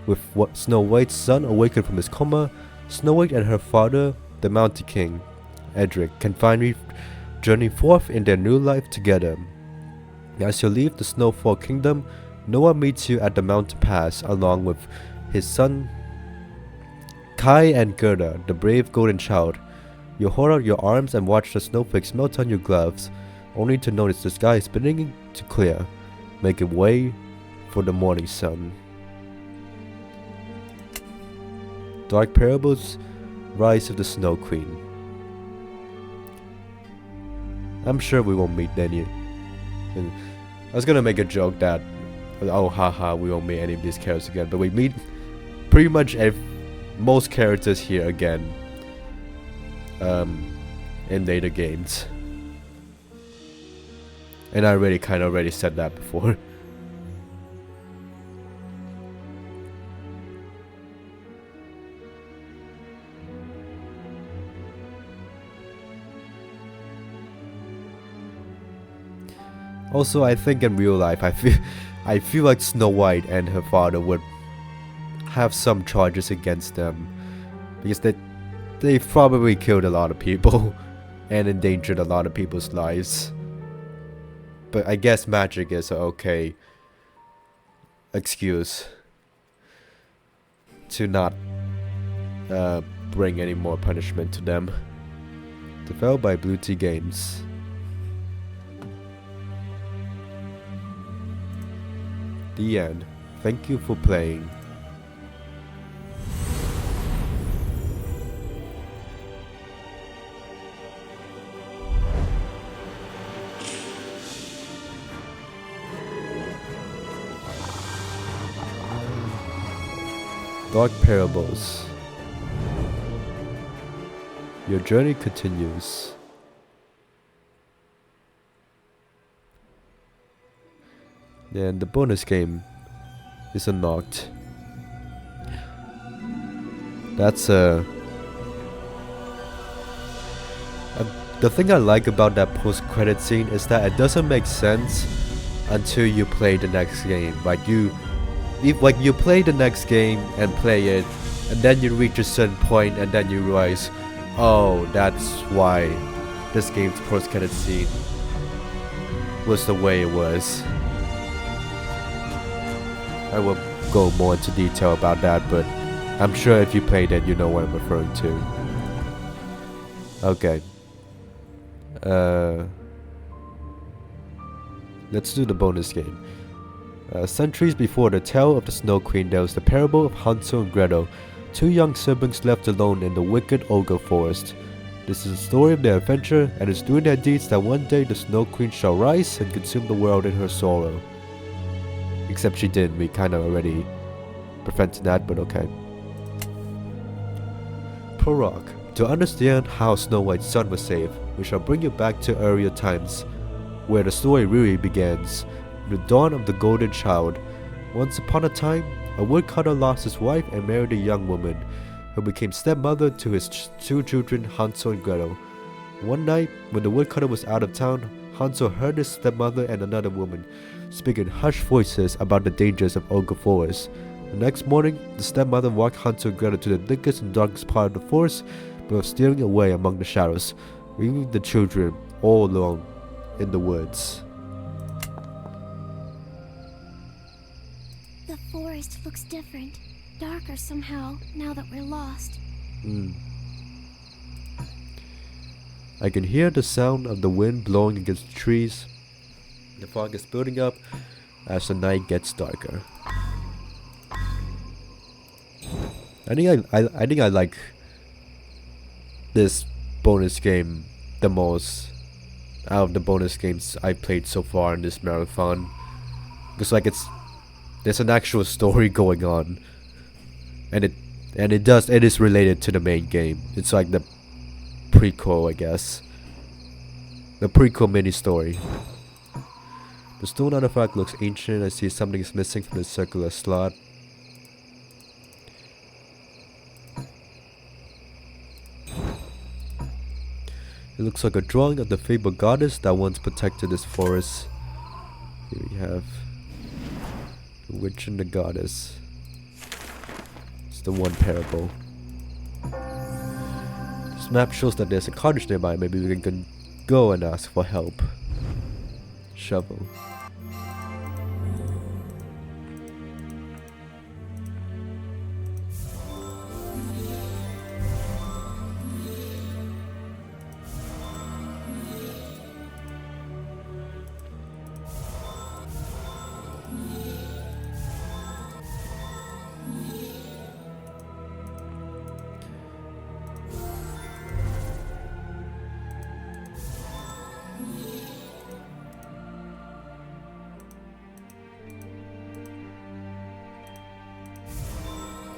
With Snow White's son awakened from his coma, Snow White and her father, the Mountain King, Edric, can finally journey forth in their new life together. As you leave the Snowfall Kingdom, Noah meets you at the mountain pass along with his son Kai and Gerda, the brave golden child. You hold out your arms and watch the snowflakes melt on your gloves, only to notice the sky is beginning to clear, making way for the morning sun. Dark Parables, Rise of the Snow Queen. I'm sure we won't meet any. And I was gonna make a joke that, oh haha, we won't meet any of these characters again, but we meet pretty much most characters here again. In later games. And I already said that before. Also, I think in real life, I feel like Snow White and her father would have some charges against them because they probably killed a lot of people and endangered a lot of people's lives. But I guess magic is an okay excuse to not bring any more punishment to them. Developed by Blue Tea Games. The end. Thank you for playing. Dark Parables. Your journey continues. And the bonus game is unlocked. That's the thing I like about that post-credit scene is that it doesn't make sense until you play the next game. Like you play the next game and play it, and then you reach a certain point, and then you realize, oh, that's why this game's post-credit scene was the way it was. I will go more into detail about that, but I'm sure if you played it, you know what I'm referring to. Okay. Let's do the bonus game. Centuries before the tale of the Snow Queen, there was the parable of Hansel and Gretel, two young siblings left alone in the wicked ogre forest. This is a story of their adventure, and it's doing their deeds that one day the Snow Queen shall rise and consume the world in her sorrow. Except she didn't, we kinda already prevented that, but okay. Prologue. To understand how Snow White's son was saved, we shall bring you back to earlier times, where the story really begins. The dawn of the golden child. Once upon a time, a woodcutter lost his wife and married a young woman, who became stepmother to his two children, Hansel and Gretel. One night, when the woodcutter was out of town, Hansel heard his stepmother and another woman speak in hushed voices about the dangers of Ogre Forest. The next morning, the stepmother walked Hansel and Gretel to the thickest and darkest part of the forest, before stealing away among the shadows, leaving the children all alone in the woods. The forest looks different, darker somehow, now that we're lost. I can hear the sound of the wind blowing against the trees. The fog is building up as the night gets darker. I think I like this bonus game the most out of the bonus games I played so far in this marathon, because like there's an actual story going on, and it is related to the main game. It's like the prequel, I guess. The prequel mini story. The stone artifact looks ancient. I see something is missing from the circular slot. It looks like a drawing of the fabled goddess that once protected this forest. Here we have the witch and the goddess. It's the one parable. This map shows that there's a cottage nearby. Maybe we can go and ask for help. Shovel.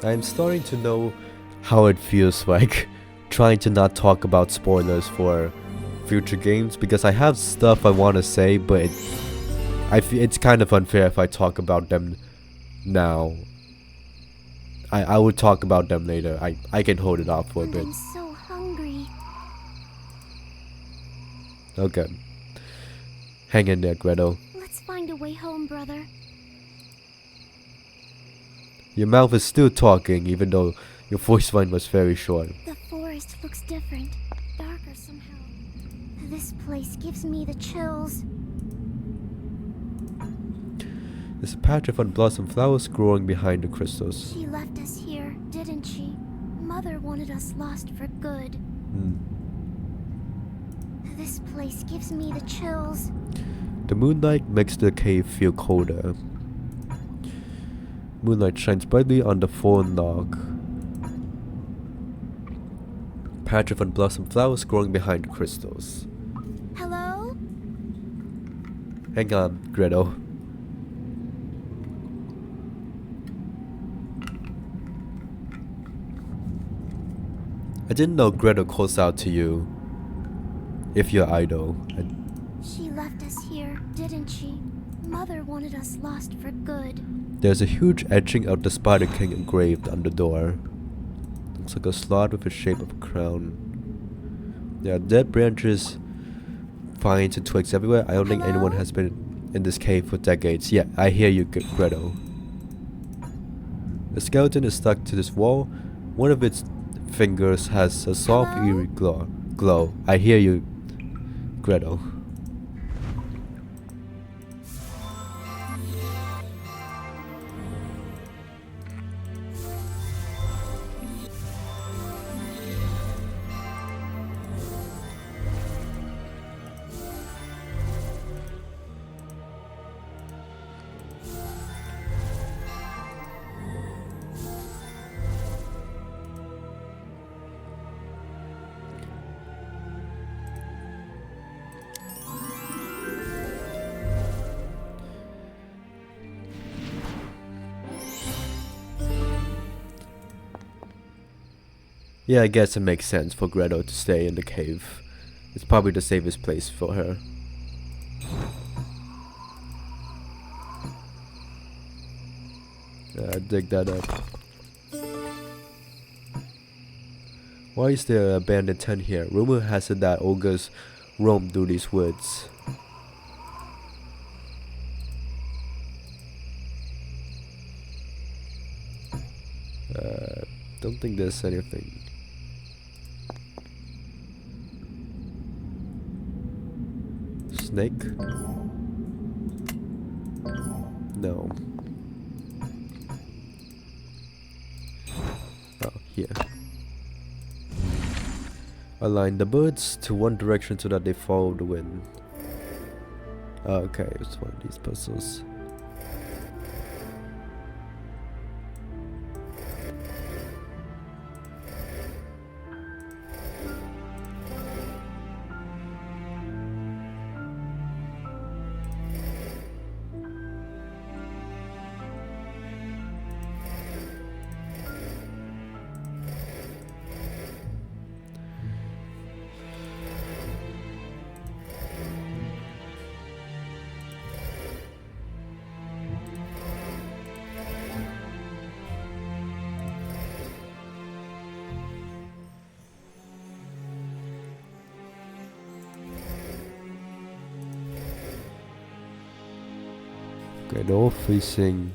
I'm starting to know how it feels like trying to not talk about spoilers for future games, because I have stuff I want to say, but I feel it's kind of unfair if I talk about them now. I will talk about them later. I can hold it off for a bit. I'm so hungry. Okay. Hang in there, Gretel. find a way home, brother. Your mouth is still talking, even though your voice line was very short. The forest looks different, darker somehow. This place gives me the chills. There's a patch of unblossomed flowers growing behind the crystals. She left us here, didn't she? Mother wanted us lost for good. This place gives me the chills. The moonlight makes the cave feel colder. Moonlight shines brightly on the fallen log. Patch of unblossomed flowers growing behind the crystals. Hello? Hang on, Gretel. I didn't know Gretel calls out to you if you're idle. She left us here, didn't she? Mother wanted us lost for good. There's a huge etching of the Spider King engraved on the door. Looks like a slot with the shape of a crown. There are dead branches, vines and twigs everywhere. I don't think anyone has been in this cave for decades. Yeah, I hear you, Gretel. The skeleton is stuck to this wall. One of its fingers has a soft, eerie glow. I hear you, Gretel. Yeah, I guess it makes sense for Gretel to stay in the cave. It's probably the safest place for her. Dig that up. Why is there an abandoned tent here? Rumor has it that ogres roam through these woods. Don't think there's anything. Snake? No. Oh, here. Align the birds to one direction so that they follow the wind. Okay, it's one of these puzzles. Okay, they're all facing.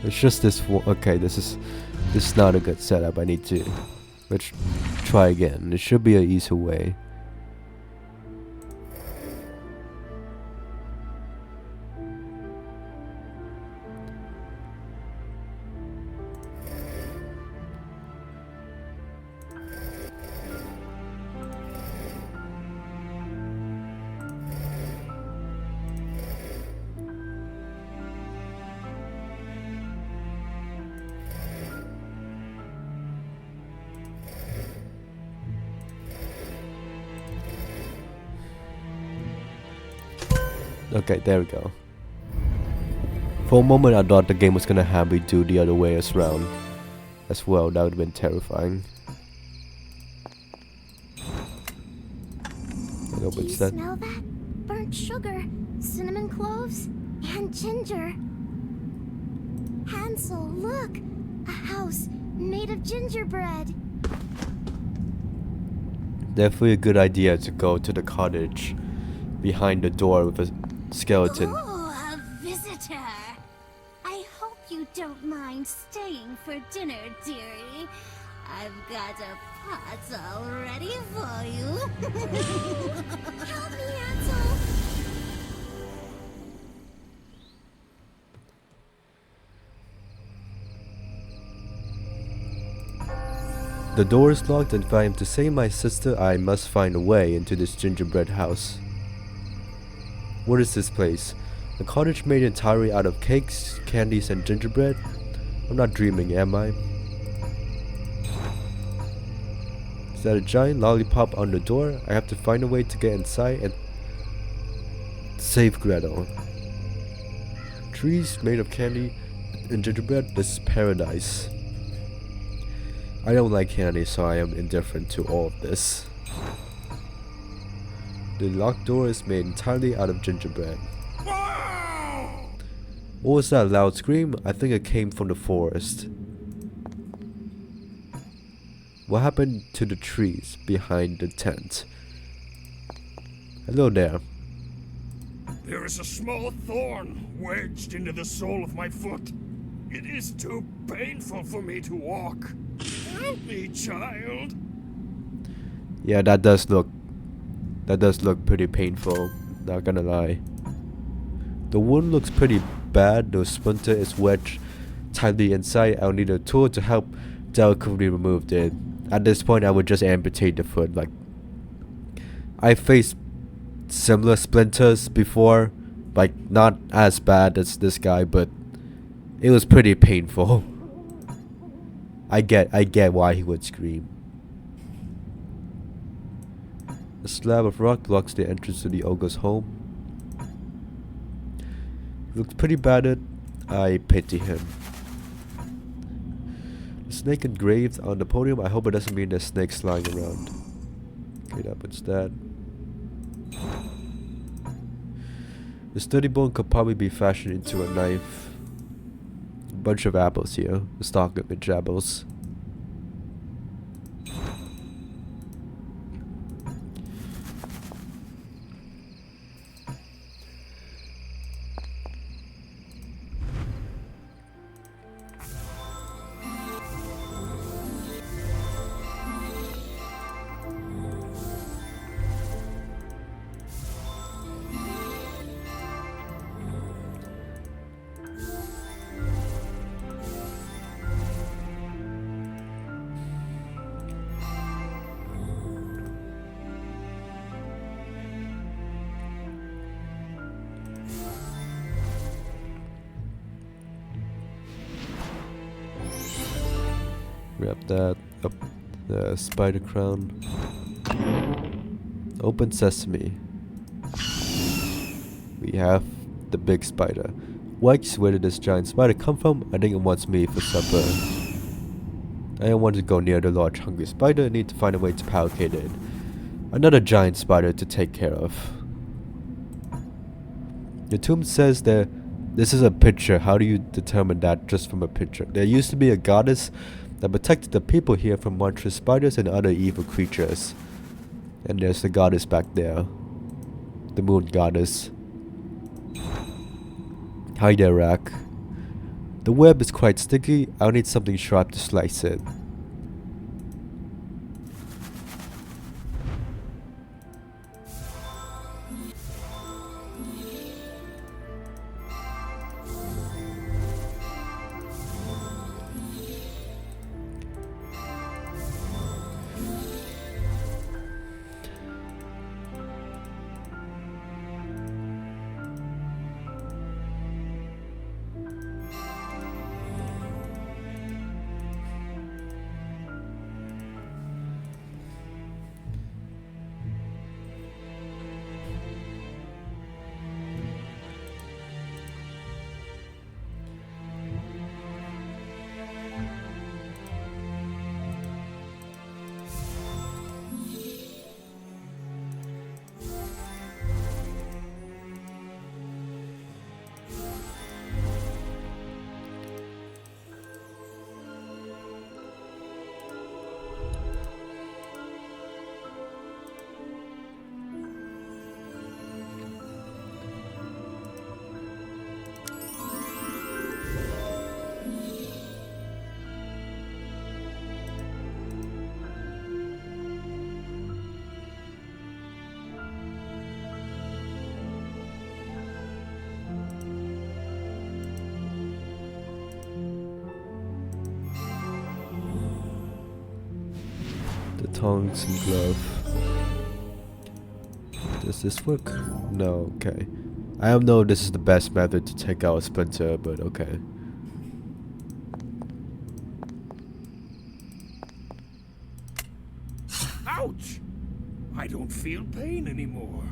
It's just this one. Okay, this is not a good setup. I need to let's try again. It should be an easier way. Okay, there we go. For a moment I thought the game was gonna have me do the other way around as well. That would have been terrifying. Do you smell that? Burnt sugar. cinnamon cloves, and ginger. Hansel, look! A house made of gingerbread. Definitely a good idea to go to the cottage behind the door with a skeleton. Ooh, a visitor. I hope you don't mind staying for dinner, dearie. I've got a pot all ready for you. Help me, Hansel! The door is locked, and if I am to save my sister, I must find a way into this gingerbread house. What is this place? A cottage made entirely out of cakes, candies, and gingerbread? I'm not dreaming, am I? Is that a giant lollipop on the door? I have to find a way to get inside and save Gretel. Trees made of candy and gingerbread? This is paradise. I don't like candy, so I am indifferent to all of this. The locked door is made entirely out of gingerbread. What was that loud scream? I think it came from the forest. What happened to the trees behind the tent? Hello there. There is a small thorn wedged into the sole of my foot. It is too painful for me to walk. Help me, child. Yeah, that does look pretty painful, not gonna lie. The wound looks pretty bad. The splinter is wedged tightly inside. I'll need a tool to help delicately remove it. At this point, I would just amputate the foot. Like, I faced similar splinters before, like not as bad as this guy, but it was pretty painful. I get why he would scream. A slab of rock blocks the entrance to the ogre's home. He looks pretty battered. I pity him. The snake engraved on the podium. I hope it doesn't mean there's snakes lying around. Okay, that puts that. The sturdy bone could probably be fashioned into a knife. A bunch of apples here. A stock of midge apples. Grab that. Up the spider crown. Open sesame. We have the big spider. Wax, where did this giant spider come from? I think it wants me for supper. I don't want to go near the large hungry spider. I need to find a way to placate it. Another giant spider to take care of. The tomb says that this is a picture. How do you determine that just from a picture? There used to be a goddess that protected the people here from monstrous spiders and other evil creatures. And there's the goddess back there. The moon goddess. Hi there, Rack. The web is quite sticky. I'll need something sharp to slice it. tongs and glove. Does this work? No, okay. I don't know if this is the best method to take out a splinter, but okay. Ouch! I don't feel pain anymore.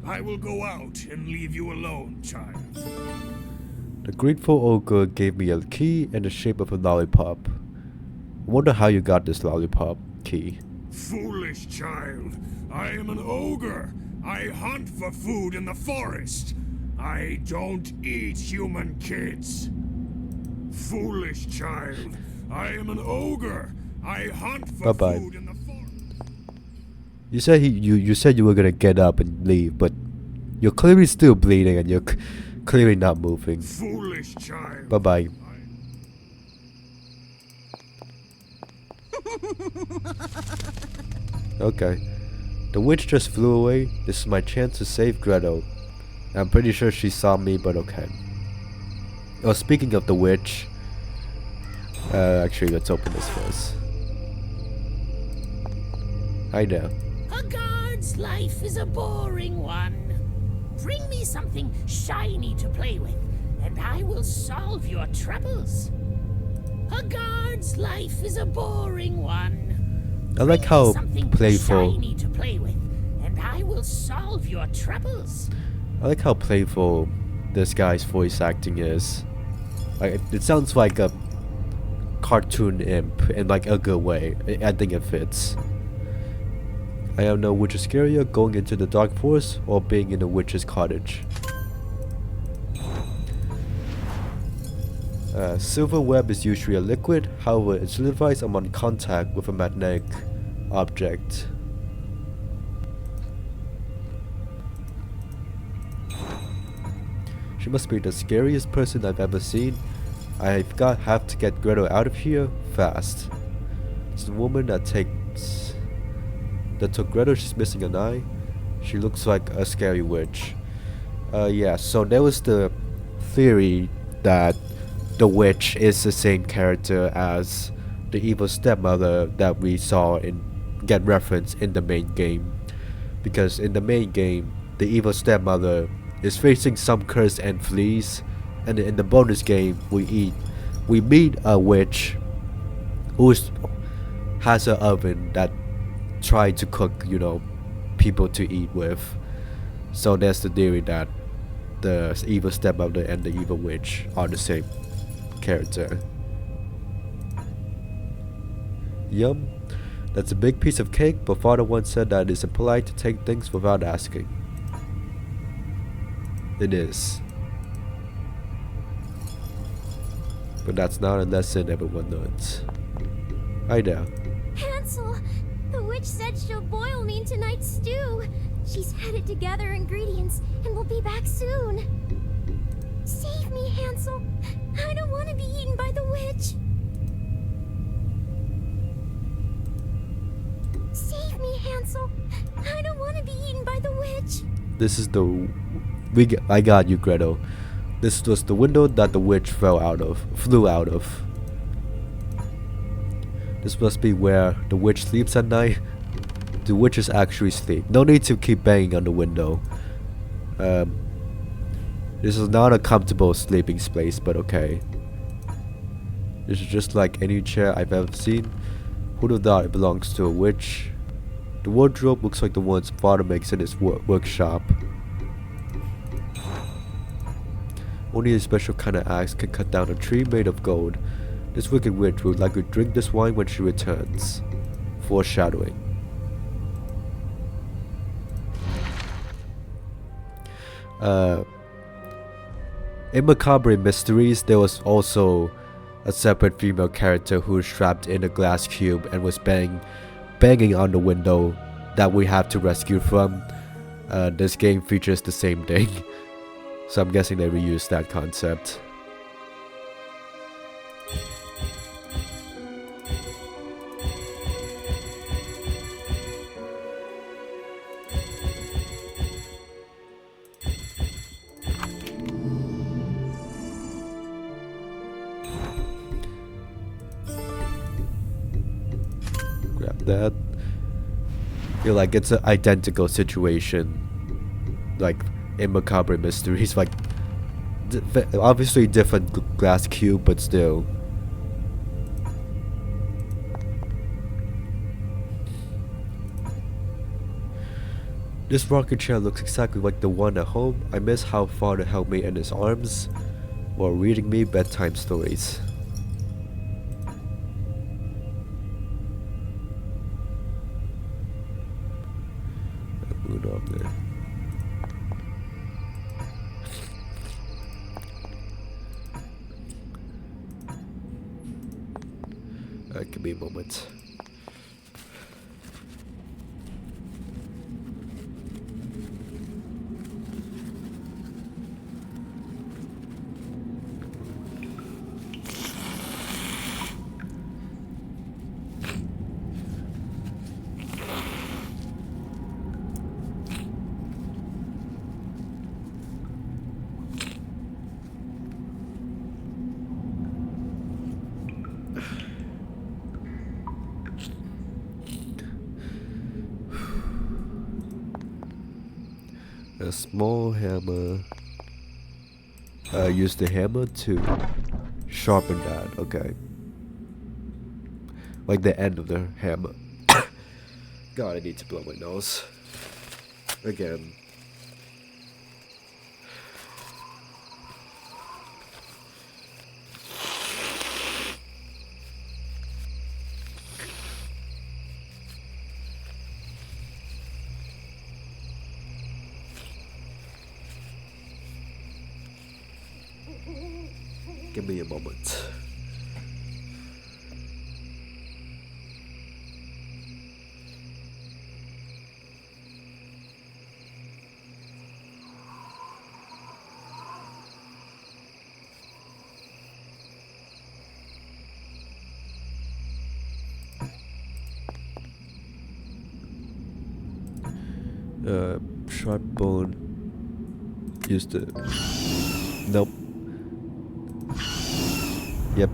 I will go out and leave you alone, child. The grateful ogre gave me a key in the shape of a lollipop. I wonder how you got this lollipop key. Foolish child. I am an ogre. I hunt for food in the forest. I don't eat human kids. Foolish child. I am an ogre. I hunt for Bye-bye. food in the forest. You said you said you were gonna get up and leave, but you're clearly still bleeding and you're clearly not moving. Foolish child. Bye bye. Okay. The witch just flew away. This is my chance to save Gretel. I'm pretty sure she saw me, but okay. Oh, speaking of the witch. Actually, let's open this first. Hi there. A guard's life is a boring one. Bring me something shiny to play with, and I will solve your troubles. A guard's life is a boring one. I like how playful. Shiny to play with, and I will solve your troubles. I like how playful this guy's voice acting is. Like, it sounds like a cartoon imp in like a good way. I think it fits. I don't know which is scarier, going into the dark forest or being in a witch's cottage. Silver web is usually a liquid, however it solidifies upon contact with a magnetic object. She must be the scariest person I've ever seen. Have to get Gretel out of here fast. It's the woman that took Gretel. She's missing an eye. She looks like a scary witch. Yeah, so there was the theory that the witch is the same character as the evil stepmother that we saw get referenced in the main game. Because in the main game, the evil stepmother is facing some curse and flees, and in the bonus game we meet a witch who has an oven that tried to cook, you know, people to eat with. So there's the theory that the evil stepmother and the evil witch are the same character. Yum. That's a big piece of cake, but father once said that it isn't polite to take things without asking. It is. But that's not a lesson everyone learns. Hi there. Hansel! The witch said she'll boil me in tonight's stew. She's headed to gather ingredients and will be back soon. Save me, Hansel. I don't want to be eaten by the witch. Save me, Hansel. I don't want to be eaten by the witch. This is the... I got you, Gretel. This was the window that the witch flew out of. This must be where the witch sleeps at night. The witches actually sleep. No need to keep banging on the window. This is not a comfortable sleeping space, but okay. This is just like any chair I've ever seen. Who'd have thought it belongs to a witch? The wardrobe looks like the ones father makes in his workshop. Only a special kind of axe can cut down a tree made of gold. This wicked witch would likely drink this wine when she returns. Foreshadowing. In Macabre Mysteries, there was also a separate female character who was trapped in a glass cube and was banging on the window that we have to rescue from. This game features the same thing, so I'm guessing they reused that concept. Grab that. feel like it's an identical situation, like in Macabre Mysteries, like obviously different glass cube, but still. This rocket chair looks exactly like the one at home. I miss how father held me in his arms while reading me bedtime stories. Move up there. Give me a moment. A small hammer. Use the hammer to sharpen that. Okay. Like the end of the hammer. God, I need to blow my nose. Again. Give me a moment. Sharp bone. Use the. Nope. Yep.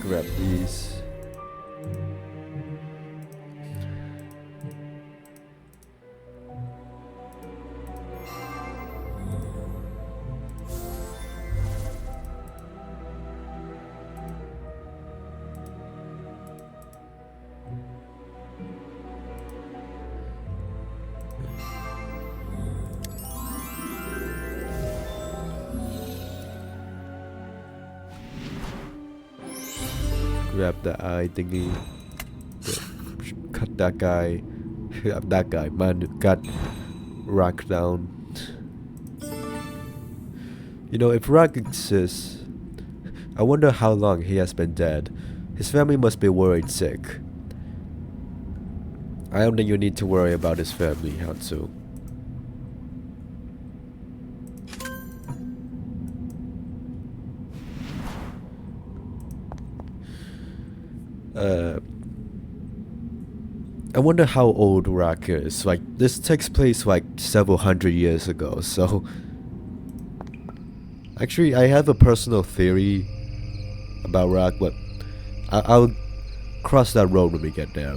Grab these. Grab the eye thingy. Cut that guy. That guy, man, got Rack down. You know, if Rack exists, I wonder how long he has been dead. His family must be worried sick. I don't think you need to worry about his family, Hansel. I wonder how old Rack is. Like, this takes place like several hundred years ago, so... Actually, I have a personal theory about Rack, but I'll cross that road when we get there.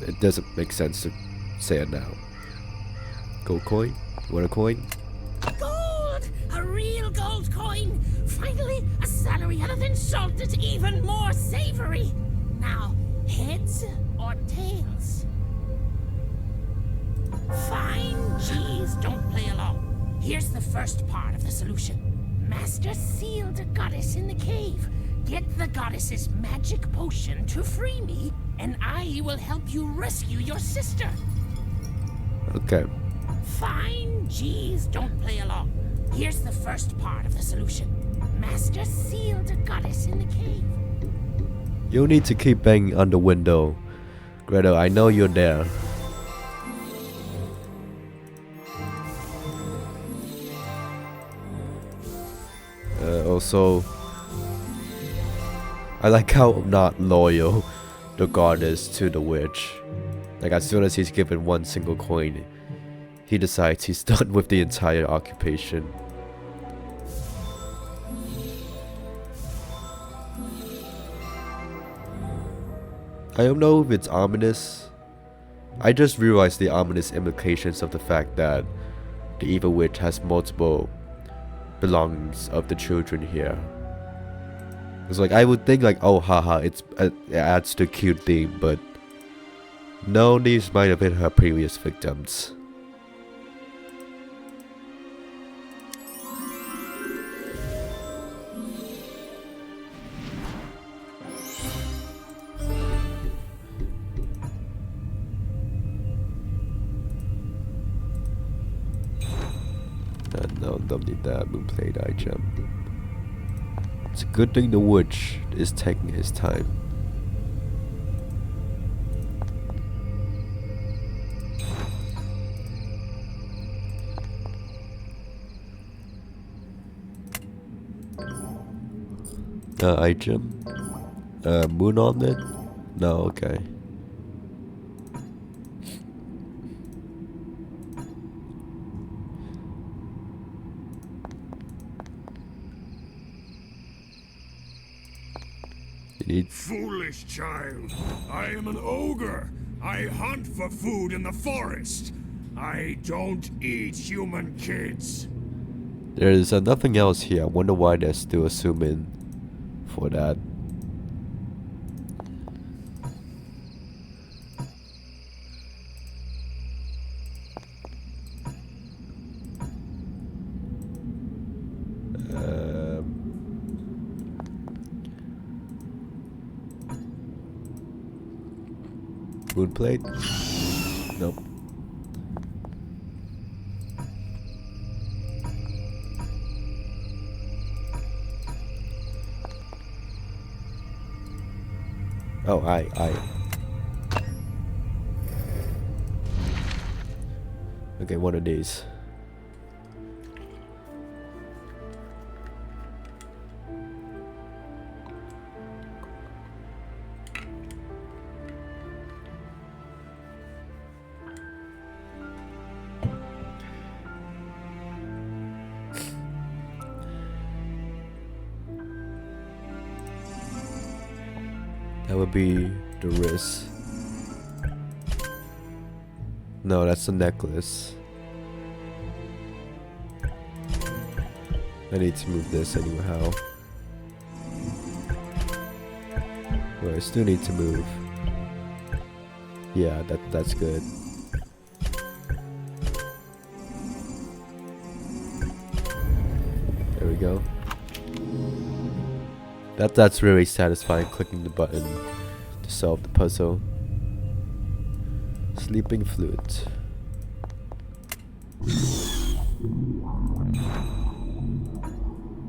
It doesn't make sense to say it now. Gold coin? You want a coin? Gold! A real gold coin! Finally, a salary other than salt that's even more savory! Now, heads or tails? Fine, geez, don't play along. Here's the first part of the solution. Master sealed a goddess in the cave. Get the goddess's magic potion to free me, and I will help you rescue your sister. Okay. Fine, geez, don't play along. Here's the first part of the solution. Master sealed a goddess in the cave. You'll need to keep banging on the window. Gretel, I know you're there. Also, I like how not loyal the god is to the witch. Like as soon as he's given one single coin, he decides he's done with the entire occupation. I don't know if it's ominous. I just realized the ominous implications of the fact that the evil witch has multiple belongings of the children here. It's like I would think like, oh haha, it adds to cute theme, but no, these might have been her previous victims. No, don't need that moonplate item. It's a good thing the witch is taking his time. Item? Moon on it? No, okay. Foolish child, I am an ogre. I hunt for food in the forest. I don't eat human kids. There's nothing else here. I wonder why they're still assuming for that. Moonplate? Nope. Oh, I. Okay, one of these. That would be the wrist. No, that's the necklace. I need to move this anyhow. Well, I still need to move. Yeah, that's good. There we go. That's really satisfying, clicking the button to solve the puzzle. Sleeping flute.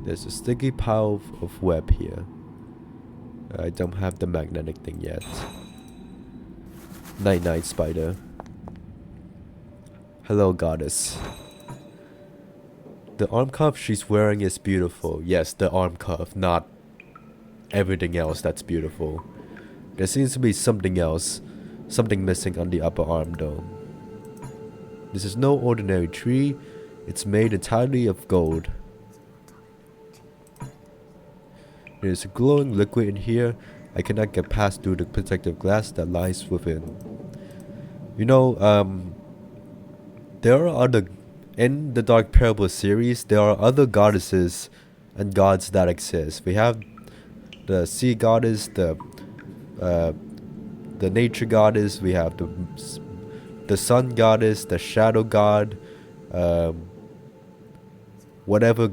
There's a sticky pile of web here. I don't have the magnetic thing yet. Night spider. Hello, goddess. The arm cuff she's wearing is beautiful. Yes, the arm cuff, not everything else that's beautiful. There seems to be something else, something missing on the upper arm though. This is no ordinary tree, it's made entirely of gold. There's a glowing liquid in here. I cannot get past through the protective glass that lies within. You know, there are other, in the Dark Parable series, there are other goddesses and gods that exist. We have the sea goddess, the nature goddess, we have the sun goddess, the shadow god, whatever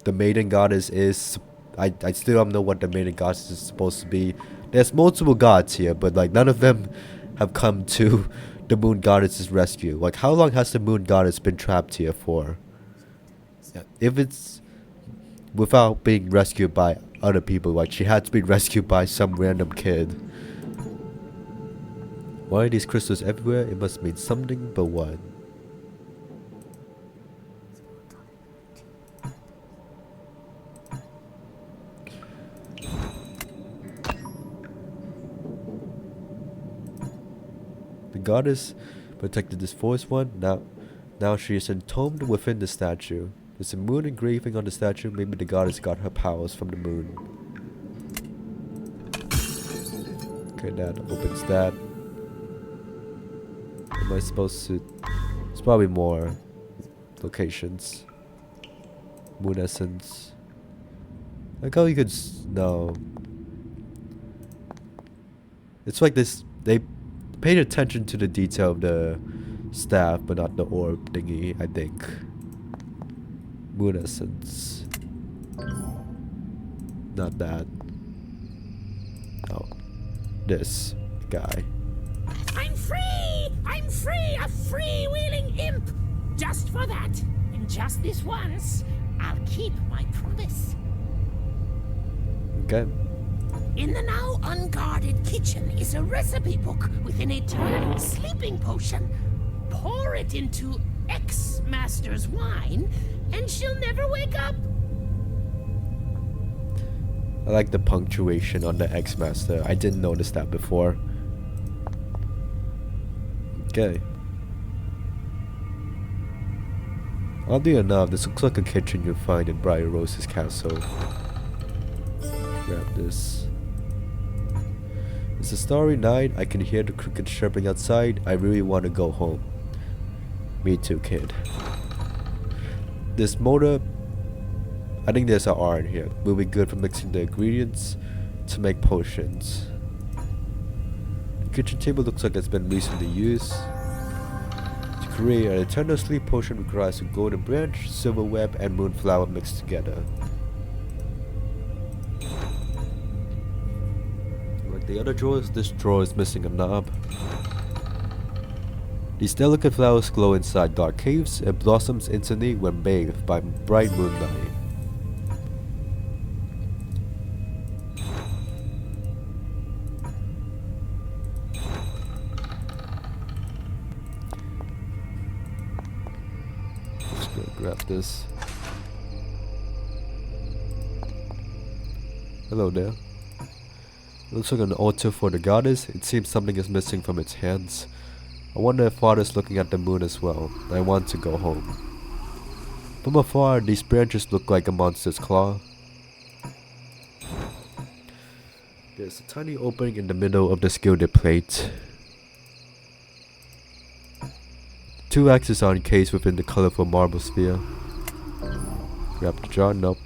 the maiden goddess is. I still don't know what the maiden goddess is supposed to be. There's multiple gods here, but like none of them have come to the moon goddess's rescue. Like how long has the moon goddess been trapped here for? If it's without being rescued by other people, like she had to be rescued by some random kid. Why are these crystals everywhere? It must mean something, but what? The moon goddess protected this forest one. Now she is entombed within the statue. There's a moon engraving on the statue. Maybe the goddess got her powers from the moon. Okay, that opens that. Am I supposed to... It's probably more locations. Moon essence. Like how you could... No. It's like this... They paid attention to the detail of the staff, but not the orb thingy, I think. Moon essence. Not that. Oh. This guy. I'm free! I'm free! A freewheeling imp! Just for that, and just this once, I'll keep my promise. Okay. In the now unguarded kitchen is a recipe book with an eternal sleeping potion. Pour it into X-Master's wine, and she'll never wake up. I like the punctuation on the X-Master. I didn't notice that before. Okay. Oddly enough, this looks like a kitchen you'll find in Briar Rose's castle. Grab this. It's a starry night. I can hear the crickets chirping outside. I really want to go home. Me too, kid. This motor... I think there's an R in here. Will be good for mixing the ingredients to make potions. The kitchen table looks like it's been recently used. To create an eternal sleep potion requires a golden branch, silver web, and moonflower mixed together. Like the other drawers, this drawer is missing a knob. These delicate flowers glow inside dark caves and blossoms instantly when bathed by bright moonlight. Grab this. Hello there. It looks like an altar for the goddess. It seems something is missing from its hands. I wonder if Father's looking at the moon as well. I want to go home. From afar, these branches look like a monster's claw. There's a tiny opening in the middle of the gilded plate. Two axes are encased within the colorful marble sphere. Grab the jar, nope.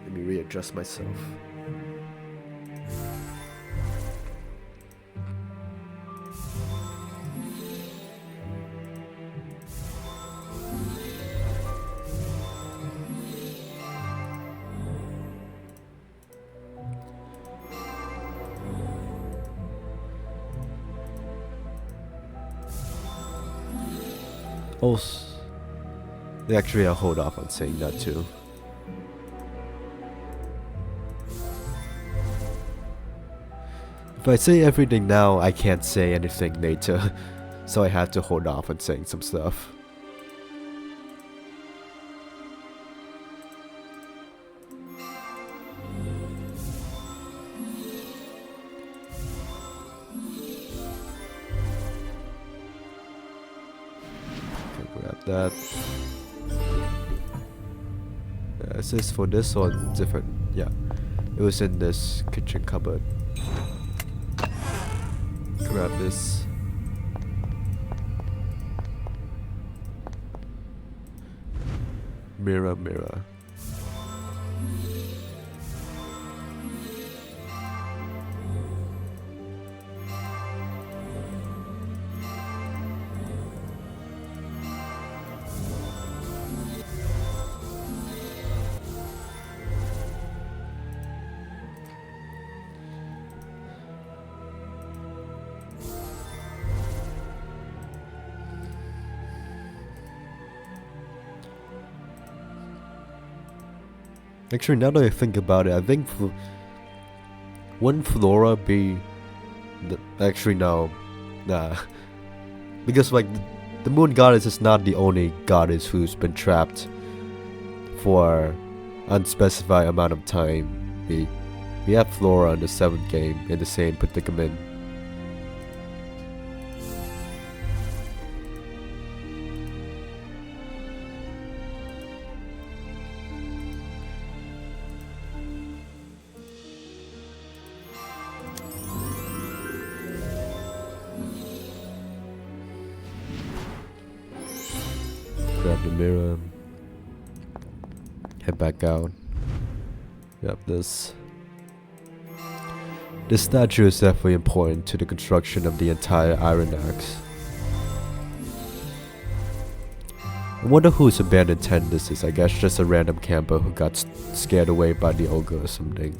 Let me readjust myself. Actually, I'll hold off on saying that too. If I say everything now, I can't say anything later, so I had to hold off on saying some stuff. Okay, grab that. Is this for this or different? Yeah, it was in this kitchen cupboard. Grab this. Mirror, mirror. Actually, now that I think about it, I think wouldn't Flora be actually no, nah, because like the moon goddess is not the only goddess who's been trapped for unspecified amount of time. We have Flora in the 7th game in the same predicament. Grab the mirror. Head back out. Grab this. This statue is definitely important to the construction of the entire Iron Axe. I wonder whose abandoned tent this is. I guess just a random camper who got scared away by the ogre or something.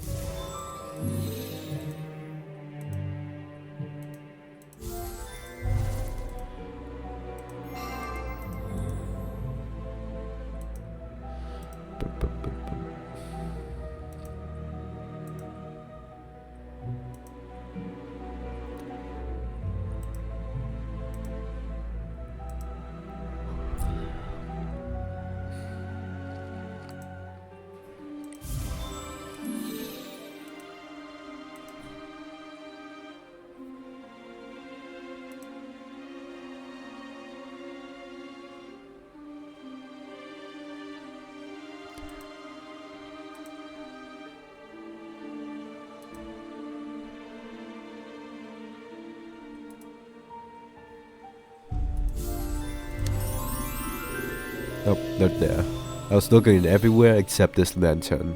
Oh, not there. I was looking everywhere except this lantern.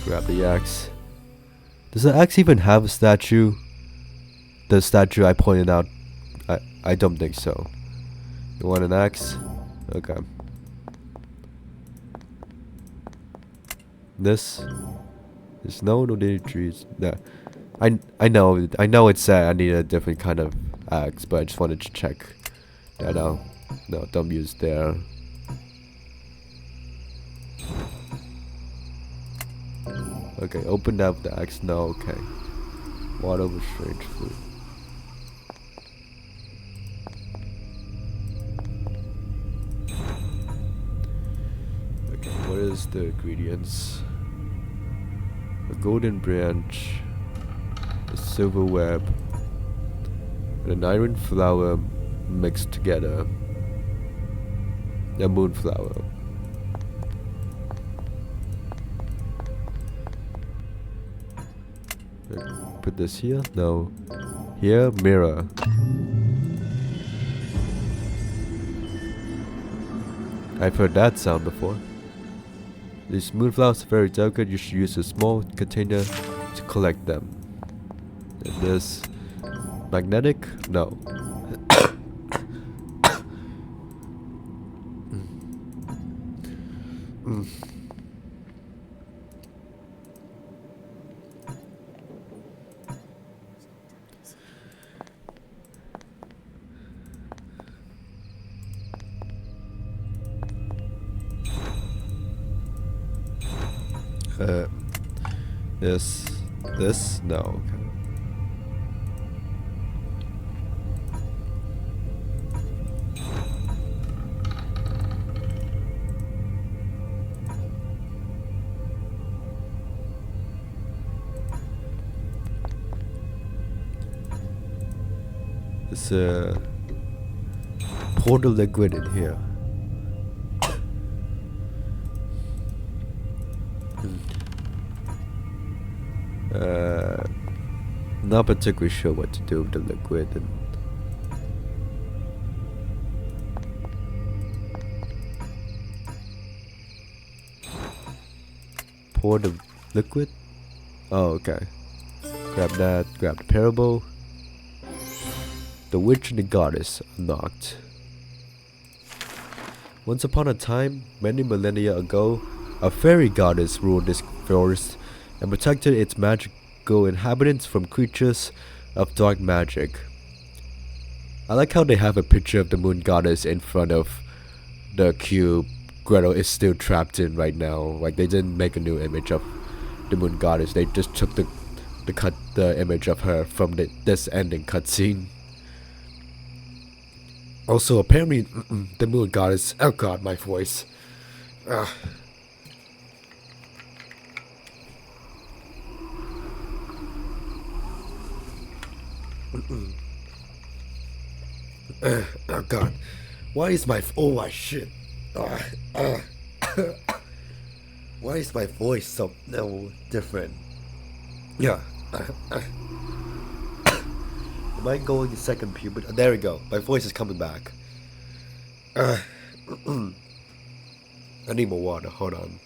Grab the axe. Does the axe even have a statue? The statue I pointed out? I don't think so. You want an axe? Okay. This is no trees. No. I know it said I need a different kind of axe, but I just wanted to check that out. No, don't use there. Okay, open up the axe. No, okay. Water with strange food. Okay, what is the ingredients? A golden branch, a silver web, and an iron flower mixed together. A moonflower. Put this here? No. Here, mirror. I've heard that sound before. These moonflowers are very delicate. You should use a small container to collect them. And this magnetic? No. This? No, okay. It's pour the liquid in here. Not particularly sure what to do with the liquid. And pour the liquid? Oh, okay. Grab that, grab the parable. The witch and the goddess unlocked. Once upon a time, many millennia ago, a fairy goddess ruled this forest and protected its magical inhabitants from creatures of dark magic. I like how they have a picture of the moon goddess in front of the cube Gretel is still trapped in right now. Like, they didn't make a new image of the moon goddess, they just took the image of her from this ending cutscene. Also, apparently, the moon goddess, oh god, my voice. Ah. Oh god. Why is my oh my shit. Why is my voice so different? Yeah. Am I going in second puberty? There we go. My voice is coming back. I need more water. Hold on.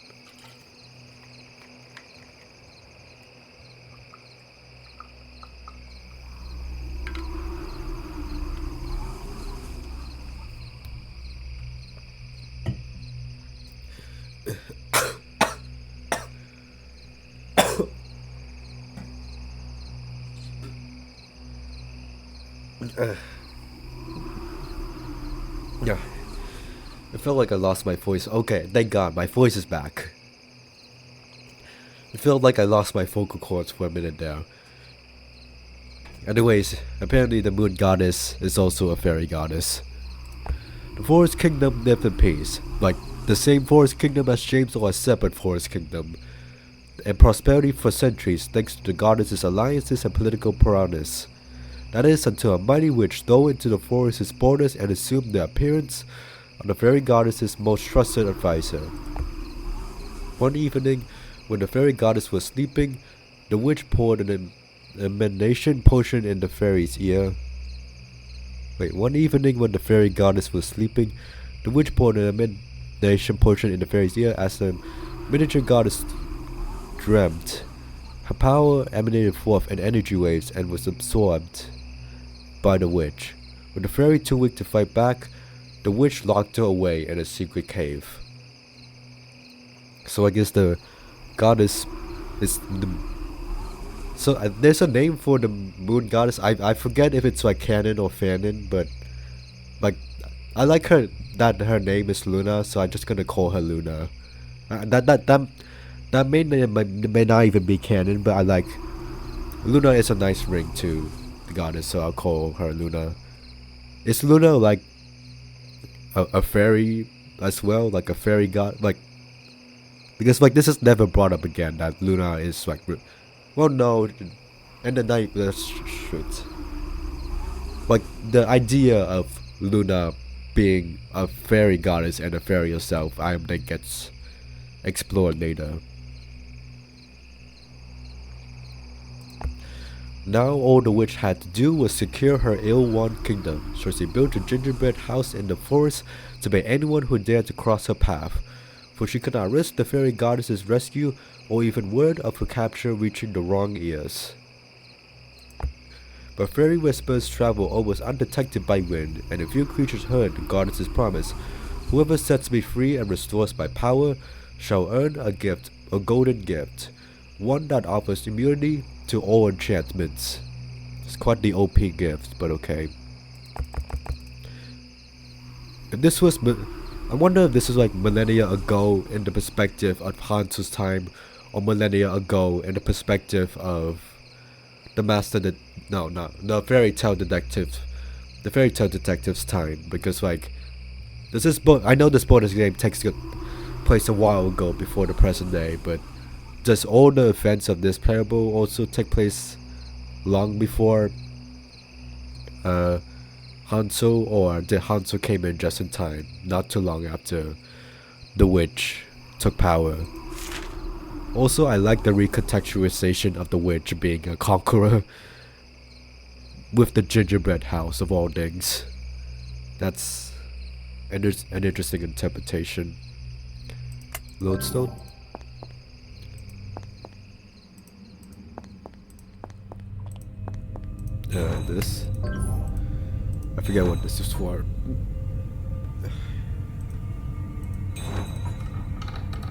Yeah. I felt like I lost my voice. Okay, thank God, my voice is back. It felt like I lost my vocal cords for a minute there. Anyways, apparently the moon goddess is also a fairy goddess. The forest kingdom lived in peace, like the same forest kingdom as James or a separate forest kingdom, and prosperity for centuries thanks to the goddess's alliances and political prowess. That is until a mighty witch stole into the forest's borders and assumed the appearance of the fairy goddess's most trusted advisor. One evening, when the fairy goddess was sleeping, the witch poured an emanation potion in the fairy's ear. One evening when the fairy goddess was sleeping, the witch poured an emanation potion in the fairy's ear as the miniature goddess dreamt. Her power emanated forth in energy waves and was absorbed by the witch. With the fairy too weak to fight back, the witch locked her away in a secret cave. So I guess the goddess is the... So there's a name for the moon goddess. I forget if it's like canon or fanon, but like I like her that her name is Luna, so I'm just gonna call her Luna. That may not even be canon, but I like Luna is a nice ring to the goddess, so I'll call her Luna. Is Luna like a fairy as well, like a fairy god, like because like this is never brought up again that Luna is like. Well, no, and the night shit. Like the idea of Luna being a fairy goddess and a fairy herself, I think gets explored later. Now all the witch had to do was secure her ill-won kingdom, so she built a gingerbread house in the forest to bait anyone who dared to cross her path, for she could not risk the fairy goddess's rescue or even word of her capture reaching the wrong ears. But fairy whispers travel almost undetected by wind, and a few creatures heard the goddess's promise. Whoever sets me free and restores my power shall earn a gift, a golden gift, one that offers immunity to all enchantments. It's quite the OP gift, but okay. If this was, I wonder if this is like millennia ago in the perspective of Hansel's time, or millennia ago in the perspective of the the fairy tale detective's time, because like this is I know this bonus game takes place a while ago before the present day, but does all the events of this parable also take place long before Hansel, or did Hansel came in just in time, not too long after the witch took power? Also, I like the recontextualization of the witch being a conqueror with the gingerbread house of all things. That's an interesting interpretation. Lodestone? This? I forget what this is for.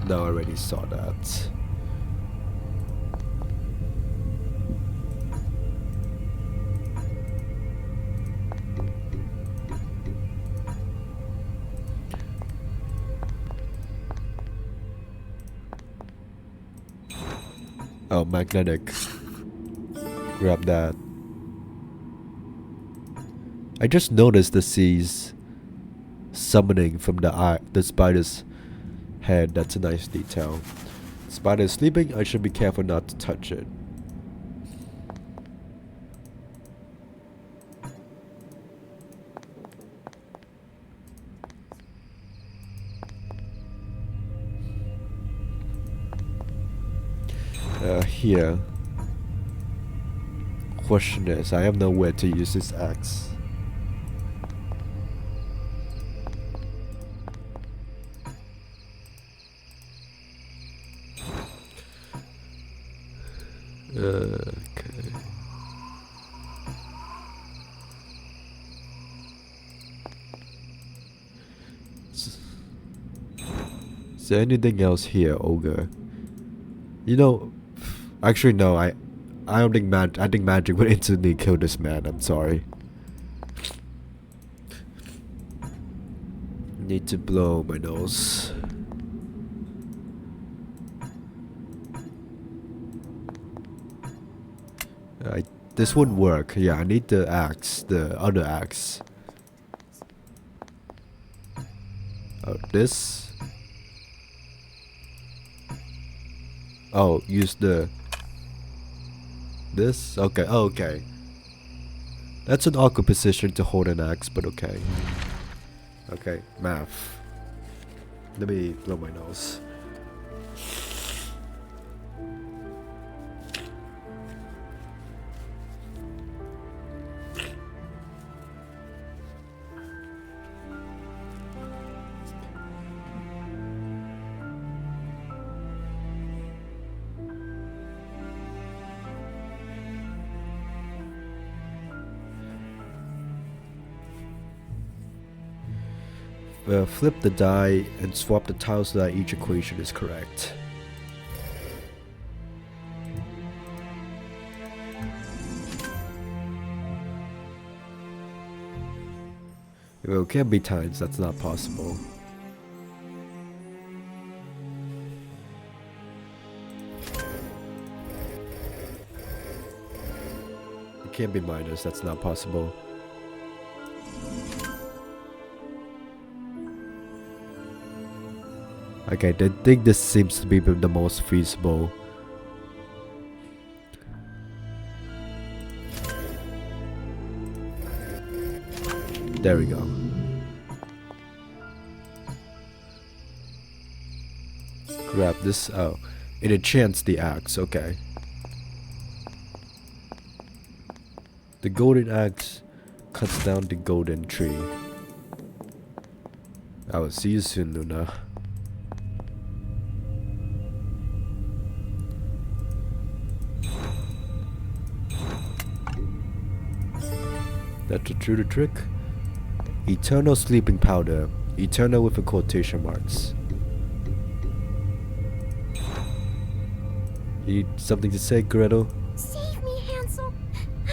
No, I already saw that. Oh, magnetic. Grab that. I just noticed the seas summoning from the spider's head. That's a nice detail. Spider is sleeping. I should be careful not to touch it. Here. Question is, I have nowhere to use this axe. Okay. Is there anything else here, Ogre? You know, actually no, I don't think I think magic would instantly kill this man. I'm sorry. Need to blow my nose. This wouldn't work. Yeah, I need the axe, the other axe. Oh, this. Oh, use the. This? Okay, okay. That's an awkward position to hold an axe, but okay. Okay, math. Let me blow my nose. Flip the die and swap the tiles so that each equation is correct. Well, it can't be times, that's not possible. It can't be minus, that's not possible. Okay, I think this seems to be the most feasible. There we go. Grab this. Oh, it enchants the axe. Okay. The golden axe cuts down the golden tree. I will see you soon, Luna. That's a true trick. Eternal sleeping powder. Eternal with a quotation marks. You need something to say, Gretel? Save me, Hansel.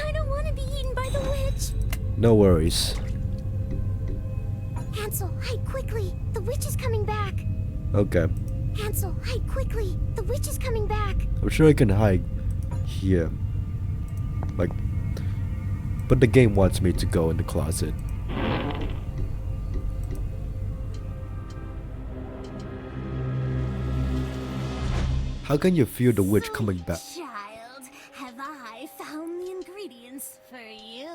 I don't want to be eaten by the witch. No worries. Hansel, hide quickly. The witch is coming back. Okay. Hansel, hide quickly. The witch is coming back. I'm sure I can hide here. Like, but the game wants me to go in the closet. How can you feel the witch coming back? Child, have I found the ingredients for you?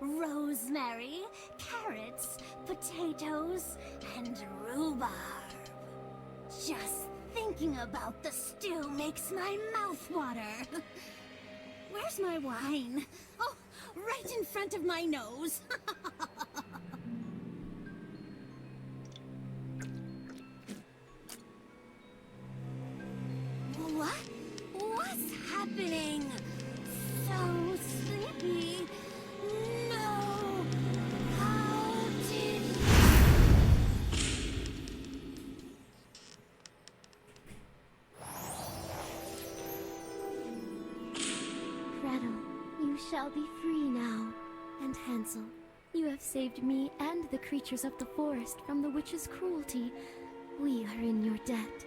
Rosemary, carrots, potatoes, and rhubarb. Just thinking about the stew makes my mouth water. Where's my wine? Oh, right in front of my nose. What? What's happening? So sleepy. No. How did... Gretel, you shall be free now. And Hansel, you have saved me and the creatures of the forest from the witch's cruelty. We are in your debt.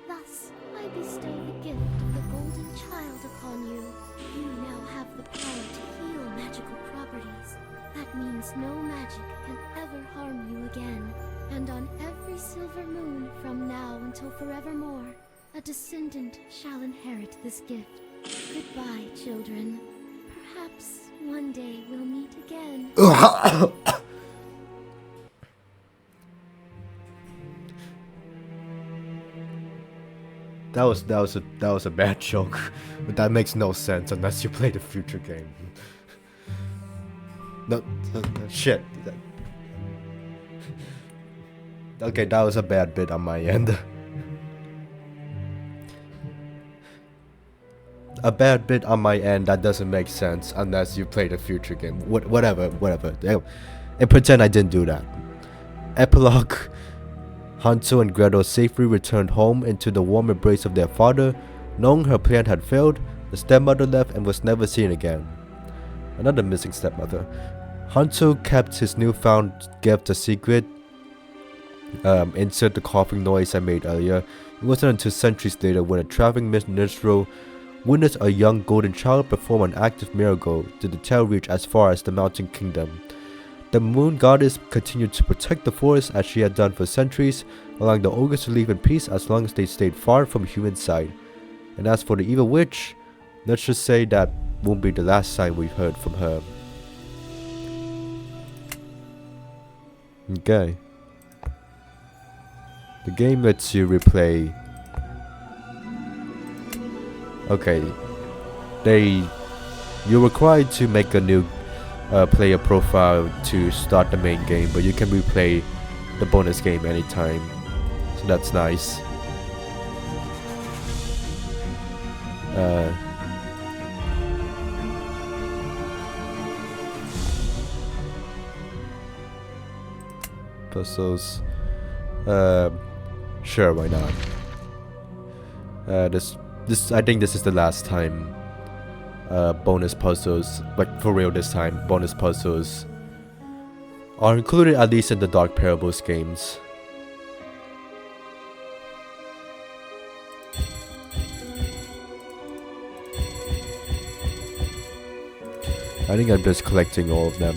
Thus, I bestow the gift of the golden child upon you. You now have the power to heal magical properties. That means no magic can ever harm you again. And on every silver moon, from now until forevermore, a descendant shall inherit this gift. Goodbye, children. Perhaps one day we'll meet again. That was a bad joke, but that makes no sense unless you play the future game. No, shit. Okay, that was a bad bit on my end. A bad bit on my end that doesn't make sense unless you play the future game. Whatever. And pretend I didn't do that. Epilogue. Hansel and Gretel safely returned home into the warm embrace of their father. Knowing her plan had failed, the stepmother left and was never seen again. Another missing stepmother. Hansel kept his newfound gift a secret. Insert the coughing noise I made earlier. It wasn't until centuries later when a traveling minstrel witnessed a young golden child perform an act of miracle did the tale reach as far as the mountain kingdom. The moon goddess continued to protect the forest as she had done for centuries, allowing the ogres to live in peace as long as they stayed far from human sight. And as for the evil witch, let's just say that won't be the last sign we've heard from her. Okay. The game lets you replay. Okay. You're required to make a new player profile to start the main game, but you can replay the bonus game anytime. So that's nice. Puzzles. Sure, why not? I think this is the last time bonus puzzles, like for real this time, bonus puzzles are included, at least in the Dark Parables games. I think I'm just collecting all of them.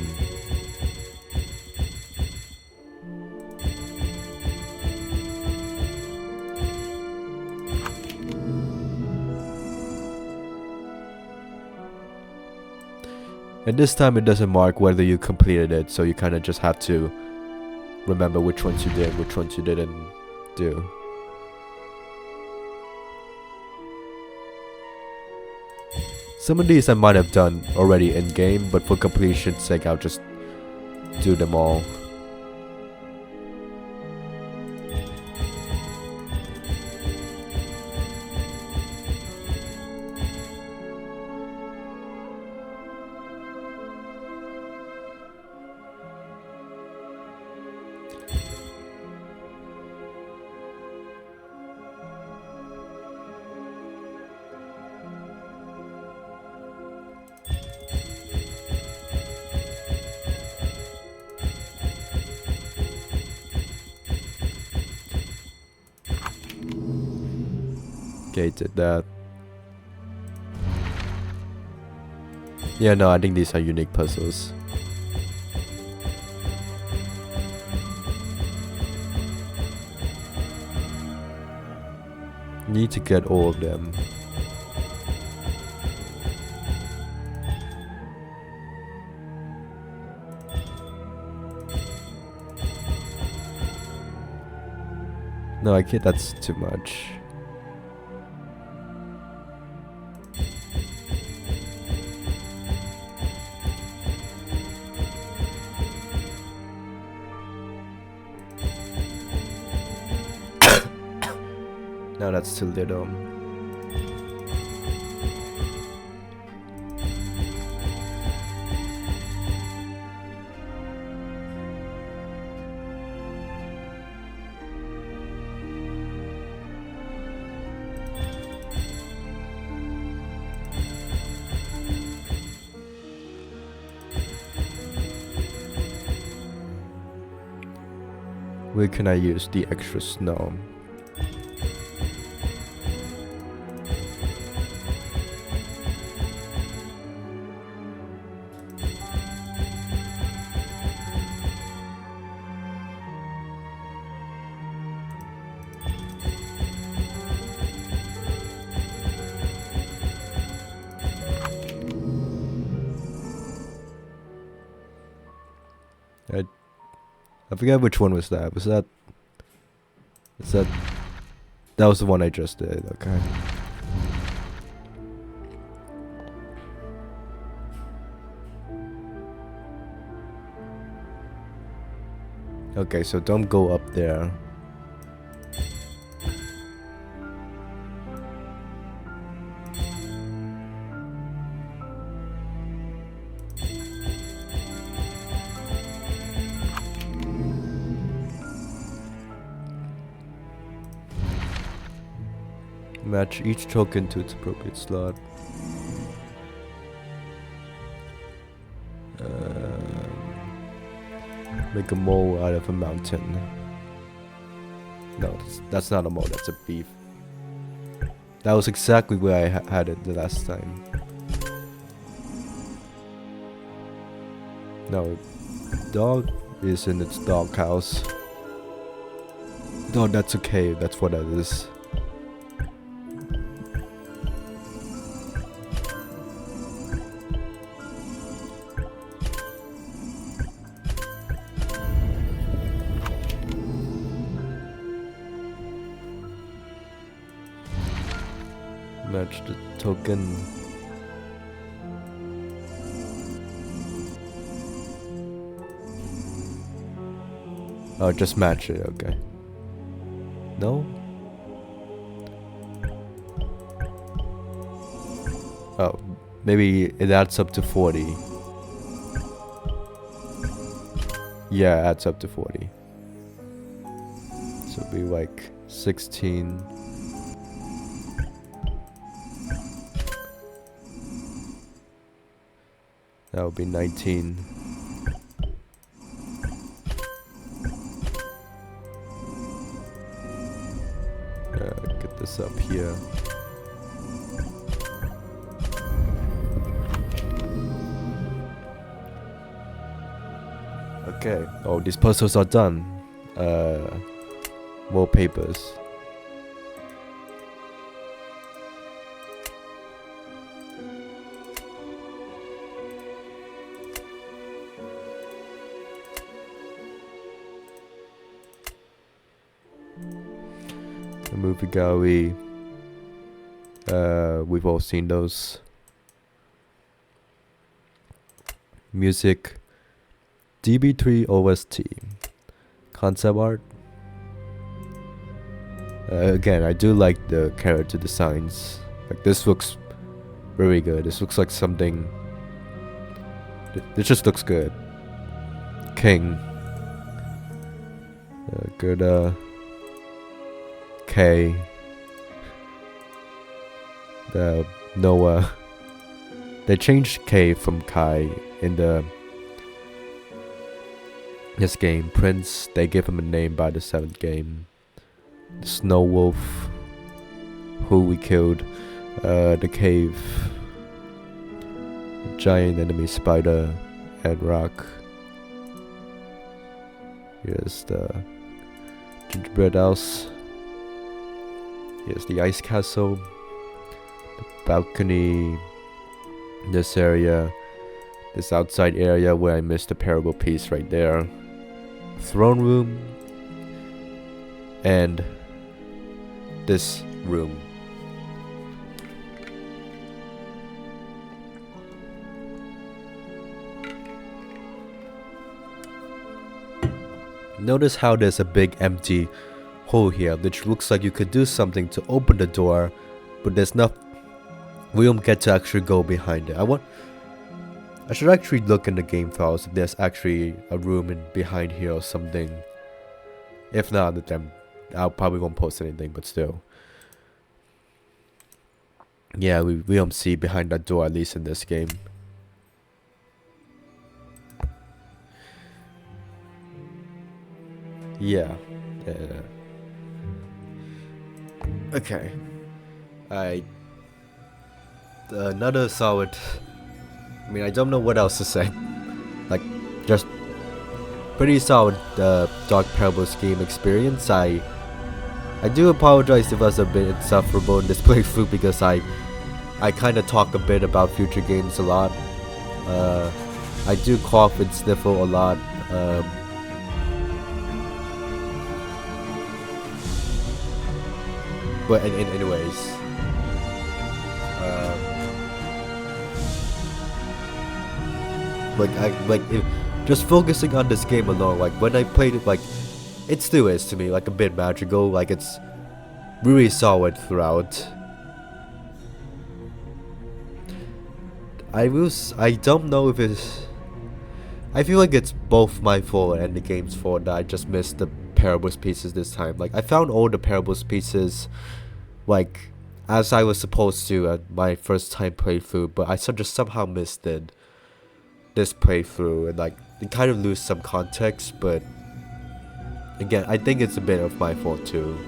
And this time it doesn't mark whether you completed it, so you kind of just have to remember which ones you did, which ones you didn't do. Some of these I might have done already in game, but for completion's sake I'll just do them all. Okay, did that. Yeah, no, I think these are unique puzzles. Need to get all of them. No, I can't, that's too much. No, that's too little. Where can I use the extra snow? I forget which one was that. Was that... Is that... That was the one I just did, okay. Okay, so don't go up there. Match each token to its appropriate slot. Make a mole out of a mountain. No, that's not a mole, that's a beef. That was exactly where I had it the last time. No, dog is in its doghouse. No, that's okay, that's what that is. Match the token. Oh, just match it, okay. No? Oh, maybe it adds up to 40. Yeah, it adds up to 40. So it'll be like 16. That would be 19. Get this up here. Okay. Oh, these puzzles are done. More papers. The movie gallery. We've all seen those. Music. DB3 OST. Concept art. Again, I do like the character designs. Like, this looks very good. This looks like something. This just looks good. King. Gerda. K. Noah. They changed K from Kai in this game. Prince, they gave him a name by the 7th game. The Snow Wolf, who we killed. The cave. The giant enemy spider and rock. Here's the gingerbread house. Here's the ice castle. The balcony. This area. This outside area where I missed the parable piece right there. Throne room. And this room. Notice how there's a big empty hole here, which looks like you could do something to open the door, but there's not. We don't get to actually go behind it. I should actually look in the game files if there's actually a room behind here or something. If not, then I probably won't post anything, but still. Yeah, we don't see behind that door, at least in this game. Yeah. Okay. Another solid. I mean, I don't know what else to say. Like, just pretty solid Dark Parables game experience. I do apologize if I was a bit insufferable in this playthrough because I kind of talk a bit about future games a lot. I do cough and sniffle a lot. But anyways, just focusing on this game alone, like when I played it, like it still is to me like a bit magical. Like it's really solid throughout. I don't know if it's. I feel like it's both my fault and the game's fault that I just missed the parables pieces this time. Like I found all the parables pieces, like as I was supposed to at my first time playthrough, but I just somehow missed it this playthrough, and like it kind of lose some context. But again, I think it's a bit of my fault too.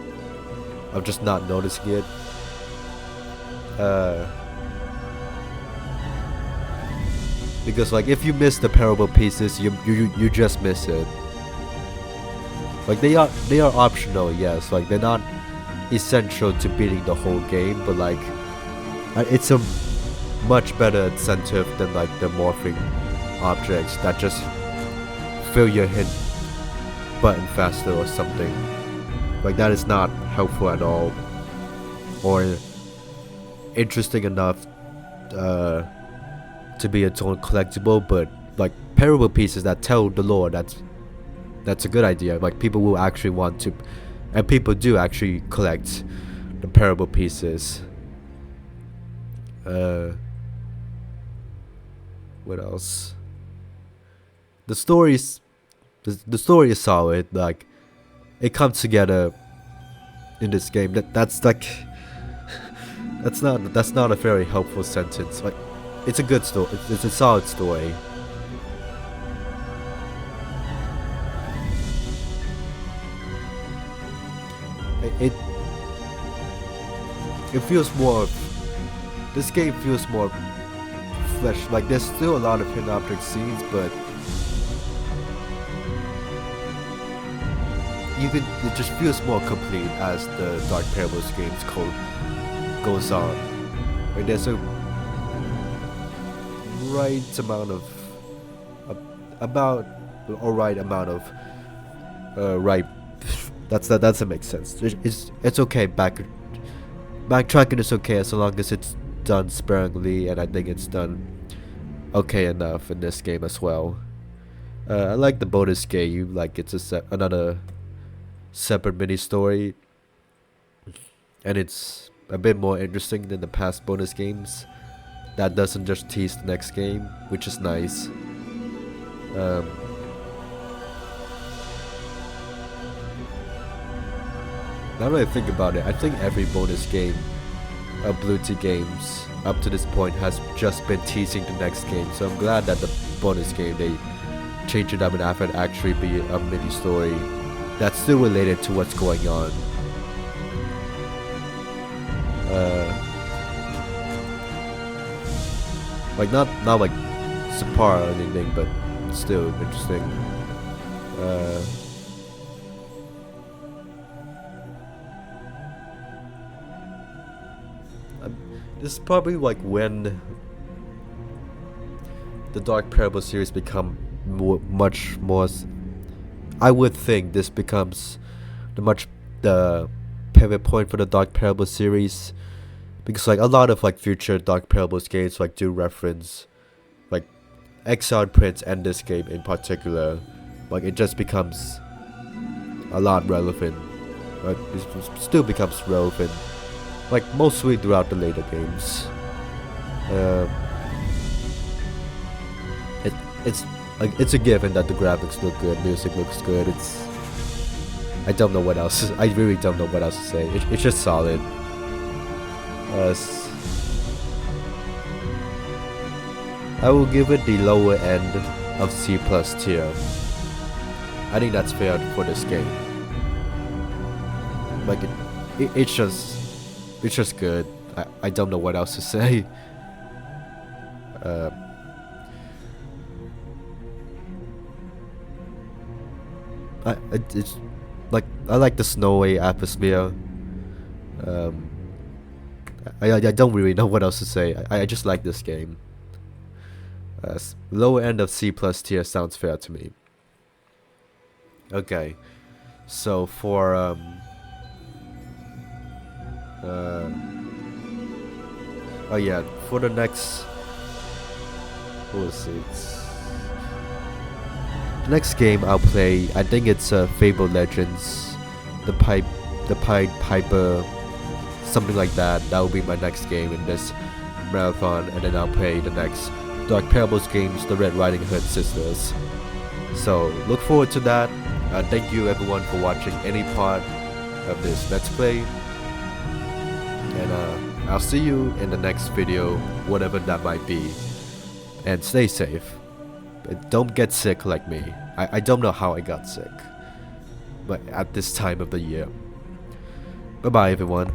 I'm just not noticing it. Because like if you miss the parable pieces, you just miss it. Like they are optional, yes. Like they're not essential to beating the whole game, but like it's a much better incentive than like the morphing objects that just fill your hit button faster or something. Like that is not helpful at all, or interesting enough to be its own collectible. But like parable pieces that tell the lore, that's a good idea. Like people will actually want to, and people do actually collect the parable pieces. What else? The story is solid. Like it comes together in this game. That's like that's not a very helpful sentence. Like it's a good story. It's a solid story. It feels more. This game feels more flesh. Like there's still a lot of hidden object scenes, but it just feels more complete as the Dark Parables games goes on. Like there's a right amount of right. That doesn't make sense. It's okay. Backtracking is okay as long as it's done sparingly, and I think it's done okay enough in this game as well. I like the bonus game. Like it's another separate mini story, and it's a bit more interesting than the past bonus games. That doesn't just tease the next game, which is nice. Now that I think about it, I think every bonus game of Blue Tea games up to this point has just been teasing the next game. So I'm glad that the bonus game they changed it up and have it actually be a mini story that's still related to what's going on. Like not like subpar or anything, but still interesting. This is probably like when the Dark Parable series become much more. I would think this becomes the pivot point for the Dark Parable series, because like a lot of like future Dark Parables games like do reference like Exiled Prince and this game in particular. Like it just becomes a lot relevant. Right? It still becomes relevant, like mostly throughout the later games. It's a given that the graphics look good, music looks good. I don't know what else. I really don't know what else to say. It's just solid. I will give it the lower end of C+ tier. I think that's fair for this game. Like it's just good. I don't know what else to say. It's like I like the snowy atmosphere. I don't really know what else to say. I just like this game. Lower end of C+ tier sounds fair to me. Okay, so for Oh yeah, for the next, what was it? The next game I'll play, I think it's Fabled Legends, the Pied Piper, something like that. That will be my next game in this marathon, and then I'll play the next Dark Parables games, the Red Riding Hood sisters. So look forward to that. Thank you everyone for watching any part of this Let's Play, and I'll see you in the next video, whatever that might be, and stay safe. Don't get sick like me. I don't know how I got sick, but at this time of the year. Bye bye everyone.